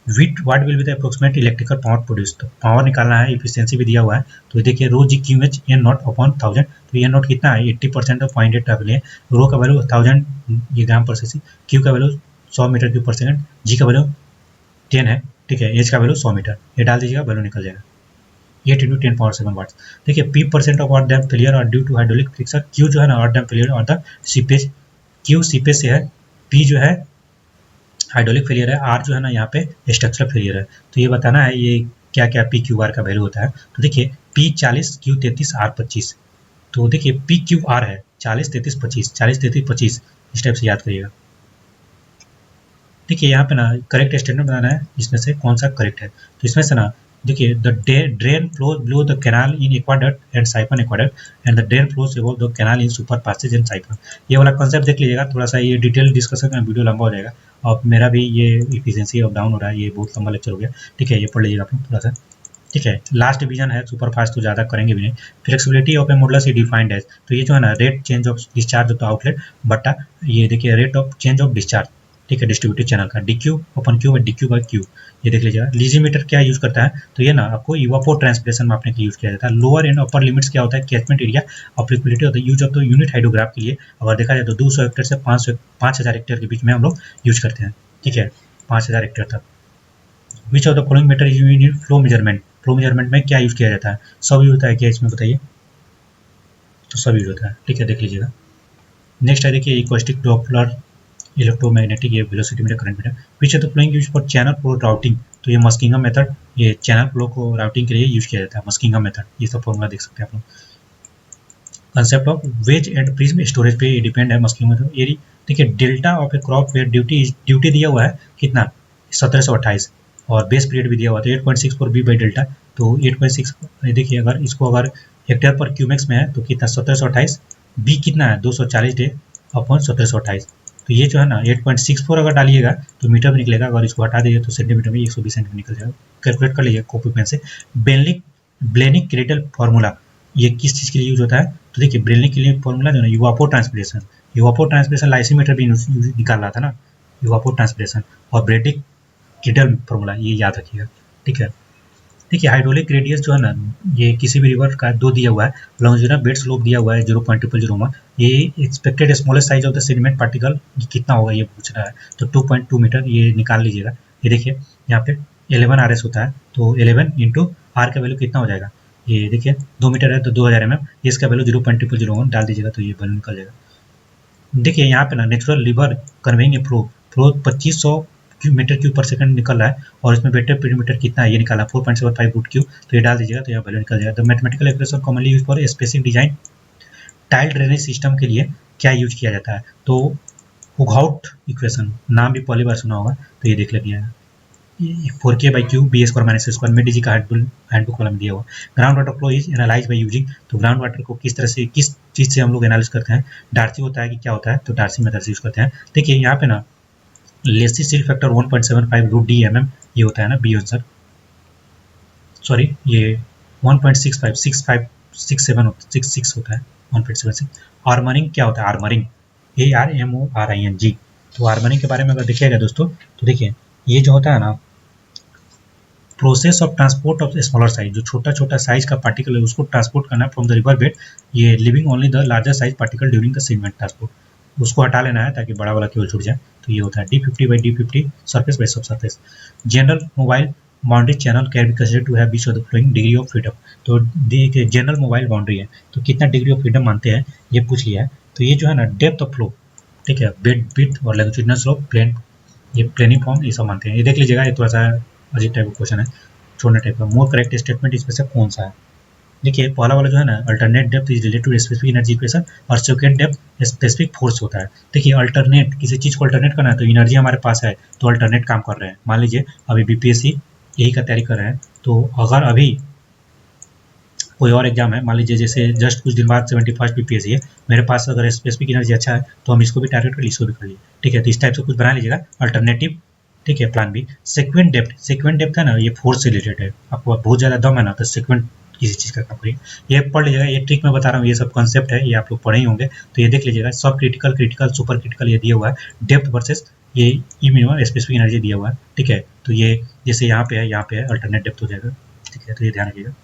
will be the approximate electrical power produce, तो पावर निकालना है, इफिशियंसी भी दिया हुआ है। तो देखिए rho g Q H N not upon 1000, तो एन नॉट कितना है 80% ऑफ 0.8 आप लिए, रो का वैल्यू 1000 ये ग्राम पर सेकंड, क्यू का value 100 metre cube per second, जी का वैल्यू 10 है, ठीक है, एच का वैल्यू 100 मीटर, ये डाल दीजिएगा वैल्यू निकल जाएगा 8 × 10⁻⁷ वाट्स। देखिए P percent of earth dam failure और due to hydraulic friction, Q जो है ना अर्थ डैम फेलियर और द सीपेज, क्यू सीपेज से है, पी जो है हाइड्रोलिक फेलियर है, आर जो है ना यहाँ पे स्ट्रक्चरल फेलियर है। तो ये बताना है ये क्या क्या पी क्यू आर का वैल्यू होता है। तो देखिए पी 40, क्यू 33, आर 25। तो देखिए पी क्यू आर है 40 33 25, 40 33 25, इस टाइप से याद करिएगा। देखिए यहाँ पे ना करेक्ट स्टेटमेंट बनाना है, इसमें से कौन सा करेक्ट है। तो इसमें से ना देखिए the drain flows below the canal in aqueduct and siphon aqueduct and the drain flows above the canal in super passage and siphon. ये वाला कॉन्सेप्ट देख लीजिएगा, थोड़ा सा ये डिटेल डिस्कशन में वीडियो लंबा हो जाएगा और मेरा भी ये इफिशिएंसी अप डाउन हो रहा है, ये बहुत लंबा लेक्चर हो गया, ठीक है। ये पढ़ लीजिएगा आप लोग थोड़ा सा, ठीक है। लास्ट डिवीजन है, सुपर फास्ट तो ज़्यादा करेंगे भी नहीं। Flexibility of a modulus defined as, तो ये जो है ना rate change of discharge of the outlet बटा ये देखिए rate of change of discharge, ठीक है, डिस्ट्रीब्यूटेड चैनल का, D Q upon Q D Q by Q. ये देख लीजिएगा। लीजीमीटर क्या यूज करता है, तो ये ना आपको इवापोर ट्रांसपिरेशन मापने के लिए यूज किया जाता है। लोअर एंड अपर लिमिट्स क्या होता है, catchment area, applicability of the use of the unit hydrograph के लिए अगर देखा जाए तो 200 हेक्टेयर से 5000 हेक्टेयर के बीच में हम लोग यूज करते हैं, ठीक है, 5000 हेक्टेयर तक। विच of the following method is used in flow measurement, flow measurement में क्या यूज किया जाता है, सब यूज होता है क्या इसमें बताइए, तो सब यूज होता है, ठीक है, देख लीजिएगा। नेक्स्ट है देखिए इक्वेस्टिक डॉपलर इलेक्ट्रोमैग्नेटिक, ये velocity metre, current metre. Which of the following use for channel flow routing, तो ये मस्किंगम मेथड, ये चैनल फ्लो को राउटिंग के लिए यूज किया जाता है, मस्किंगम मेथड। ये सब फॉर्मूला देख सकते हैं आप लोग। Concept of wedge and prism storage पे डिपेंड है मस्किंगम मेथड। ये देखिए delta of a crop where duty दिया हुआ है कितना 1728 और बेस पीरियड भी दिया हुआ है तो 8.64 बी बाई डेल्टा, तो 8.6 देखिए अगर इसको अगर हेक्टेयर पर क्यूमेक्स में है तो कितना 1728, बी कितना है 240 डे अपॉन 1728। तो ये जो है ना 8.64 अगर डालिएगा तो मीटर में निकलेगा, अगर इसको हटा दीजिए तो सेंटीमीटर में 120 सेंटीमीटर निकल जाएगा। कैलकुलेट कर लीजिए कॉपी पेन से। ब्लेनिक क्रेडल फार्मूला ये किस चीज़ के लिए यूज होता है, तो देखिए ब्रेनिक के लिए फार्मूला जो है इवापोर ट्रांसपिरेशन लाइसीमीटर भी निकाल रहा था ना, इवापोर ट्रांसपिरेशन और ब्रेनिक क्रेडल फार्मूला ये याद रखिएगा, ठीक है। देखिए हाइड्रोलिक रेडियस जो है ना ये किसी भी रिवर का 2 दिया हुआ है, लॉन्जिट्यूडनल बेड स्लोप दिया हुआ है 0.0001, ये expected smallest size of the sediment particle कितना होगा ये पूछ रहा है, तो 2.2 मीटर ये निकाल लीजिएगा। ये देखिए यहाँ पे 11 RS होता है तो 11 इंटू आर का वैल्यू कितना हो जाएगा, ये देखिए 2 मीटर है तो 2000 mm, इसका वैल्यू 0.0001 डाल दीजिएगा तो ये वैल्यू निकल जाएगा। देखिए यहाँ पे ना natural river conveying flow 2500 metre cube per second निकल रहा है और इसमें वेक्टर पर मीटर कितना है ये निकाला 4.75 रूट क्यूब, तो ये डाल दीजिएगा तो यहाँ वैल्यू निकल जाएगा। The mathematical expression commonly use for specific design tile drainage system के लिए क्या यूज किया जाता है, तो हुगआउट इक्वेशन, नाम भी पहली बार सुना होगा तो ये देख लीजिएगा। 4k/q b² - मेडिजी का हैंडबुक वाला में दिया हुआ। Ground water flow is analyze by using, तो ग्राउंड वाटर को किस तरह से किस चीज़ से हम लोग एनालिस करते हैं, डार्सी होता है कि क्या होता है, तो डार्सी मेथड से यूज करते हैं। देखिए यहाँ पे ना Lacey silt factor 1.75 root D mm ये होता है ना बी आंसर, सॉरी ये 1.65 66 होता है 1.76। आर्मरिंग क्या होता है, आर्मरिंग ARMORING, तो आर्मरिंग के बारे में अगर देखिएगा दोस्तों तो देखिए ये जो होता है ना process of transport of smaller size, जो छोटा छोटा साइज का पार्टिकल है उसको ट्रांसपोर्ट करना फ्रॉम द रिवर बेड, ये living only the larger size particle during the segment transport, उसको हटा लेना है ताकि बड़ा वाला केवल छूट जाए, तो ये होता है D50/D50 surface by subsurface. General mobile boundary channel can be considered to have बीच of the following degree of freedom, तो जनरल मोबाइल बाउंड्री है तो कितना डिग्री ऑफ फ्रीडम मानते हैं ये पूछ लिया है। तो ये जो है ना डेप्थ ऑफ फ्लो, ठीक है, बेड विड्थ और लॉन्जिट्यूडिनल स्लोप प्लेन ये प्लेनिफॉर्म ये सब मानते हैं। ये देख लीजिएगा, ये थोड़ा सा अजीब टाइप का क्वेश्चन है, छोड़ने टाइप का। मोर करेक्ट स्टेटमेंट इसमें से कौन सा है? देखिए पहला वाला जो है ना, alternate depth is related to specific energy equation, और सेकंड डेप्थ स्पेसिफिक फोर्स होता है। देखिए अल्टरनेट, किसी चीज़ को अल्टरनेट करना है तो एनर्जी हमारे पास है तो अल्टरनेट काम कर रहे हैं। मान लीजिए अभी बीपीएससी यही का तैयारी कर रहे हैं, तो अगर अभी कोई और एग्जाम है, मान लीजिए जैसे जस्ट कुछ दिन बाद 71 बीपीएससी है, मेरे पास अगर स्पेसिफिक एनर्जी अच्छा है तो हम इसको भी टारगेट कर लिए, इसको भी कर लिए, ठीक है। तो इस टाइप से कुछ बना लीजिएगा अल्टरनेटिव, ठीक है। Plan B. सेक्वेंट डेप्थ है ना, ये फोर्स से रिलेटेड है। आपको बहुत ज़्यादा दम है ना तो सेक्वेंट किसी चीज़ का काम करिए। ये पढ़ लीजिएगा, ये ट्रिक मैं बता रहा हूँ, ये सब कॉन्सेप्ट है, ये आप लोग पढ़े ही होंगे, तो ये देख लीजिएगा। सब क्रिटिकल, क्रिटिकल, सुपर क्रिटिकल ये दिया हुआ है, डेप्थ वर्सेस ये ई मिनिमम स्पेसिफिक एनर्जी दिया हुआ है, ठीक है। तो ये जैसे यहाँ पे है अल्टरनेट डेप्थ हो जाएगा, ठीक है। तो ये ध्यान रखिएगा।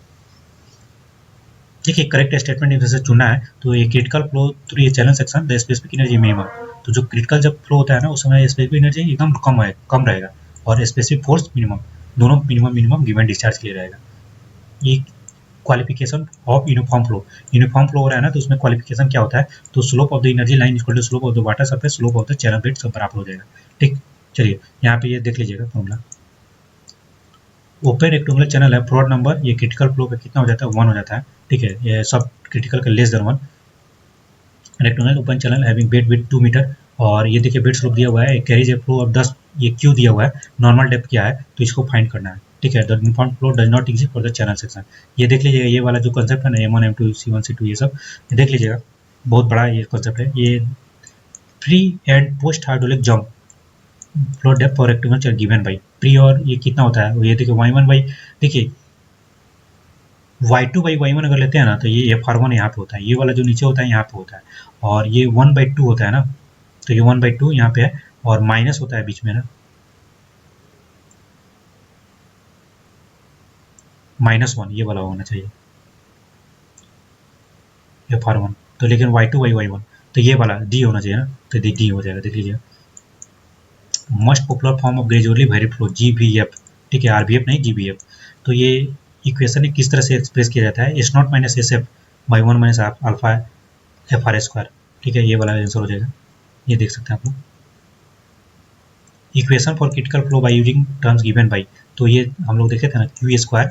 देखिए करेक्ट स्टेटमेंट जैसे चुनना है तो ये क्रिटिकल फ्लो थ्रू ये channel section the specific energy minimum. तो जो क्रिटिकल जब फ्लो होता है ना उस समय स्पेसिफिक एनर्जी एकदम कम रहेगा, और स्पेसिफिक फोर्स मिनिमम, दोनों मिनिमम गिवन डिस्चार्ज के लिए रहेगा। ये क्वालिफिकेशन ऑफ यूनिफॉर्म फ्लो हो रहा है ना, तो उसमें क्वालिफिकेशन क्या होता है, तो slope of the energy line equal to slope of the water surface, slope of the channel bed सब बराबर हो जाएगा, ठीक। चलिए यहाँ पे ये देख लीजिएगा फॉर्मूला। ओपन रेक्टेंगुलर चैनल है, फ्लोर नंबर ये क्रिटिकल फ्लो का कितना हो जाता है, 1 हो जाता है, ठीक है। ये सब क्रिटिकल का less than 1। Rectangular open channel having bed with 2 metre, और ये देखिए बेड स्लोप दिया हुआ है, कैरीज ए फ्लो ऑफ 10, ये क्यू दिया हुआ है, नॉर्मल डेप्थ क्या है तो इसको फाइंड करना है, ठीक है। The uniform flow does not exist for the channel section. ये देख लीजिएगा, ये वाला जो कंसेप्ट है ना, M1 M2 C1 C2 ये सब देख लीजिएगा, बहुत बड़ा ये कंसेप्ट है। ये pre and post hydraulic jump flow depth for rectangular given by pre, और ये कितना होता है, ये देखिए y1 बाई, देखिए y2 बाई y1 अगर लेते हैं ना तो ये FR1 यहाँ पे होता है, ये वाला जो नीचे होता है यहाँ पे होता है, और ये 1/2 होता है ना, तो ये 1/2 यहाँ पे है, और माइनस होता है बीच में ना, -1 ये वाला होना चाहिए FR1। तो लेकिन y2 बाई y1 तो ये वाला d होना चाहिए ना, तो d हो जाएगा, देख लीजिए। Most popular form of gradually very flow GVF, ठीक है, RVF नहीं GVF। तो ये इक्वेशन किस तरह से एक्सप्रेस किया जाता है, S0 minus SF by 1 minus alpha FR square, ठीक है। ये वाला आंसर हो जाएगा, ये देख सकते हैं आप लोग। Equation for critical flow by using terms given by, तो ये हम लोग देखे थे ना, क्यू स्क्वायर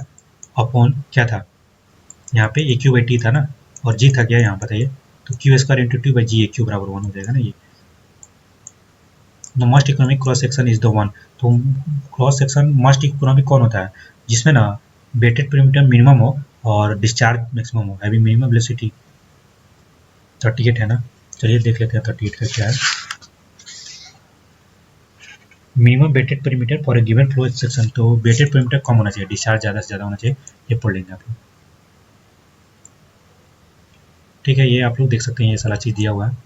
अपॉन क्या था यहाँ पे, ए क्यू बाई टी था ना, और जी था क्या यहाँ बताइए, तो Q square into T by G, A Q बराबर 1 हो जाएगा ना ये। The most economic cross section is the one, तो क्रॉस सेक्शन मोस्ट इकोनॉमिक कौन होता है, जिसमें ना वेटेड पेरीमीटर मिनिमम हो और डिस्चार्ज मैक्सिमम हो, हैविंग मिनिमम वेलोसिटी। 38 है ना, चलिए देख लेते हैं 38 का क्या है। Minimum wetted perimeter for a given flow section, तो वेटेड पेरीमीटर कम होना चाहिए, डिस्चार्ज ज़्यादा से ज़्यादा होना चाहिए, ये पढ़ लेंगे आप लोग, ठीक है। ये आप लोग देख सकते हैं, ये सारा चीज़ दिया हुआ है।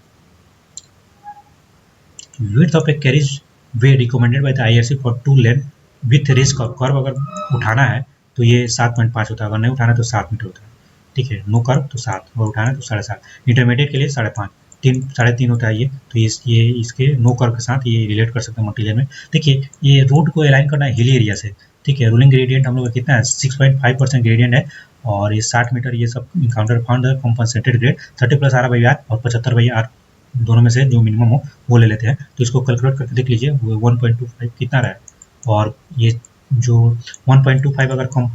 Width of A carriage way recommended by the IRC for two lane with risk of curve, अगर उठाना है तो ये 7.5 होता है, अगर नहीं उठाना तो 7 मीटर होता है, ठीक है। नो कर्व तो 7, और उठाना तो 7.5, इंटरमीडिएट के लिए 5.5, 3.5 होता है ये। तो ये इसके नो कर्व के साथ ये रिलेट कर सकते हैं मटीरियल में। देखिए ये रोड को अलाइन करना है हिली एरिया से, ठीक है। रूलिंग ग्रेडियंट हम लोग का कितना है, 6.5% ग्रेडियंट है, और ये 60 मीटर ये सब encounter found compensated grade 30 + R/R और 75/R दोनों में से जो मिनिमम हो वो ले लेते हैं। तो इसको कैलकुलेट करके देख लीजिए, 1.25 कितना रहा है, और ये जो 1.25 अगर कम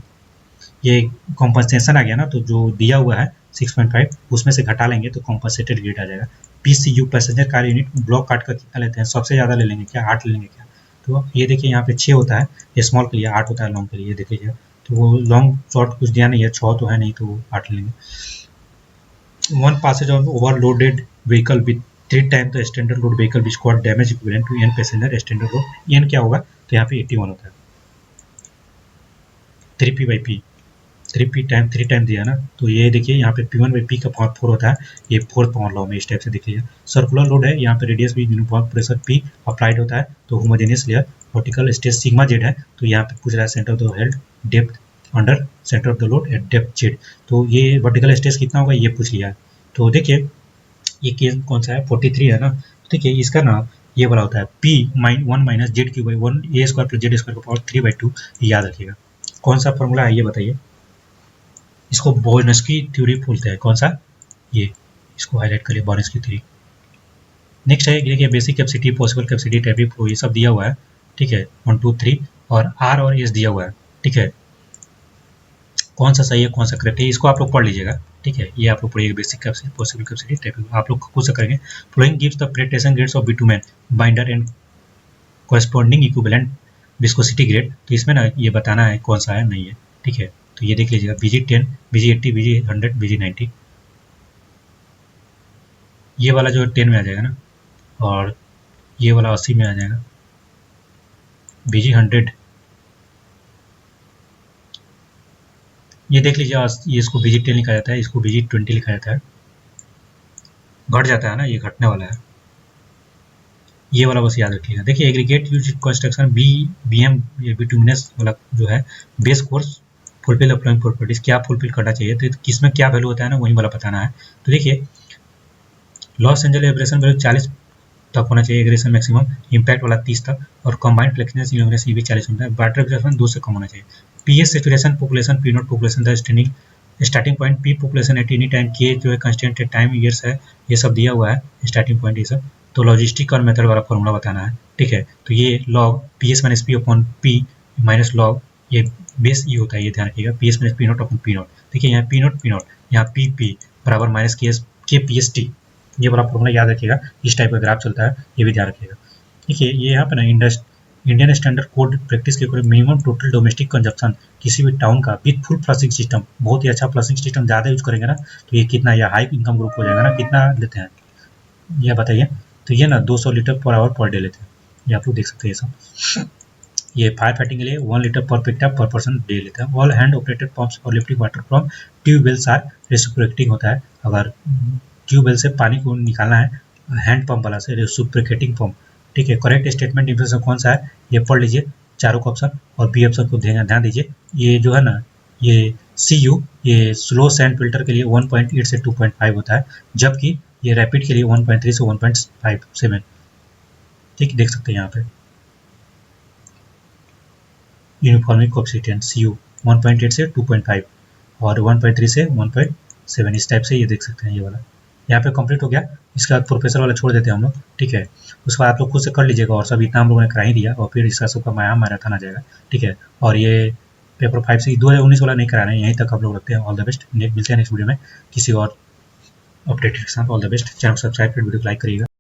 ये कॉम्पनसेशन आ गया ना, तो जो दिया हुआ है 6.5 उसमें से घटा लेंगे तो कॉम्पनसेटेड ग्रेड आ जाएगा। PCU passenger car unit block काट का कितना लेते हैं, सबसे ज़्यादा ले लेंगे क्या, 8 ले लेंगे क्या, तो ये देखिए यहाँ पे 6 होता है, स्मॉल के लिए 8 होता है, लॉन्ग के लिए देख लीजिए। तो वो लॉन्ग शॉर्ट कुछ दिया नहीं है, 6 तो है नहीं, तो 8 लेंगे। One passage on overloaded vehicle with 3 time the standard load vehicle which caused damage equivalent to n passenger standard load, n क्या होगा तो यहाँ पे 81 होता है, 3p/p, 3 टाइम दिया ना, तो ये देखिए यहाँ पे P1/P का पावर 4 होता है, ये 4th पावर लॉ में इस टाइप से देखिए। सर्कुलर लोड है, यहाँ पे रेडियस भी यूनिफॉर्म प्रेशर P अप्लाइड होता है, तो homogeneous layer vertical stage sigma Z है, तो यहाँ पे पूछ रहा है centre of the held depth under centre of the load at depth Z, तो ये वर्टिकल स्टेज कितना होगा ये पूछ लिया है। तो देखिए ये केस कौन सा है, 43 है ना, ठीक है। इसका ना ये वाला होता है P1 - Z³ 1 A² + Z² का पावर 3/2, याद रखिएगा। कौन सा फॉर्मूला है ये बताइए, इसको बोर्नस्की थ्योरी बोलते हैं, कौन सा, ये इसको हाईलाइट करिए, बोर्नस्की थ्योरी। नेक्स्ट है देखिए basic capacity, possible capacity, tabby flow, ये सब दिया हुआ है, ठीक है, 1 2 3 और आर और एस दिया हुआ है, ठीक है। कौन सा सही है कौन सा करेक्ट है इसको आप लोग पढ़ लीजिएगा, ठीक है। ये आप लोग पढ़िएगा basic capacity, possible capacity, typing आप लोग खुद से करेंगे। Flowing gives the penetration grades of bitumen binder and corresponding equivalent viscosity grade. तो इसमें ना ये बताना है कौन सा है नहीं है, ठीक है। तो ये देख लीजिएगा BG10, BG80, BG100, BG90, ये वाला जो 10 में आ जाएगा ना, और ये वाला 80 में आ जाएगा, BG100। ये देख लीजिए, ये इसको BG10 लिखा जाता है, इसको BG20 लिखा जाता है, घट जाता है ना, ये घटने वाला है, ये वाला बस याद रखिएगा। देखिए aggregate use construction BM bituminous वाला जो है base course fulfil applying properties, क्या फुलफिल करना चाहिए, तो किसमें क्या वैल्यू होता है ना वही वाला बताना है। तो देखिए लॉस एंजल एब्रेशन वैल्यू 40 तक होना चाहिए, एग्रेशन मैक्सिमम इम्पैक्ट वाला 30 तक, और कंबाइंड फ्लेक्सिनेस इल्यूमिनेशन ये भी 40 होता है। वाटर एब्रेशन 2 से कम होना चाहिए। PS saturation population, P not population the starting point, P population at any time, के जो है कंस्टेंट है, टाइम ईयर्स है, ये सब दिया हुआ है, स्टार्टिंग पॉइंट ये सब। तो लॉजिस्टिक और मेथड वाला फॉर्मूला बताना है, ठीक है। तो ये log PS minus P upon P minus log, ये बेस ये होता है, ये ध्यान रखिएगा, PS minus P not upon P not. देखिए यहाँ पी नॉट, यहाँ पी बराबर माइनस के PS/T, ये वाला फॉर्मूला याद रखिएगा। इस टाइप का ग्राफ चलता है, ये भी ध्यान रखिएगा। देखिए ये यहाँ पे ना इंडियन स्टैंडर्ड कोड प्रैक्टिस के according minimum total domestic consumption किसी भी टाउन का विथ फुल फ्लशिंग सिस्टम, बहुत ही अच्छा फ्लशिंग सिस्टम ज़्यादा यूज करेंगे ना तो ये कितना, या हाई इनकम ग्रुप हो जाएगा ना, कितना लेते हैं ये बताइए। तो ये ना 200 litre per hour per day लेते हैं, ये आप लोग देख सकते हैं। ये सब ये फायर फाइटिंग के लिए 1 लीटर पर पिकटा पर पर्सन डे लेते हैं। ऑल हैंड ऑपरेटेड पंप्स और lifting water from tubewells are reciprocating होता है। अगर ट्यूबवेल से पानी को निकालना है, हैंड पंप वाला से रेसिप्रोकेटिंग पंप, ठीक है। करेक्ट स्टेटमेंट डिफरेंस कौन सा है ये पढ़ लीजिए, चारों का ऑप्शन, और बी ऑप्शन को ध्यान दीजिए। ये जो है ना ये CU ये स्लो सैंड फिल्टर के लिए 1.8 से 2.5 होता है, जबकि ये रैपिड के लिए 1.3 से 1.57, ठीक देख सकते हैं यहाँ पे। यूनिफॉर्मिटी कोएफिशिएंट CU 1.8 से 2.5 और 1.3 से 1.7, इस टाइप से ये देख सकते हैं। ये वाला यहाँ पे कंप्लीट हो गया। इसके बाद प्रोफेसर वाला छोड़ देते हैं हम लोग, ठीक है। उसके बाद आप लोग खुद से कर लीजिएगा, और सब इतना हम लोगों ने करा ही दिया, और फिर इसका सबका मैराथन आ जाएगा, ठीक है। और ये पेपर 5 से 2019 वाला नहीं करा रहे हैं, यहीं तक आप लोग रखते हैं। ऑल द बेस्ट, मिलते हैं नेक्स्ट वीडियो में किसी और अपडेटेड के साथ। ऑल द बेस्ट, चैनल को सब्सक्राइब कर वीडियो को लाइक करिएगा।